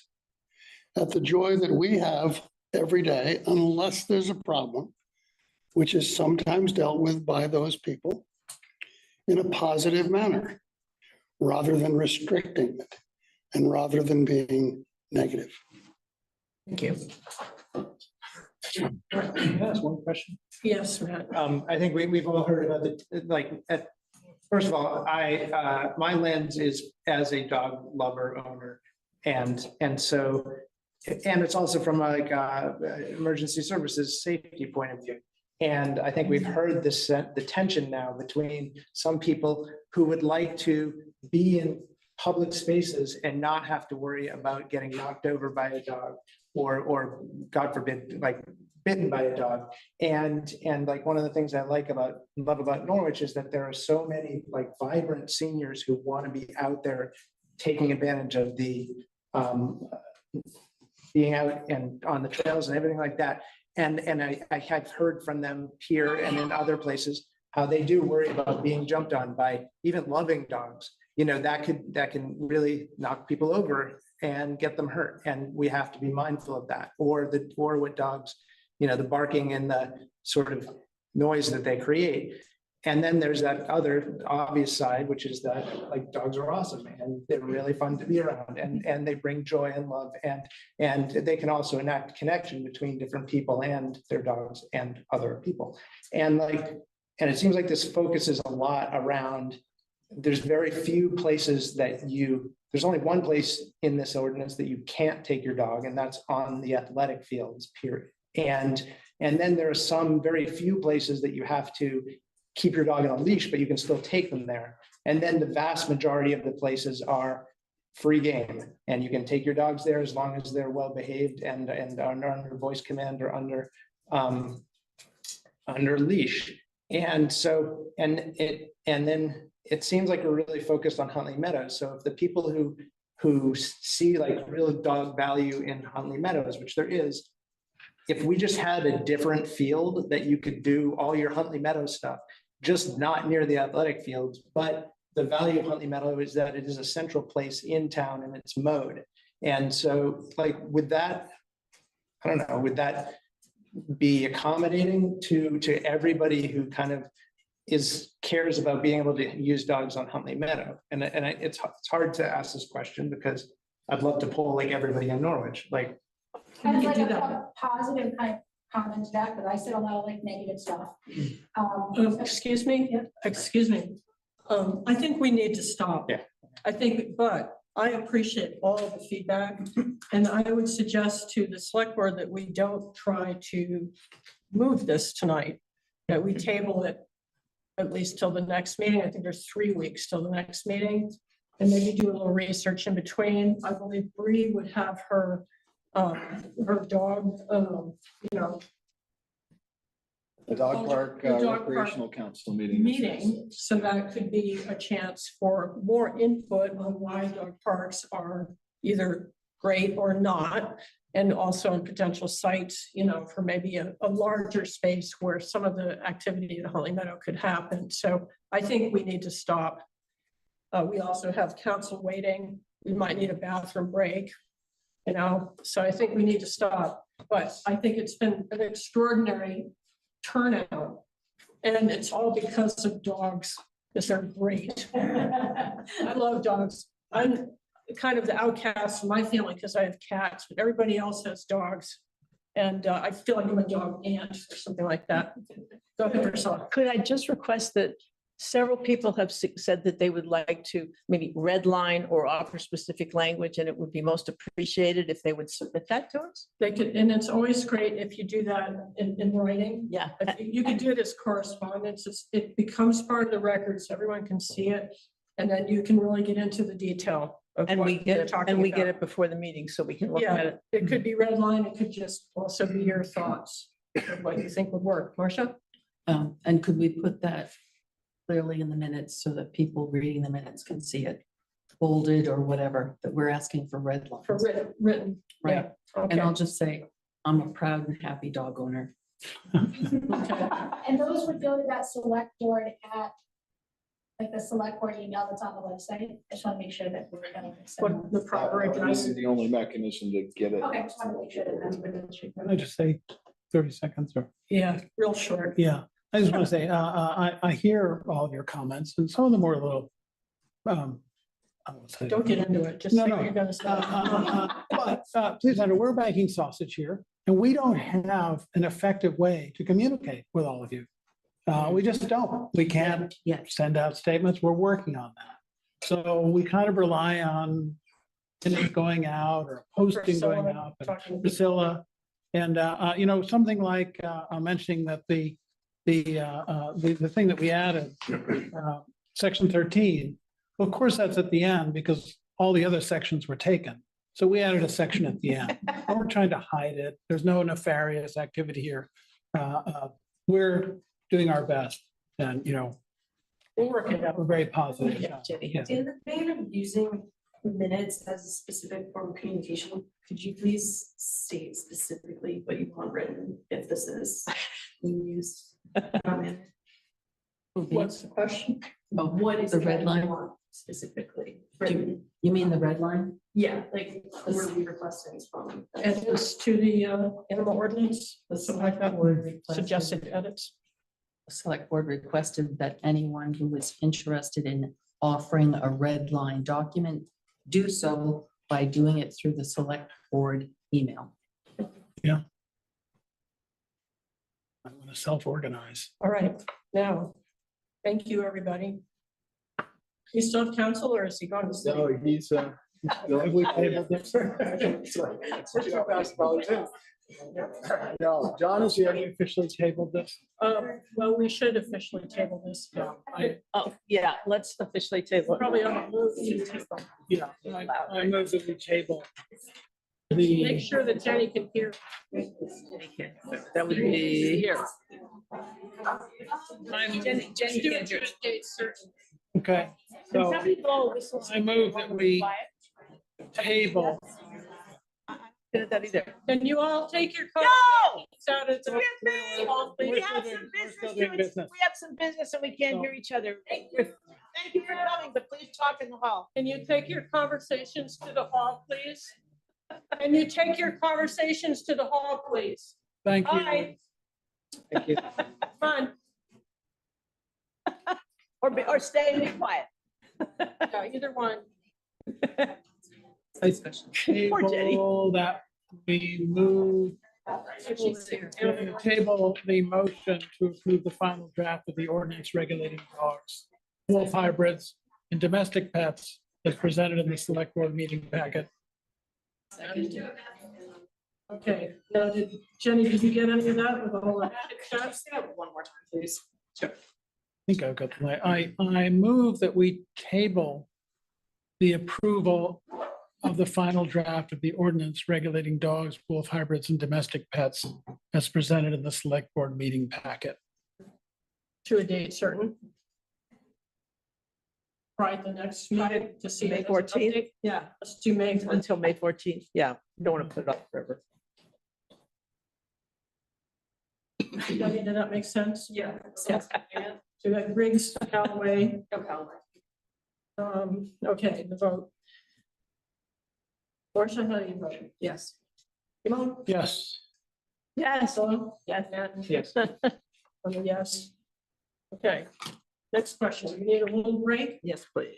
at the joy that we have every day, unless there's a problem, which is sometimes dealt with by those people in a positive manner, rather than restricting it and rather than being negative. Thank you. Can I ask one question? Yes, Matt. I think we've all heard about first of all, my lens is as a dog lover owner. And so, and it's also from like emergency services safety point of view. And I think we've heard the tension now between some people who would like to be in public spaces and not have to worry about getting knocked over by a dog or God forbid, like bitten by a dog. And like one of the things I love about Norwich is that there are so many like vibrant seniors who want to be out there taking advantage of the being out and on the trails and everything like that. And I have heard from them here and in other places how they do worry about being jumped on by even loving dogs. You know, that can really knock people over and get them hurt. And we have to be mindful of that. Or what dogs, you know, the barking and the sort of noise that they create. And then there's that other obvious side, which is that like dogs are awesome and they're really fun to be around and they bring joy and love and they can also enact connection between different people and their dogs and other people. And it seems like this focuses a lot around, there's very few places there's only one place in this ordinance that you can't take your dog, and that's on the athletic fields, period. And then there are some very few places that you have to keep your dog on a leash, but you can still take them there. And then the vast majority of the places are free game, and you can take your dogs there as long as they're well behaved and are under voice command or under leash. And so, and then it seems like we're really focused on Huntley Meadows. So if the people who see like real dog value in Huntley Meadows, which there is, if we just had a different field that you could do all your Huntley Meadows stuff, just not near the athletic fields, but the value of Huntley Meadow is that it is a central place in town and it's mode. And so like with that, I don't know, would that be accommodating to everybody who kind of cares about being able to use dogs on Huntley Meadow? And it's hard to ask this question because I'd love to pull like everybody in Norwich, like. Kind of like a positive kind of comment to that, but I said a lot of like negative stuff. Excuse me. I think we need to stop. Yeah. But I appreciate all of the feedback, and I would suggest to the select board that we don't try to move this tonight, that we table it at least till the next meeting. I think there's 3 weeks till the next meeting, and maybe do a little research in between. I believe Bree would have her dog, The dog park The dog recreational council meeting. meeting, so that could be a chance for more input on why dog parks are either great or not, and also in potential sites, for maybe a larger space where some of the activity at Holly Meadow could happen. So I think we need to stop We also have council waiting. We might need a bathroom break. You know, so I think we need to stop, but I think it's been an extraordinary turnout. And it's all because of dogs, because they're great. I love dogs. I'm kind of the outcast of my family because I have cats, but everybody else has dogs. And I feel like I'm a dog aunt or something like that. Go ahead, Priscilla. Could I just request that several people have said that they would like to maybe redline or offer specific language, and it would be most appreciated if they would submit that to us? They could, and it's always great if you do that in writing. Yeah. You can do it as correspondence. It becomes part of the record so everyone can see it. And then you can really get into the detail. Of And what we get you're it, talking and we get about. it before the meeting so we can look Yeah, at it. it could be red line. It could just also be your thoughts of what you think would work. Marcia? And could we put that clearly in the minutes so that people reading the minutes can see it bolded or whatever, that we're asking for red lines? For written. Right. Yeah, And okay. I'll just say, I'm a proud and happy dog owner. And those would go to that select board at, like the select board email that's on the website. I just want to make sure that we're gonna. What the proper address. The only mechanism to get it. Okay, just want to make sure that that's. Can I just say 30 seconds or? Yeah, real short. Yeah, I just want to say, I hear all of your comments and some of them were a little, I won't say. Don't get into it. Just No, say no. what you're gonna say. But please understand, we're making sausage here and we don't have an effective way to communicate with all of you. We just don't. We can't send out statements. We're working on that. So we kind of rely on it going out or posting going out. and Priscilla, and you know, something like mentioning that the thing that we added, section 13. Well, of course, that's at the end because all the other sections were taken. So we added a section at the end. And we're trying to hide it. There's no nefarious activity here. We're doing our best and, you know, We'll work it out. we're very positive. Yeah, Jenny. Yeah. In the vein of using minutes as a specific form of communication, could you please state specifically what you want written if this is being used? What's the question? What is The the red red line? line specifically? You mean the red line? Yeah, like where are we requesting from? Edits to the animal ordinance, something like that, suggested edits. The select board requested that anyone who was interested in offering a red line document do so by doing it through the select board email. Yeah. I want to self-organize. All right, now, thank you, everybody. You still have counsel or is he going to sleep? No, he's, Have we tabled this? no, John is Have here. we officially tabled this? Well, we should officially table this. Oh, yeah, let's officially table it. Probably on the move to table. Yeah, I move that we table. Make sure that Jenny can hear. That would be here. Jenny Jenny can't hear. date certain. Okay, so I move that we table. Did that either. Can you all take your. No! Out of the. We have some business. We have some business and we can't hear each other. Thank you for coming, but please talk in the hall. Can you take your conversations to the hall, please? Can you take your conversations to the hall, please? Thank you. Bye. Thank you. Fun. Or stay and be quiet. Yeah, either one. Poor Jenny. Table that we move. Table the motion to approve the final draft of the ordinance regulating dogs, wolf hybrids, and domestic pets as presented in the select board meeting packet. Okay, now Jenny, did you get any of that with all that? One more time, please. I think I've got the, I move that we table the approval of the final draft of the ordinance regulating dogs, wolf hybrids, and domestic pets as presented in the select board meeting packet. To a date certain. Right, the next meeting to see. May if there's an 14th? update. Yeah, let's do May. Until May 14th. Yeah, don't want to put it off forever. Jenny, did that make sense? Yeah. So we got Griggs, Callaway. No problem. Okay, the vote. Marcia, how do you vote? Yes. Simone? Yes. Yes, Solo? yes. Yes. I'm a yes. Okay, next question. We need a little break, Yes, please.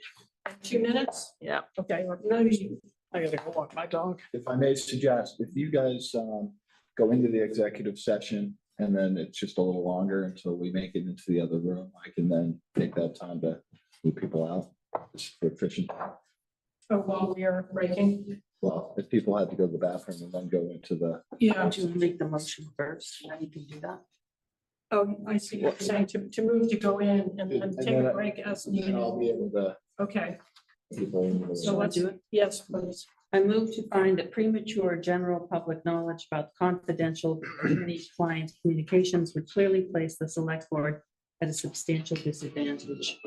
2 minutes? Yeah. Okay, well, maybe I gotta go walk my dog. If I may suggest, if you guys go into the executive session and then it's just a little longer until we make it into the other room, I can then take that time to move people out. It's for efficient. while we are breaking. Well, if people had to go to the bathroom and then go into the. Yeah. Would you make the motion first? Then you can do that. Oh, I see what you're saying, to move to go in and then take a break as needed. I'll be able to. Okay, people into the- so let's do it? Yes, please. I move to find that premature general public knowledge about confidential attorney-client communications would clearly place the select board at a substantial disadvantage.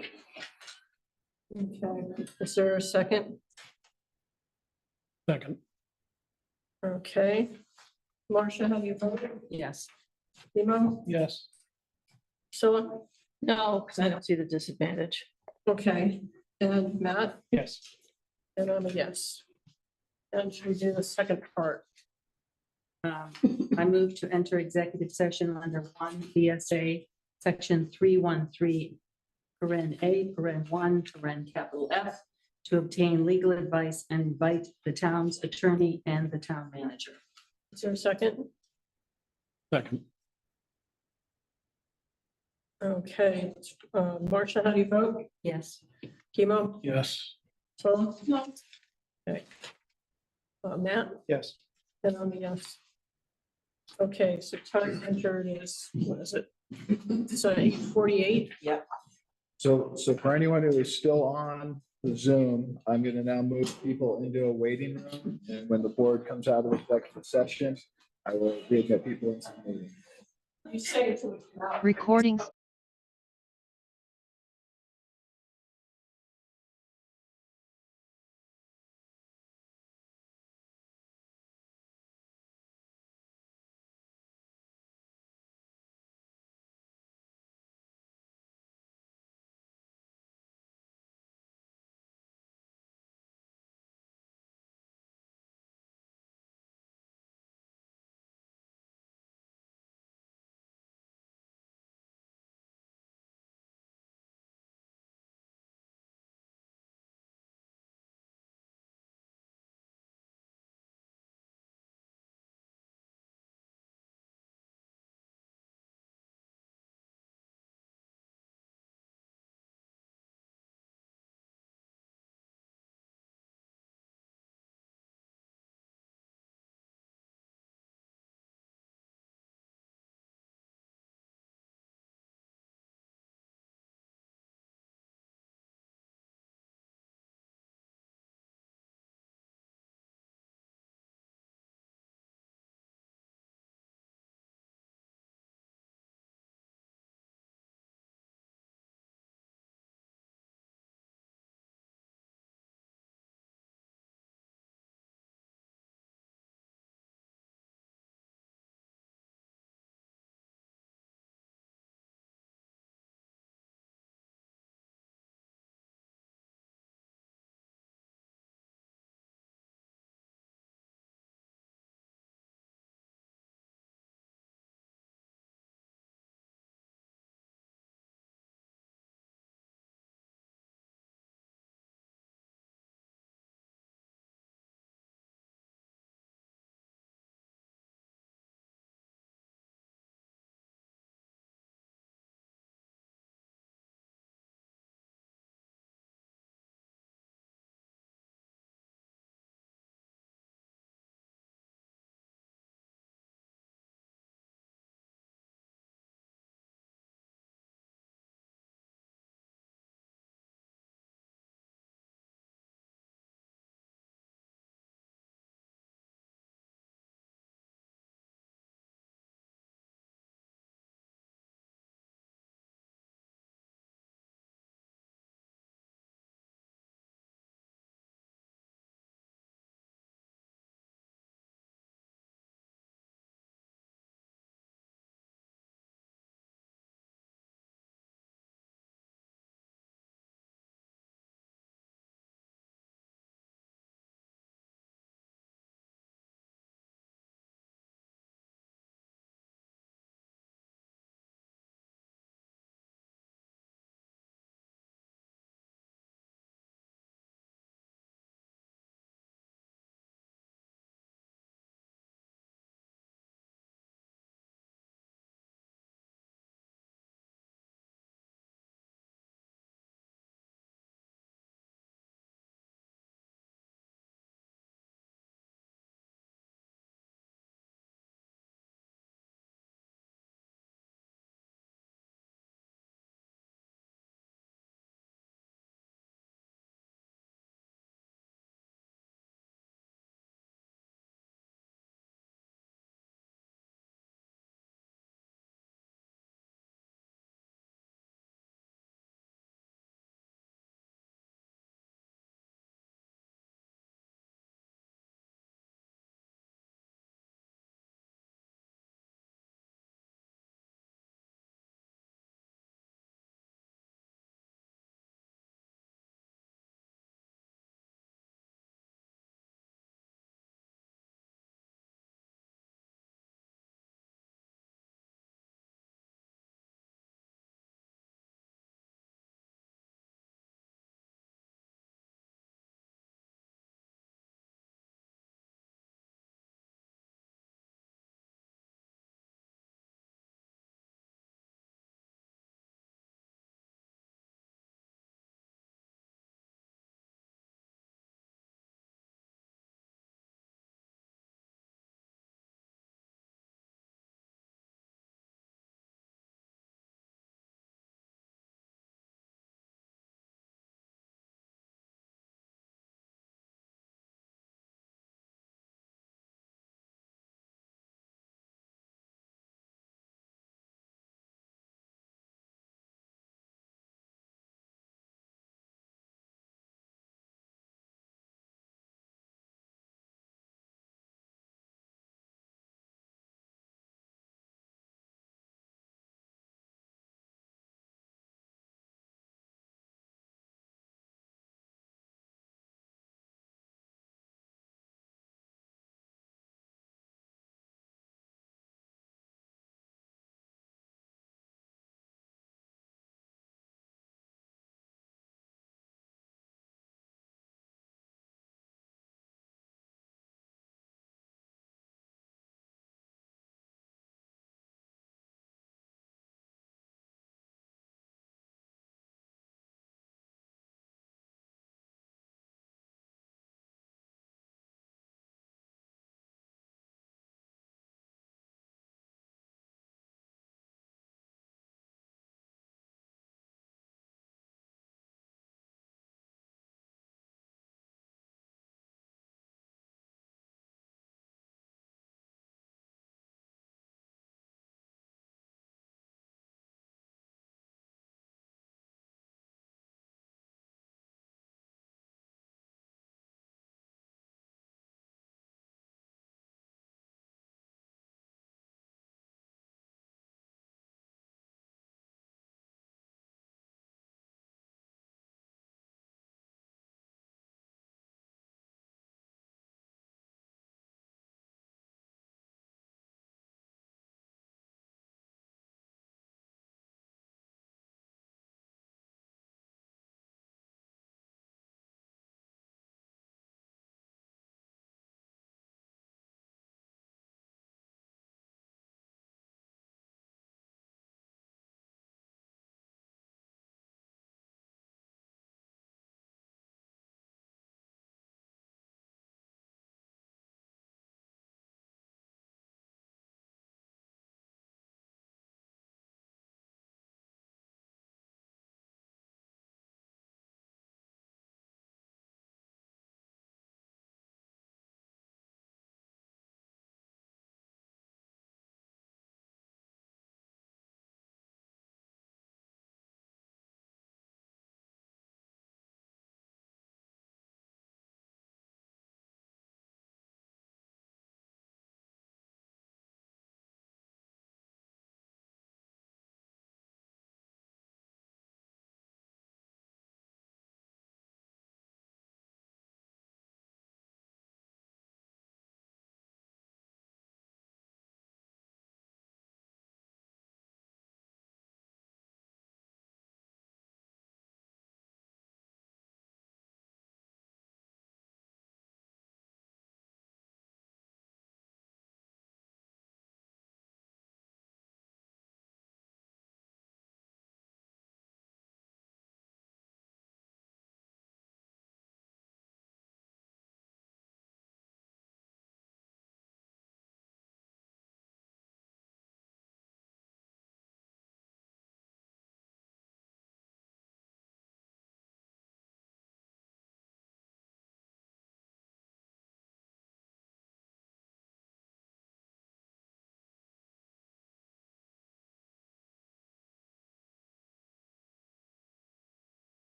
Okay, is there a second? Second. Okay. Marcia, how do you vote? Yes. Emo? Yes. Priscilla? No, because I don't see the disadvantage. Okay, and Matt? Yes. And I'm a yes. And should we do the second part? I move to enter executive session under 1 VSA, section 313, paren A, paren 1, paren capital F, to obtain legal advice and invite the town's attorney and the town manager. Is there a second? Second. Okay, Marcia, how do you vote? Yes. Chemo? Yes. So? No. Okay. Matt? Yes. And I'm a yes. Okay, so time entered is, what is it? So 8:48? Yeah. So for anyone who is still on the Zoom, I'm gonna now move people into a waiting room. And when the board comes out of executive session, I will get people into the meeting. You say it to. Recording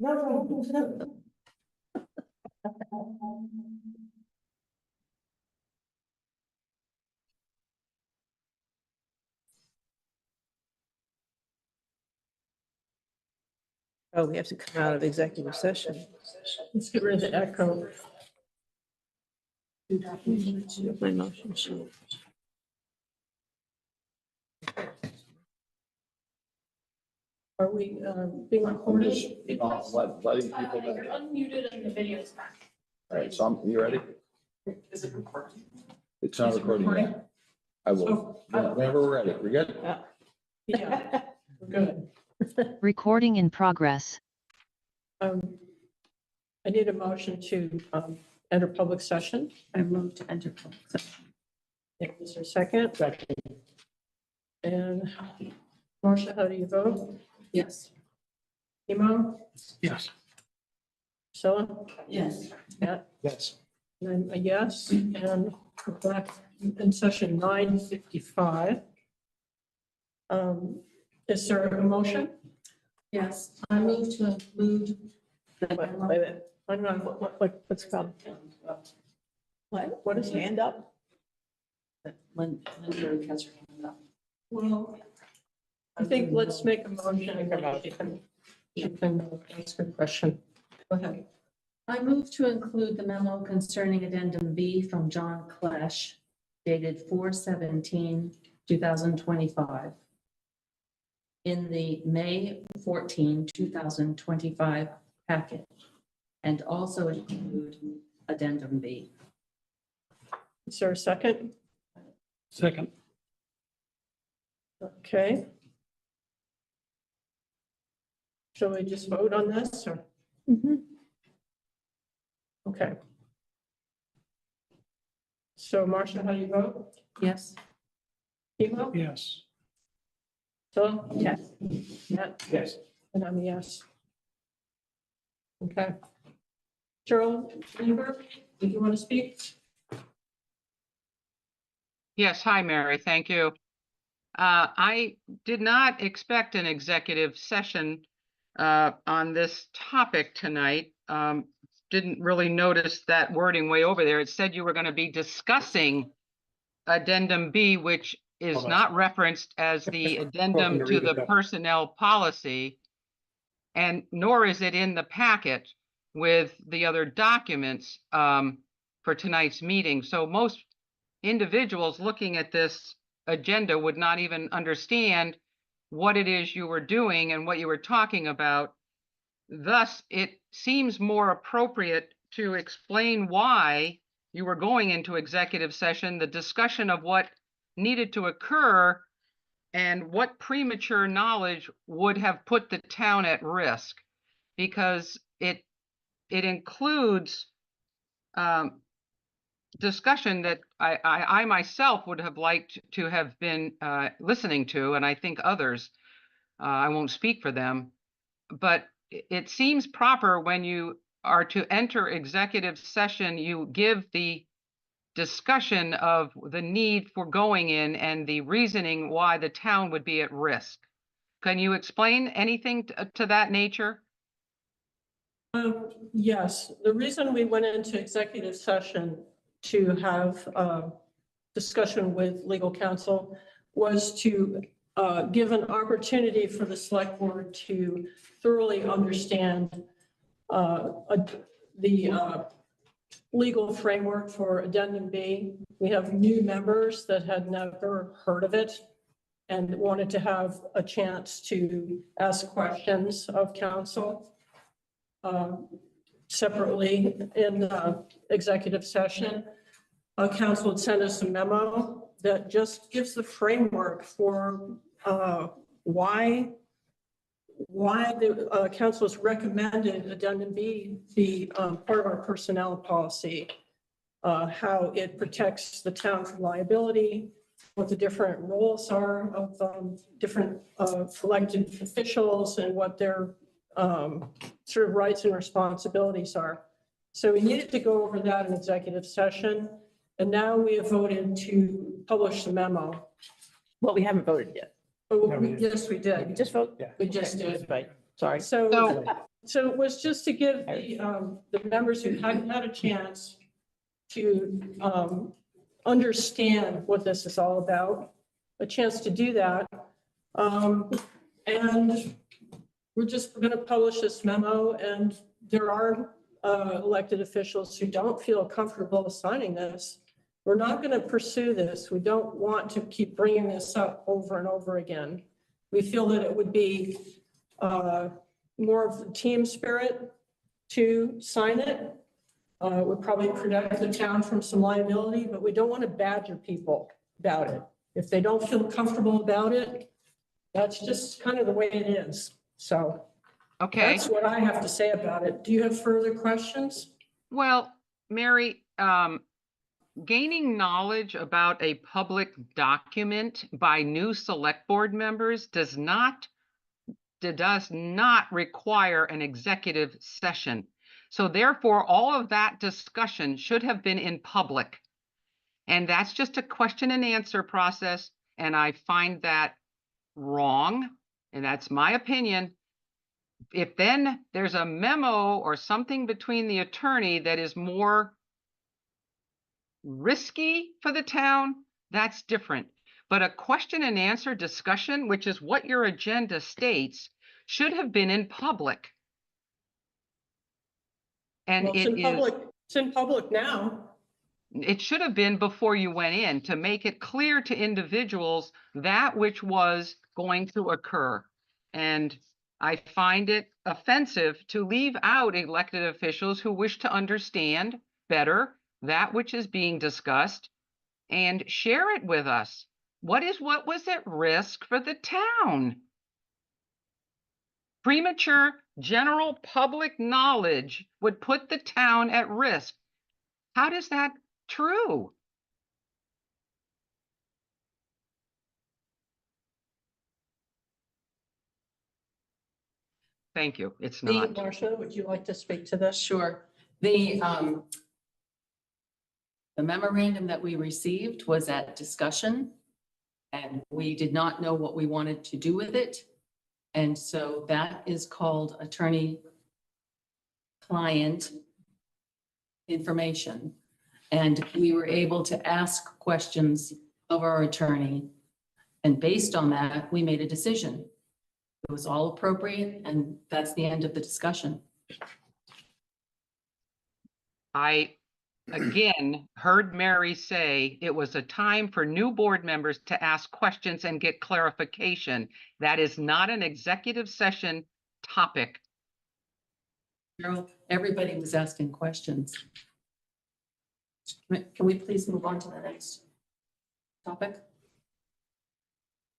Oh, we have to come out of executive session. Let's get rid of the echo. My motion sheet. Are we being recorded? Letting people know. Unmuted and the video's back. All right, so you ready? Is it recording? It's not Is it recording yet. recording? I will, whenever we're ready. We're good? Yeah, good. Recording in progress. I need a motion to enter public session. I move to enter public session. Is there a second? Second. And Marcia, how do you vote? Yes. Emo? Yes. Priscilla? Yes. Yeah, Yes. and I'm a yes, and we're back in session 9:55. Is there a motion? Yes, I move to include. Wait a minute. Wait a minute. What's the problem? What is hand up? Linda has her hand up. Well, I think let's make a motion. You can ask a question. Go ahead. I move to include the memo concerning Addendum B from John Klesch dated 4/17/2025 in the May 14, 2025 packet, and also include Addendum B. Is there a second? Second. Okay. Shall we just vote on this or? Okay. So Marcia, how do you vote? Yes. Emo? Yes. So? Yes. Yeah, Yes. and I'm a yes. Okay. Cheryl, Greenberg, did you want to speak? Yes, hi, Mary, thank you. I did not expect an executive session on this topic tonight. Didn't really notice that wording way over there. It said you were going to be discussing Addendum B, which is Hold on. not referenced as the addendum to to read the it up. personnel policy, and nor is it in the packet with the other documents for tonight's meeting. So most individuals looking at this agenda would not even understand what it is you were doing and what you were talking about. Thus, it seems more appropriate to explain why you were going into executive session, the discussion of what needed to occur, and what premature knowledge would have put the town at risk, because it includes discussion that I myself would have liked to have been listening to, and I think others, I won't speak for them, but it seems proper when you are to enter executive session, you give the discussion of the need for going in and the reasoning why the town would be at risk. Can you explain anything to that nature? Yes, the reason we went into executive session to have a discussion with legal counsel was to give an opportunity for the select board to thoroughly understand the legal framework for Addendum B. We have new members that had never heard of it and wanted to have a chance to ask questions of counsel separately in executive session. Council had sent us a memo that just gives the framework for why the council has recommended Addendum B be part of our personnel policy, how it protects the town from liability, what the different roles are of different elected officials and what their sort of rights and responsibilities are. So we needed to go over that in executive session. And now we have voted to publish the memo. Well, we haven't voted yet. Oh, yes, we did. We just vote? We just did. Right, sorry. So So it was just to give the members who hadn't had a chance to understand what this is all about, a chance to do that. And we're just going to publish this memo, and there are elected officials who don't feel comfortable signing this. We're not going to pursue this. We don't want to keep bringing this up over and over again. We feel that it would be more of the team spirit to sign it. Would probably protect the town from some liability, but we don't want to badger people about it. If they don't feel comfortable about it, that's just kind of the way it is. So Okay. that's what I have to say about it. Do you have further questions? Well, Mary, gaining knowledge about a public document by new select board members does not require an executive session. So therefore, all of that discussion should have been in public. And that's just a question and answer process. And I find that wrong. And that's my opinion. If then there's a memo or something between the attorney that is more risky for the town, that's different. But a question and answer discussion, which is what your agenda states, should have been in public. And Well, it's in public now. It should have been before you went in to make it clear to individuals that which was going to occur. And I find it offensive to leave out elected officials who wish to understand better that which is being discussed and share it with us. What was at risk for the town? Premature general public knowledge would put the town at risk. How does that true? Thank you. It's not. Marcia, would you like to speak to this? Sure. The memorandum that we received was at discussion, and we did not know what we wanted to do with it. And so that is called attorney-client information. And we were able to ask questions of our attorney. And based on that, we made a decision. It was all appropriate, and that's the end of the discussion. I, again, heard Mary say it was a time for new board members to ask questions and get clarification. That is not an executive session topic. Carol, everybody was asking questions. Can we please move on to the next topic?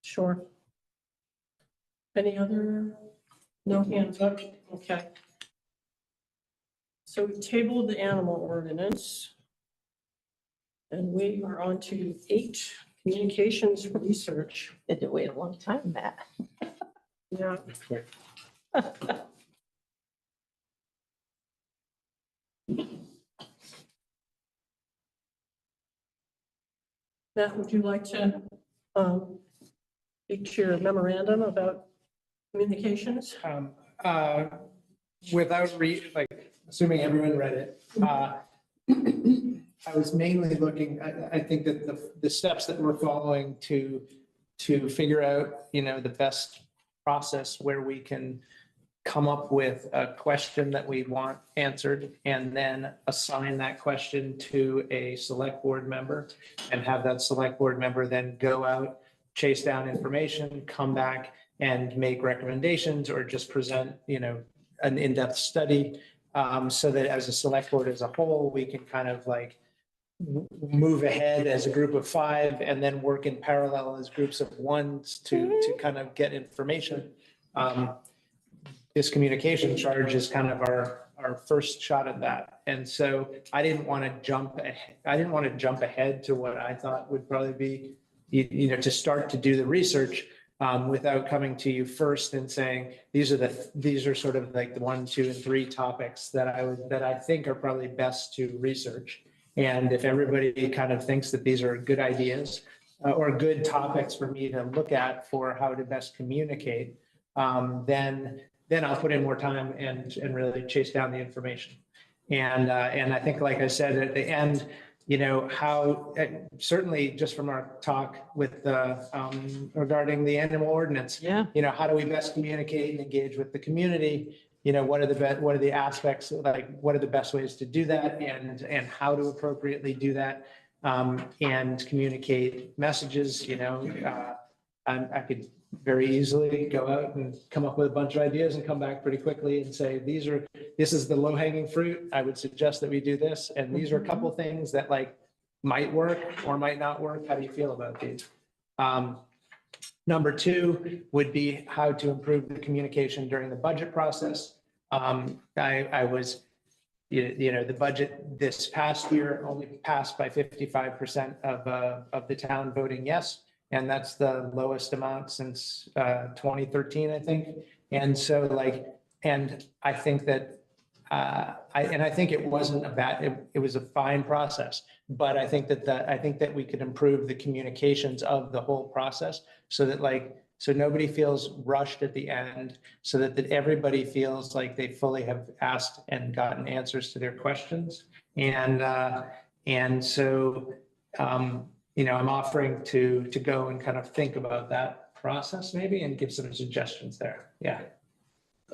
Sure. Any other? No hands up? Okay. So we tabled the animal ordinance. And we are on to 8, communications research. Had to wait a long time, Matt. Yeah. Matt, would you like to speak to your memorandum about communications? Without assuming everyone read it, I was mainly looking, I think that the steps that we're following to figure out, the best process where we can come up with a question that we want answered and then assign that question to a select board member and have that select board member then go out, chase down information, come back and make recommendations or just present, an in-depth study, so that as a select board as a whole, we can kind of move ahead as a group of 5 and then work in parallel as groups of 1 to kind of get information. This communication charge is kind of our first shot at that. And so I didn't want to jump ahead to what I thought would probably be, to start to do the research without coming to you first and saying, these are sort of like the 1, 2, and 3 topics that I think are probably best to research. And if everybody kind of thinks that these are good ideas or good topics for me to look at for how to best communicate, then then I'll put in more time and really chase down the information. And I think, like I said, at the end, you know, how, certainly just from our talk with regarding the animal ordinance, you know, how do we best communicate and engage with the community? You know, what are the aspects, like, what are the best ways to do that, and how to appropriately do that, and communicate messages, you know, I could very easily go out and come up with a bunch of ideas and come back pretty quickly and say, this is the low hanging fruit. I would suggest that we do this. And these are a couple things that like might work or might not work. How do you feel about these? Number two would be how to improve the communication during the budget process. I was, you know, the budget this past year only passed by 55% of the town voting yes. And that's the lowest amount since 2013, I think. And so like, and I think that, I think it wasn't a bad, it was a fine process, but I think that we could improve the communications of the whole process so that like, so nobody feels rushed at the end, so that everybody feels like they fully have asked and gotten answers to their questions. And so, you know, I'm offering to go and kind of think about that process maybe and give some suggestions there. Yeah.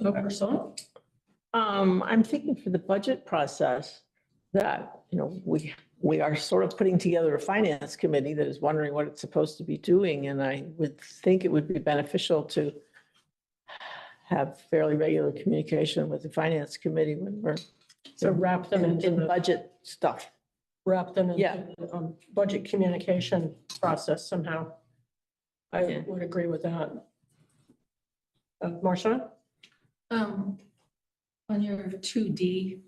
Ursula? I'm thinking for the budget process that, you know, we are sort of putting together a finance committee that is wondering what it's supposed to be doing. And I would think it would be beneficial to have fairly regular communication with the finance committee when we're So wrap them into in the budget stuff. Wrap them into Yeah. the budget communication process somehow. I Yeah. would agree with that. Marcia? On your 2D,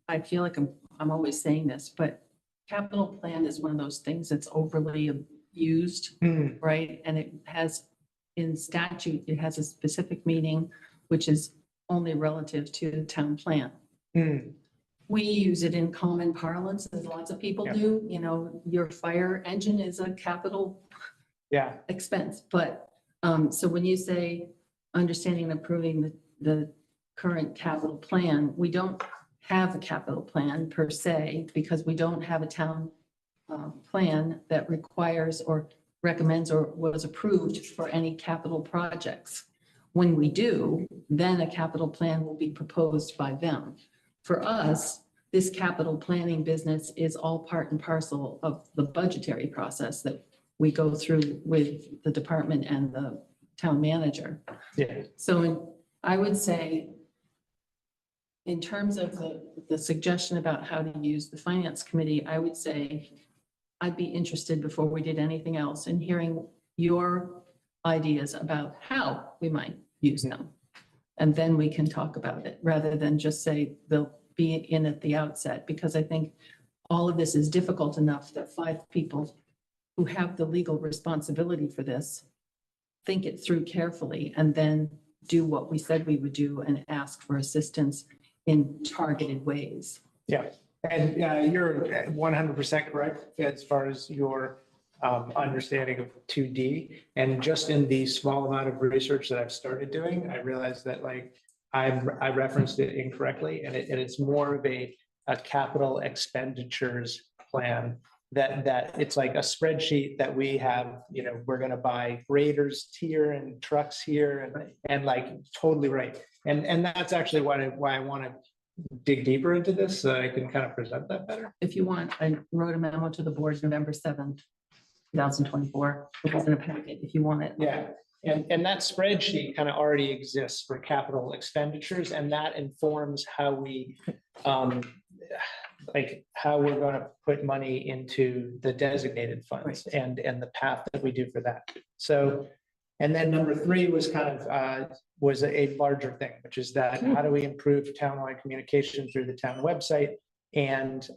I feel like I'm always saying this, but capital plan is one of those things that's overly used, right? And it has, in statute, it has a specific meaning, which is only relative to the town plan. We use it in common parlance, as lots of people do. You know, your fire engine is a capital expense. But so when you say understanding and approving the current capital plan, we don't have a capital plan per se, because we don't have a town plan that requires or recommends or was approved for any capital projects. When we do, then a capital plan will be proposed by them. For us, this capital planning business is all part and parcel of the budgetary process that we go through with the department and the town manager. Yeah. So I would say, in terms of the suggestion about how to use the finance committee, I would say I'd be interested before we did anything else in hearing your ideas about how we might use them. And then we can talk about it rather than just say they'll be in at the outset, because I think all of this is difficult enough that 5 people who have the legal responsibility for this think it through carefully and then do what we said we would do and ask for assistance in targeted ways. Yeah, and you're 100% correct as far as your understanding of 2D. And just in the small amount of research that I've started doing, I realized that like I referenced it incorrectly, and it's more of a capital expenditures plan that it's like a spreadsheet that we have, you know, we're going to buy graders here and trucks here and like totally right. And that's actually why I want to dig deeper into this so I can kind of present that better. If you want, I wrote a memo to the board November 7th, 2024. It was in a packet if you want it. Yeah. And that spreadsheet kind of already exists for capital expenditures, and that informs how we like how we're going to put money into the designated funds and the path that we do for that. So, and then number 3 was kind of was a larger thing, which is that how do we improve townwide communication through the town website? And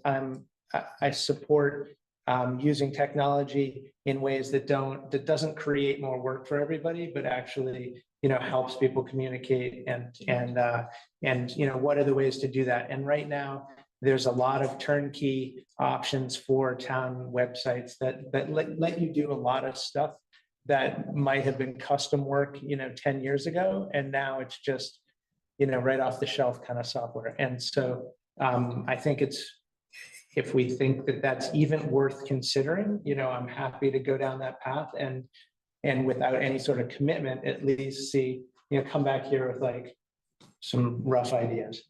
I support using technology in ways that doesn't create more work for everybody, but actually, you know, helps people communicate and you know, what are the ways to do that? And right now, there's a lot of turnkey options for town websites that let you do a lot of stuff that might have been custom work, 10 years ago, and now it's just, right off the shelf kind of software. And so I think if we think that that's even worth considering, I'm happy to go down that path and without any sort of commitment, at least see, come back here with like some rough ideas.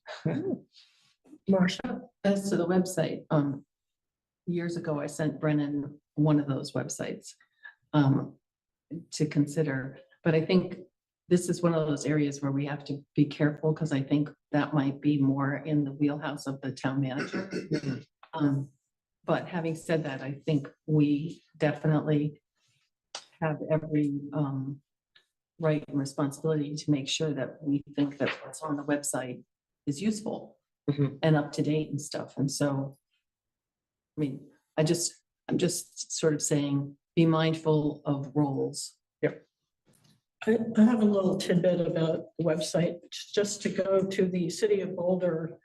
Marcia, as to the website, years ago, I sent Brennan one of those websites to consider, but I think this is one of those areas where we have to be careful, because I think that might be more in the wheelhouse of the town manager. But having said that, I think we definitely have every right and responsibility to make sure that we think that what's on the website is useful and up to date and stuff. And so, I mean, I'm just sort of saying, be mindful of roles. Yep. I have a little tidbit about the website, just to go to the City of Boulder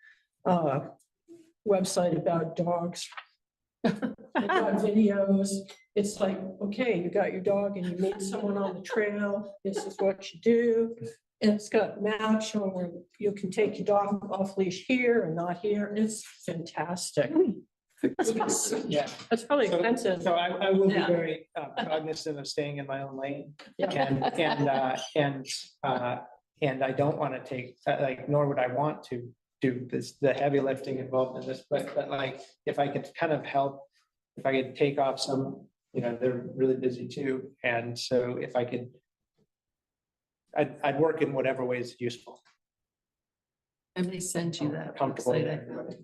website about dogs. They got videos. It's like, okay, you got your dog and you meet someone on the trail. This is what you do. And it's got maps showing where you can take your dog off leash here and not here. It's fantastic. Yeah. It's probably expensive. So I will be Yeah. very cognizant of staying in my own lane. Yeah. And I don't want to take, like, nor would I want to do this, the heavy lifting involved in this, but like, if I could kind of help, if I could take off some, they're really busy too. And so if I could, I'd work in whatever way is useful. I may send you that Comfortable with website. everybody.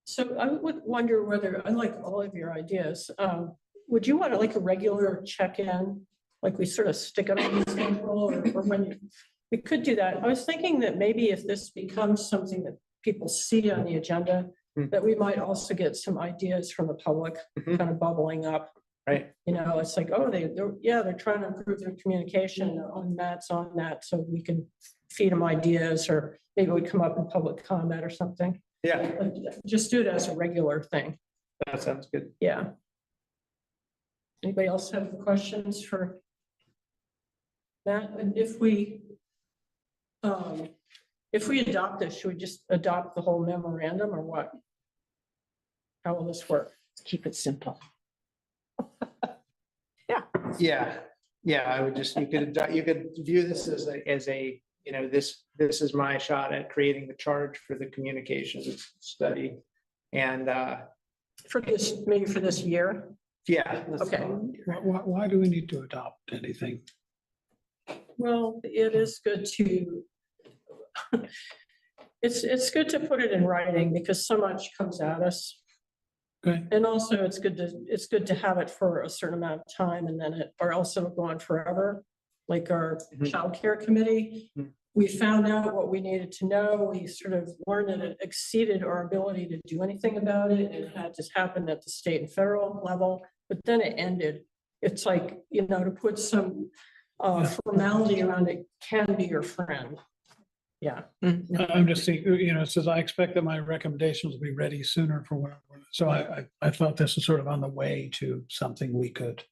So I would wonder whether, I like all of your ideas. Would you want to like a regular check-in? Like we sort of stick it on the schedule or when we could do that. I was thinking that maybe if this becomes something that people see on the agenda, that we might also get some ideas from the public kind of bubbling up. Right. It's like, oh, they're trying to improve their communication on that, so we can feed them ideas, or maybe we come up in public comment or something. Yeah, Just do it as a regular thing. that sounds good. Yeah. Anybody else have questions for Matt? And if we adopt this, should we just adopt the whole memorandum or what? How will this work? Keep it simple. Yeah, I would just, you could view this as a, this is my shot at creating the charge for the communications study. And maybe for this year? yeah. Okay. Why do we need to adopt anything? Well, it is good to, it's good to put it in writing because so much comes at us. Okay. And also it's good to have it for a certain amount of time and then it, or also go on forever. Like our childcare committee, we found out what we needed to know. We sort of learned that it exceeded our ability to do anything about it. It had just happened at the state and federal level, but then it ended. It's like, to put some formality around it can be your friend. Yeah. I'm just thinking, it says I expect that my recommendations will be ready sooner for whatever. So I thought this was sort of on the way to something we could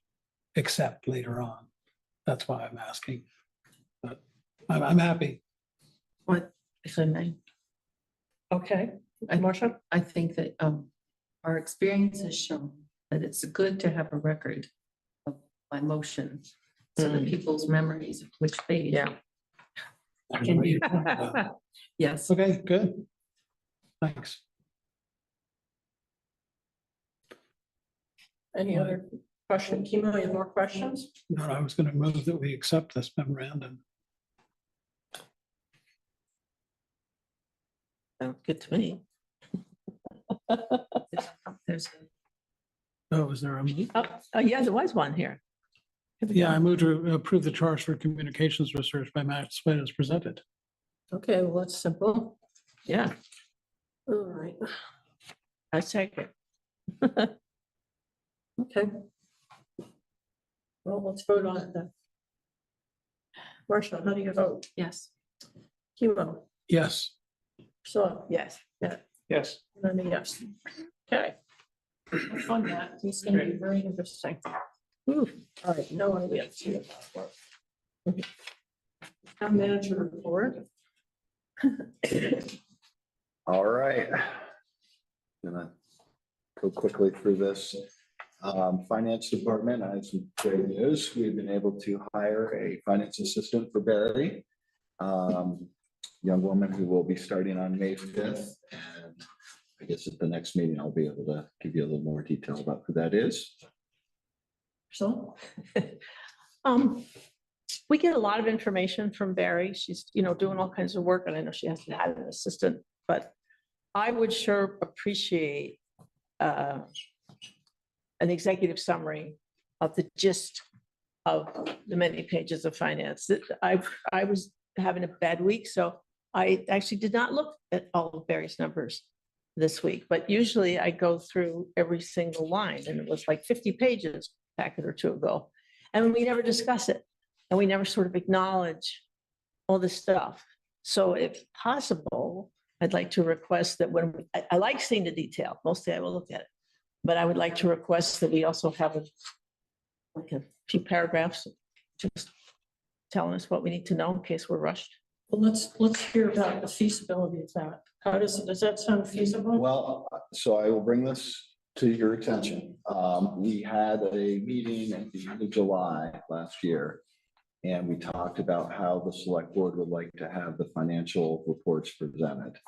accept later on. That's why I'm asking. But I'm happy. What, if I may? Okay, Marcia? I think that our experience has shown that it's good to have a record of my motion, so that people's memories of which fade. Yeah. Can be. Yes. Okay, good. Thanks. Any other question? Kimo, you have more questions? No, I was going to move that we accept this memorandum. Sounds good to me. There's Oh, is there a? Yeah, there was one here. Yeah, I move to approve the charge for communications research by Matt Sweat as presented. Okay, well, that's simple. Yeah, All right, I take it. okay. Well, let's vote on it then. Marcia, how do you vote? yes. Kimo, Yes. so, Yes. yeah, Yes. and I'm a yes. Okay. Have fun, Matt. It's gonna be very interesting. All right, no one we have to. Town manager report. All right. Gonna go quickly through this. Finance department, I have some great news. We've been able to hire a finance assistant for Barry. Young woman who will be starting on May 5th. And I guess at the next meeting, I'll be able to give you a little more detail about who that is. So, we get a lot of information from Barry. She's, doing all kinds of work, and I know she hasn't had an assistant, but I would sure appreciate an executive summary of the gist of the many pages of finance. I was having a bad week, so I actually did not look at all of Barry's numbers this week, but usually I go through every single line, and it was like 50 pages a packet or two ago. And we never discuss it, and we never sort of acknowledge all this stuff. So if possible, I'd like to request that when, I like seeing the detail, mostly I will look at it, but I would like to request that we also have like a few paragraphs, just telling us what we need to know in case we're rushed. Well, let's hear about the feasibility of that. How does that sound feasible? Well, so I will bring this to your attention. We had a meeting at the end of July last year, and we talked about how the select board would like to have the financial reports presented.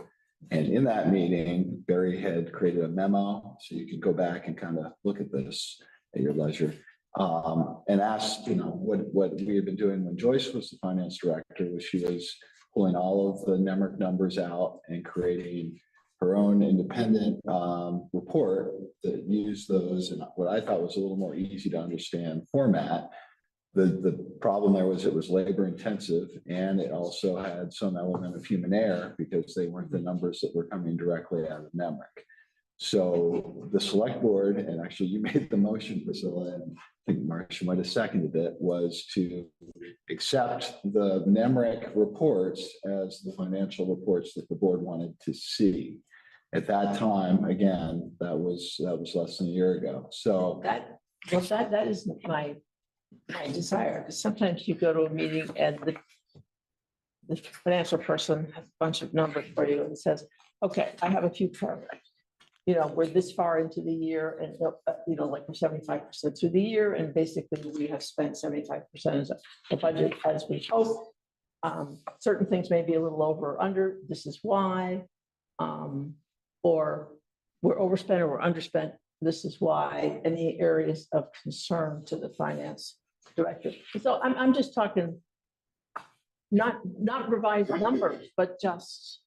And in that meeting, Barry had created a memo, so you can go back and kind of look at this at your leisure. And asked, what we had been doing when Joyce was the finance director, was she was pulling all of the NEMRC numbers out and creating her own independent report that used those in what I thought was a little more easy to understand format. The problem there was it was labor intensive, and it also had some element of human error because they weren't the numbers that were coming directly out of NEMRC. So the select board, and actually you made the motion, Priscilla, and I think Marcia might have seconded it, was to accept the NEMRC reports as the financial reports that the board wanted to see. At that time, again, that was less than a year ago. So that is my desire, because sometimes you go to a meeting and the financial person has a bunch of numbers for you and says, okay, I have a few paragraphs. We're this far into the year, and like we're 75% through the year, and basically we have spent 75% of the budget as we hope. Certain things may be a little over or under. This is why, or we're overspent or we're underspent. This is why. Any areas of concern to the finance director. So I'm just talking, not revised numbers, but just.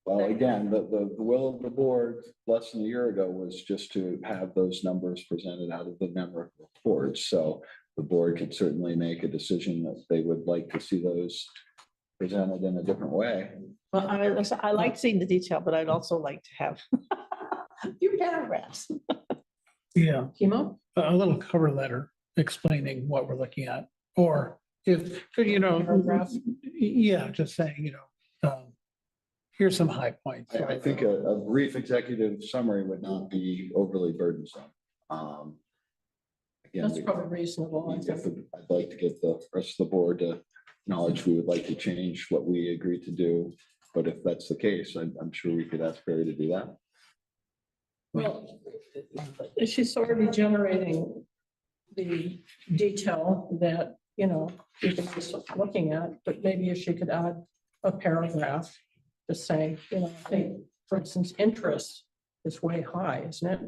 well, again, the will of the board less than a year ago was just to have those numbers presented out of the NEMRC reports. So the board could certainly make a decision that they would like to see those presented in a different way. Well, I like seeing the detail, but I'd also like to have a few paragraphs. Yeah, Kimo? a little cover letter explaining what we're looking at, or if, yeah, just saying, here's some high points. I think a brief executive summary would not be overly burdensome. Again, That's probably reasonable. I'd like to get the rest of the board to acknowledge we would like to change what we agreed to do. But if that's the case, I'm sure we could ask Barry to do that. Well, she's already generating the detail that, you can be looking at, but maybe if she could add a paragraph to say, I think, for instance, interest is way high, isn't it?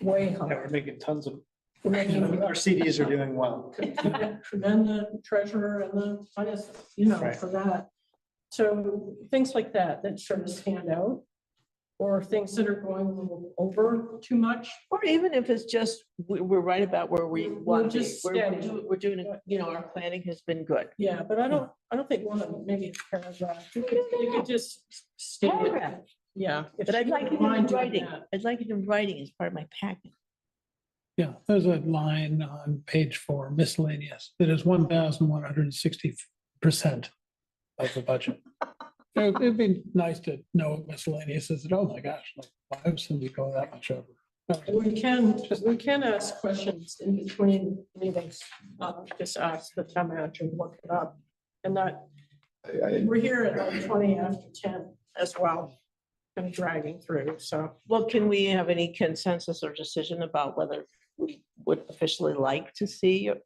Way high. We're making tons of, our CDs are doing well. And then the treasurer and the finance, Right. for that. So things like that sort of stand out, or things that are going a little over too much. Or even if it's just, we're right about where we want to be. just We're doing it, our planning has been good. Yeah, but I don't think one of them, maybe a paragraph. You could just state it. Paragraph. Yeah. if But I'd she like it wouldn't mind in doing writing. that. I'd like it in writing as part of my packet. Yeah, there's a line on page 4, miscellaneous, that is 1,160% of the budget. It'd be nice to know what miscellaneous is, and oh my gosh, like, why would somebody go that much over? We can ask questions in between meetings, just ask the town manager to look it up. And that, we're here at like 20 after 10 as well, kind of dragging through, so. Well, can we have any consensus or decision about whether we would officially like to see a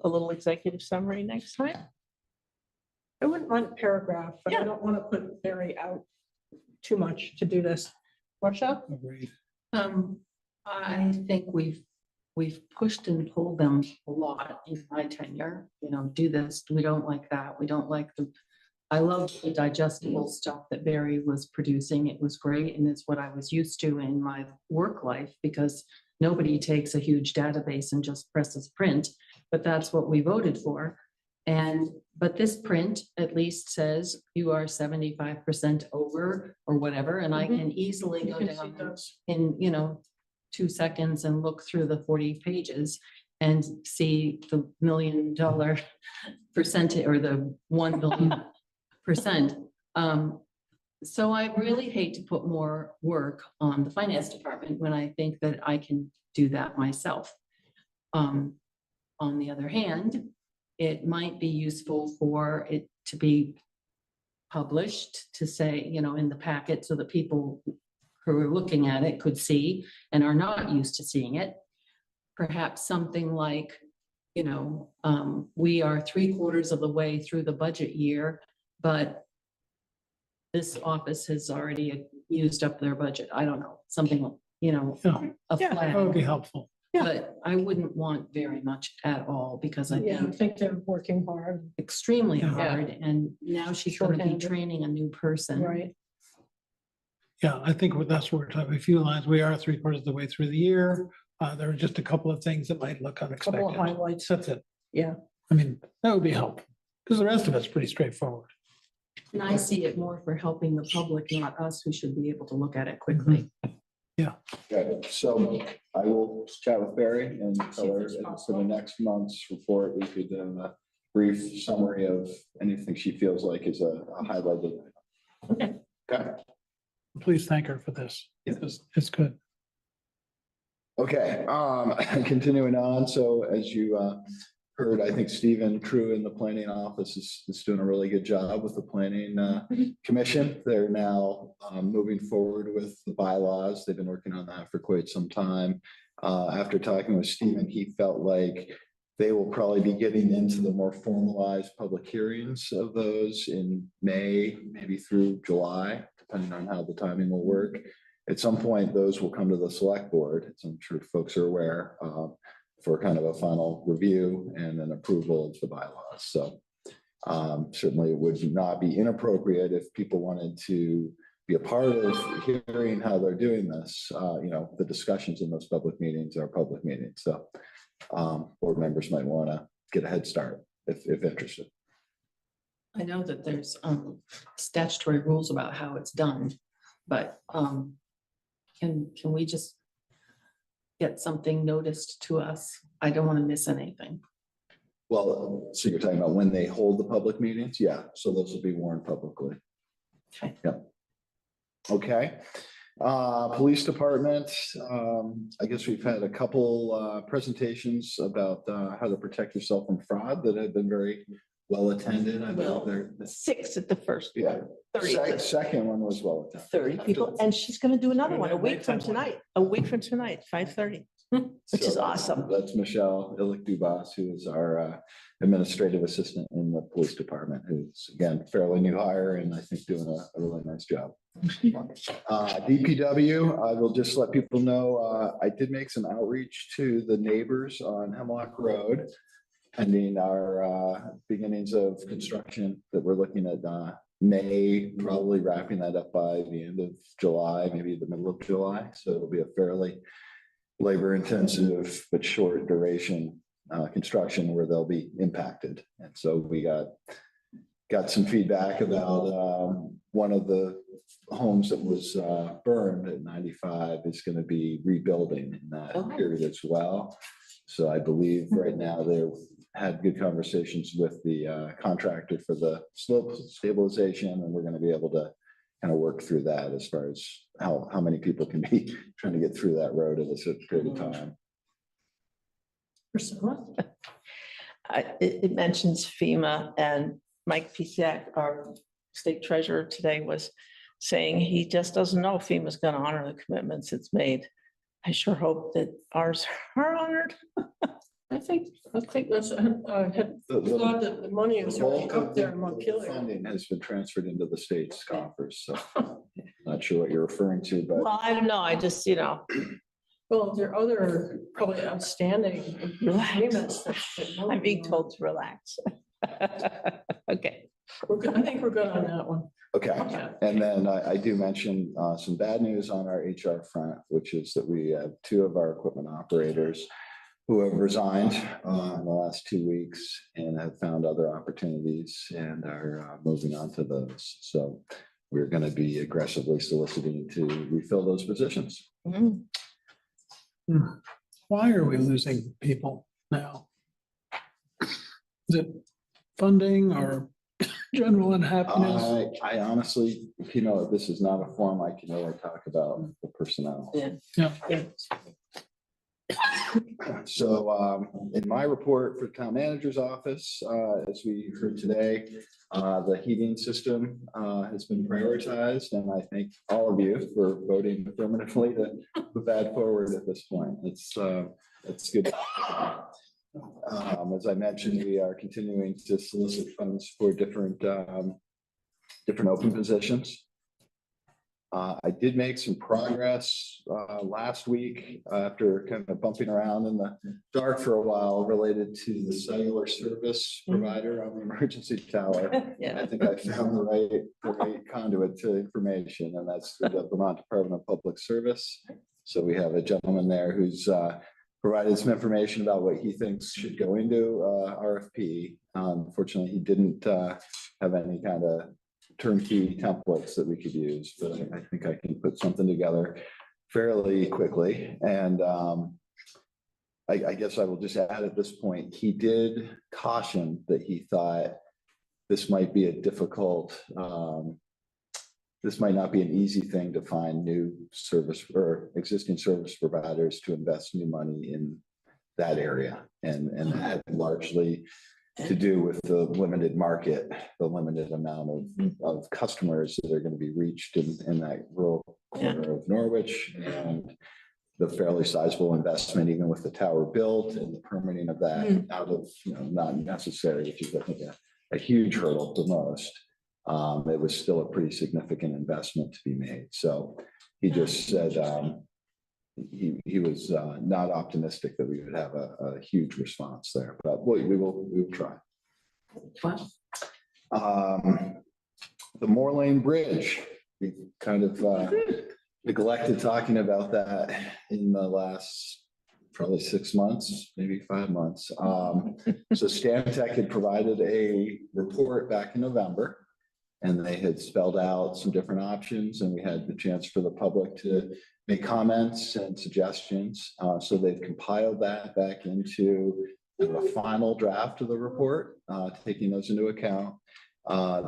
little executive summary next time? I wouldn't mind a paragraph, but I don't want to put Barry out too much to do this. Workshop? Agreed. I think we've pushed and pulled them a lot in my tenure, do this, we don't like that, we don't like I love the digestible stuff that Barry was producing. It was great, and it's what I was used to in my work life, because nobody takes a huge database and just presses print, but that's what we voted for. But this print at least says you are 75% over or whatever, and I can easily go down in, 2 seconds and look through the 40 pages and see the $1 million percentage or the 1 billion %. So I really hate to put more work on the finance department when I think that I can do that myself. On the other hand, it might be useful for it to be published, to say, in the packet, so that people who are looking at it could see and are not used to seeing it. Perhaps something like, we are 3/4 of the way through the budget year, but this office has already used up their budget. I don't know, something, a That would be flag. helpful. But I wouldn't want very much at all, because I Yeah, I think think they're working hard. extremely Yeah. hard, and now she's going to be Shorthanded. training a new person. Right. Yeah, I think that's what we're talking, a few lines. We are 3/4 of the way through the year. There are just a couple of things that might look Couple of unexpected. highlights. That's it. Yeah. I mean, that would be helpful, because the rest of it's pretty straightforward. And I see it more for helping the public, not us, who should be able to look at it quickly. Okay, so I will chat with Barry and tell her for the next month's report, we could a brief summary of anything she feels like is a highlighted. Okay. Okay. Please thank her for this. It's good. Okay, continuing on, so as you heard, I think Stephen True in the planning office is doing a really good job with the planning commission. They're now moving forward with the bylaws. They've been working on that for quite some time. After talking with Stephen, he felt like they will probably be getting into the more formalized public hearings of those in May, maybe through July, depending on how the timing will work. At some point, those will come to the select board, as I'm sure folks are aware, for kind of a final review and an approval of the bylaws. So certainly it would not be inappropriate if people wanted to be a part of hearing how they're doing this. The discussions in those public meetings are public meetings. So board members might want to get a head start if interested. I know that there's statutory rules about how it's done, but can we just get something noticed to us? I don't want to miss anything. Well, so you're talking about when they hold the public meetings? Yeah, so those will be warned publicly. Okay. Yeah. Okay. Police department, I guess we've had a couple presentations about how to protect yourself from fraud that have been very well attended. I believe they're 6 at the first. yeah. 30. Second one was well attended. 30 people, and she's gonna do another one a week from tonight, 5:30, which is So awesome. That's Michelle Illick Dubas, who is our administrative assistant in the police department, who's again, fairly new hire and I think doing a really nice job. DPW, I will just let people know, I did make some outreach to the neighbors on Hemlock Road, pending our beginnings of construction that we're looking at May, probably wrapping that up by the end of July, maybe the middle of July. So it'll be a fairly labor intensive but short duration construction where they'll be impacted. And so we got some feedback about one of the homes that was burned at 95 is going to be rebuilding in that period as well. So I believe right now they've had good conversations with the contractor for the slope stabilization, and we're going to be able to kind of work through that as far as how many people can be trying to get through that road at a certain period of time. Priscilla? It mentions FEMA, and Mike Pisiak, our state treasurer today, was saying he just doesn't know if FEMA's going to honor the commitments it's made. I sure hope that ours are honored. I think that's, I had thought that the money is already up there in Montpelier. Funding has been transferred into the state's coffers, so not sure what you're referring to, but. Well, I don't know. I just, Well, there are other probably outstanding agreements that. I'm being told to relax. Okay. We're good. I think we're good on that one. Okay, Yeah. and then I do mention some bad news on our HR front, which is that we have 2 of our equipment operators who have resigned in the last 2 weeks and have found other opportunities and are moving on to those. So we're going to be aggressively soliciting to refill those positions. Why are we losing people now? Is it funding or general unhappiness? I honestly, this is not a forum I can really talk about the personnel. Yeah. So in my report for town manager's office, as we heard today, the heating system has been prioritized, and I thank all of you for voting affirmatively to move that forward at this point. It's good. As I mentioned, we are continuing to solicit funds for different open positions. I did make some progress last week after kind of bumping around in the dark for a while related to the cellular service provider on the emergency tower. Yeah. I think I found the right conduit to information, and that's through the Vermont Department of Public Service. So we have a gentleman there who's provided some information about what he thinks should go into RFP. Unfortunately, he didn't have any kind of turnkey templates that we could use, but I think I can put something together fairly quickly. And I guess I will just add at this point, he did caution that he thought this might be a difficult, this might not be an easy thing to find new service or existing service providers to invest new money in that area. And that largely to do with the limited market, the limited amount of customers that are going to be reached in that rural corner of Norwich, and the fairly sizable investment, even with the tower built and the permitting of that out of, not necessary, which is I think a huge hurdle for most. It was still a pretty significant investment to be made. So he just said he was not optimistic that we would have a huge response there, but we will try. The Moore Lane Bridge, we kind of neglected talking about that in the last probably 6 months, maybe 5 months. So Stantec had provided a report back in November, and they had spelled out some different options, and we had the chance for the public to make comments and suggestions. So they've compiled that back into a final draft of the report, taking those into account.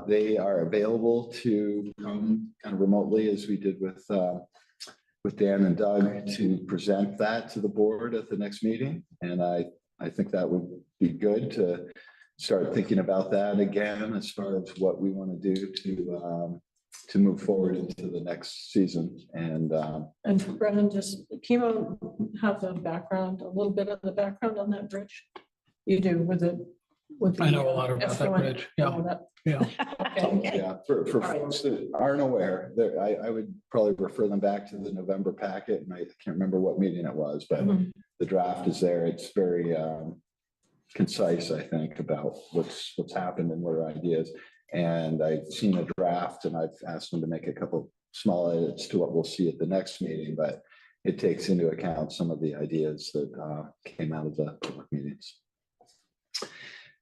They are available to come kind of remotely, as we did with Dan and Doug, to present that to the board at the next meeting. And I think that would be good to start thinking about that again, as far as what we want to do to move forward into the next season. And Brendan, just Kimo have the background, a little bit of the background on that bridge. You do with the. I know a lot about that effluent, bridge. Yeah. all that. Yeah. Okay. yeah, for folks that aren't aware, I would probably refer them back to the November packet, and I can't remember what meeting it was, but the draft is there. It's very concise, I think, about what's happened and what are ideas. And I've seen a draft, and I've asked them to make a couple small edits to what we'll see at the next meeting, but it takes into account some of the ideas that came out of the public meetings.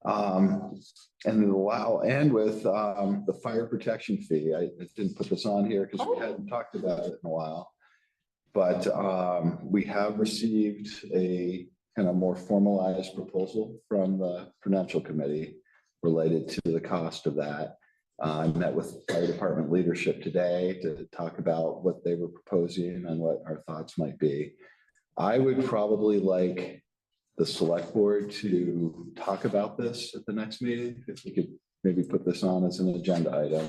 And we'll end with the fire protection fee. I didn't put this on here because we hadn't talked about it in a while, but we have received a kind of more formalized proposal from the Prudential Committee related to the cost of that. I met with fire department leadership today to talk about what they were proposing and what our thoughts might be. I would probably like the select board to talk about this at the next meeting. If we could maybe put this on as an agenda item.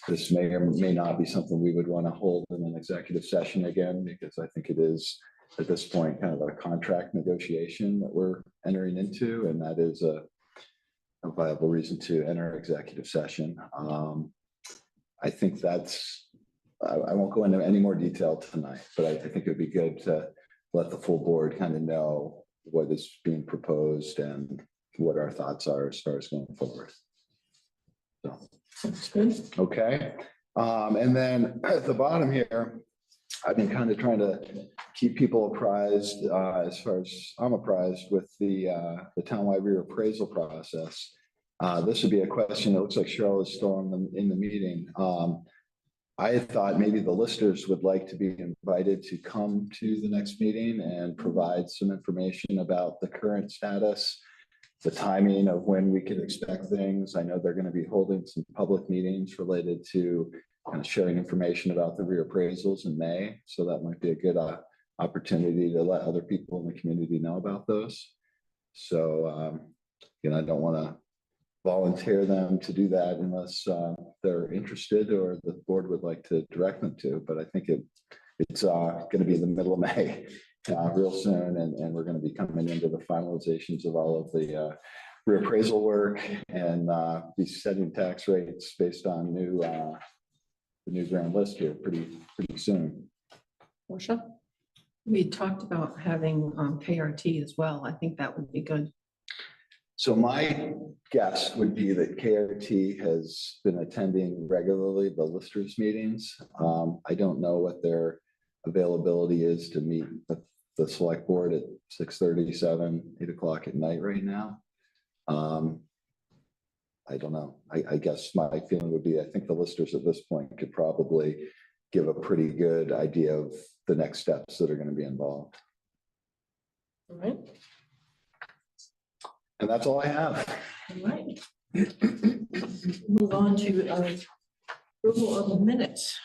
This may or may not be something we would want to hold in an executive session again, because I think it is at this point kind of a contract negotiation that we're entering into, and that is a viable reason to enter executive session. I think that's, I won't go into any more detail tonight, but I think it would be good to let the full board kind of know what is being proposed and what our thoughts are as far as going forward. So, That's good. okay. And then at the bottom here, I've been kind of trying to keep people apprised, as far as I'm apprised with the townwide reappraisal process. This would be a question. It looks like Cheryl is still in the meeting. I thought maybe the listers would like to be invited to come to the next meeting and provide some information about the current status, the timing of when we can expect things. I know they're going to be holding some public meetings related to kind of sharing information about the reappraisals in May. So that might be a good opportunity to let other people in the community know about those. So, you know, I don't want to volunteer them to do that unless they're interested or the board would like to direct them to. But I think it's going to be in the middle of May real soon. And we're going to be coming into the finalizations of all of the reappraisal work and be setting tax rates based on the new grand list here pretty soon. Portia? We talked about having KRT as well. I think that would be good. So my guess would be that KRT has been attending regularly the listers meetings. I don't know what their availability is to meet with the select board at 6:30, 7, 8 o'clock at night right now. I don't know. I guess my feeling would be, I think the listers at this point could probably give a pretty good idea of the next steps that are going to be involved. All right. And that's all I have. All right. Move on to approval of the minutes.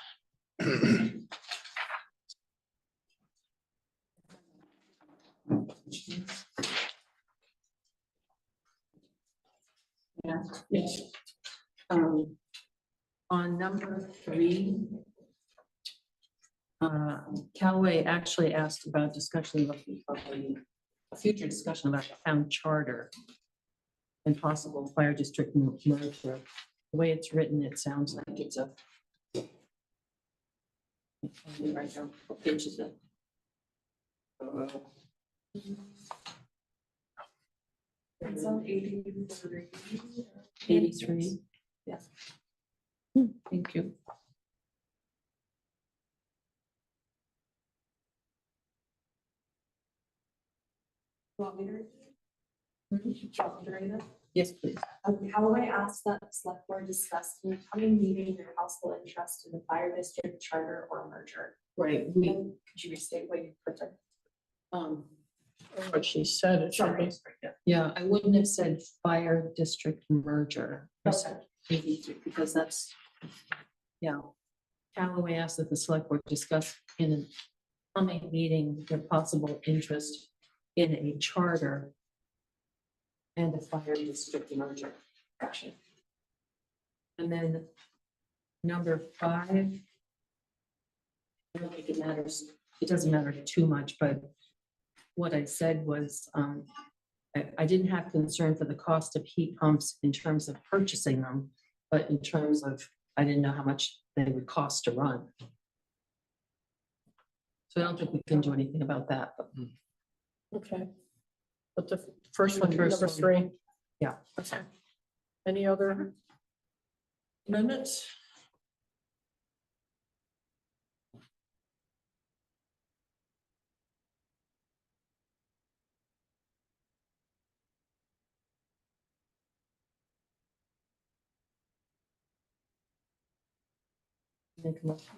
Yeah. Yes. On number 3, Callaway actually asked about discussion of a future discussion about the town charter and possible fire district merger. The way it's written, it sounds like it's a. Right now, what page is it? 83. 83. Yeah. Thank you. Want me to read it? Yes, please. Callaway asked that the select board discuss in the coming meeting their possible interest in the fire district charter or merger. Right. Could you restate what you put there? What she said, it should be. Yeah, I wouldn't have said fire district merger. I said 83 because that's, yeah. Callaway asked that the select board discuss in a coming meeting their possible interest in a charter and a fire district merger. Gotcha. And then number 5. I don't think it matters. It doesn't matter too much, but what I said was I didn't have concern for the cost of heat pumps in terms of purchasing them, but in terms of, I didn't know how much they would cost to run. So I don't think we can do anything about that. But. Okay. But the first one, The first number one. 3. Yeah. Okay. Any other amendments? Make a motion.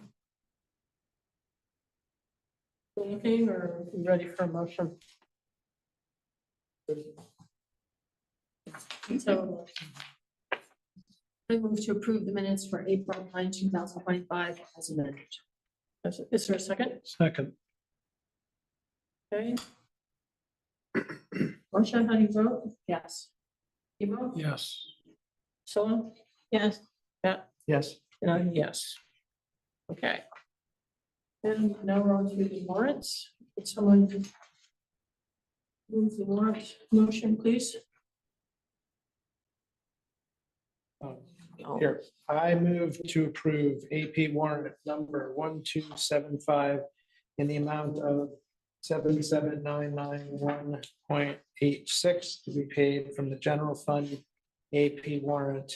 Anything, or you ready for a motion? So I move to approve the minutes for April 9, 2025 as amended. Is there a second? Second, Okay. Marcia, how do you vote? Yes. Emo? yes. Solo? Yes. Matt? Yes. And I'm a yes. Okay. And now we're on to the warrants. Would someone move the warrant motion, please? Here, I move to approve AP warrant number 1275 in the amount of 77,991.86 to be paid from the general fund. AP warrant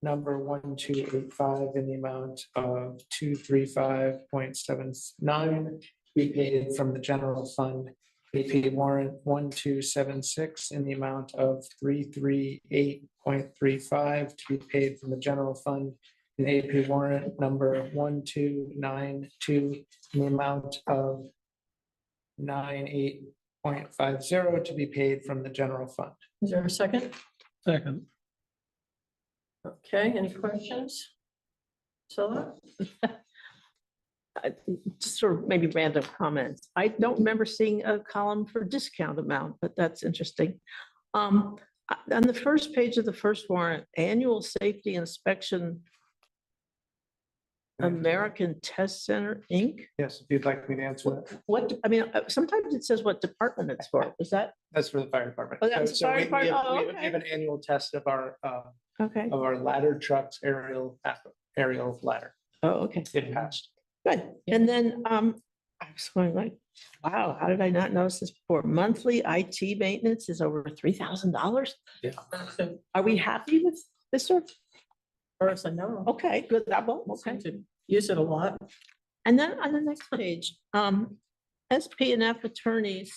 number 1285 in the amount of 235.79 to be paid from the general fund. AP warrant 1276 in the amount of 338.35 to be paid from the general fund. And AP warrant number 1292 in the amount of 98.50 to be paid from the general fund. Is there a second? Second, Okay, any questions? Solo? Just sort of maybe random comments. I don't remember seeing a column for discount amount, but that's interesting. On the first page of the first warrant, annual safety inspection, American Test Center, Inc. Yes, if you'd like me to answer that. What, I mean, sometimes it says what department it's for. Is that? That's for the fire department. Oh, that's the So fire we department? have- Oh, we okay. have an annual test of our Okay. ladder trucks, aerial ladder. Oh, okay. It passed. Good. And then I was going like, wow, how did I not notice this before? Monthly IT maintenance is over $3,000. Yeah. Are we happy with this sort? Or as I know. Okay, good. That will, okay. To use it a lot. And then on the next page, SP and F attorneys,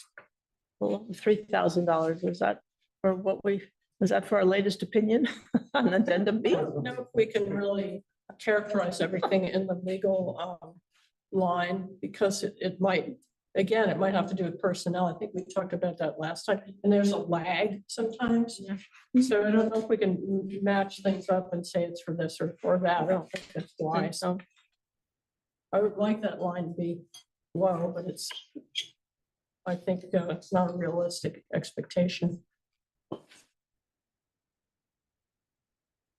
well, $3,000, was that for what was that for our latest opinion on addendum B? I don't know if we can really characterize everything in the legal line, because it might, again, it might have to do with personnel. I think we talked about that last time, and there's a lag sometimes. So I don't know if we can match things up and say it's for this or for that. I don't think that's why. So I would like that line to be low, but it's, I think it's not a realistic expectation.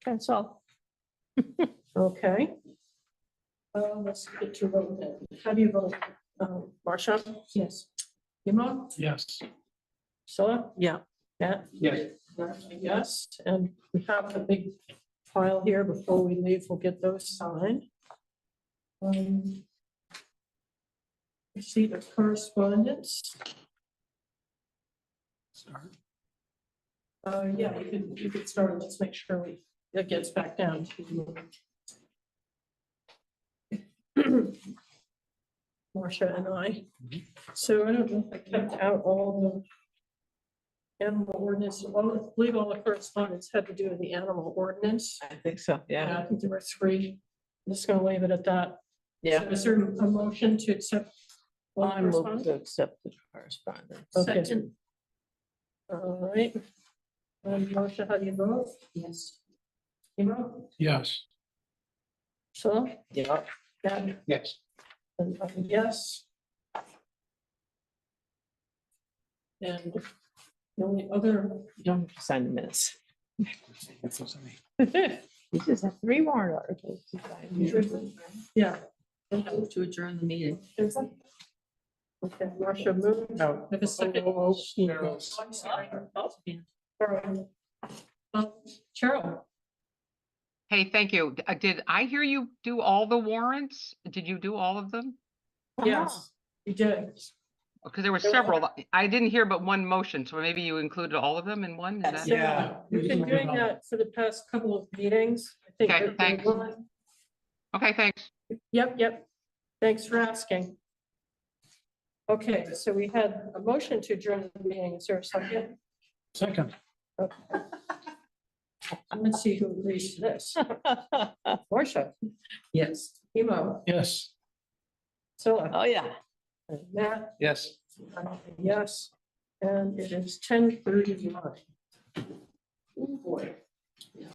That's all. Okay. Let's get to vote then. How do you vote? Marcia? Yes. Emo? yes. Scylla? Yeah. Matt? Yes. Yes, and we have the big file here. Before we leave, we'll get those signed. Receipt of correspondence. Yeah, you could start, let's make sure it gets back down to Marcia and I. So I don't know if I kept out all the animal ordinance. Well, I believe all the correspondence had to do with the animal ordinance. I think so, yeah. I think there were three. I'm just gonna leave it at that. Yeah. So is there a motion to accept? all the I move to correspondence? accept the correspondence. Okay. All right. Marcia, how do you vote? Yes. Emo? Yes. So? Yeah. Yeah. Yes. And yes. And the only other. You don't have to sign the minutes. You just have 3 warrant articles to sign. Yeah. Move to adjourn the meeting. Okay, Marcia moved. No. Have a second. Oh, I'm sorry. Oh, sorry. Cheryl. Hey, thank you. Did I hear you do all the warrants? Did you do all of them? Yes, you did. Because there were several. I didn't hear but one motion, so maybe you included all of them in one? Is that- Yeah. We've been doing that for the past couple of meetings. I think. Okay, that- thanks. Okay, thanks. Yep. Thanks for asking. Okay, so we had a motion to adjourn the meeting. Is there a second? Second, Okay. Let's see who agrees to this. Marcia? Yes. Emo? yes. Scylla? Oh, yeah. And Matt? Yes. Yes. And it is 10:39. Oh, boy.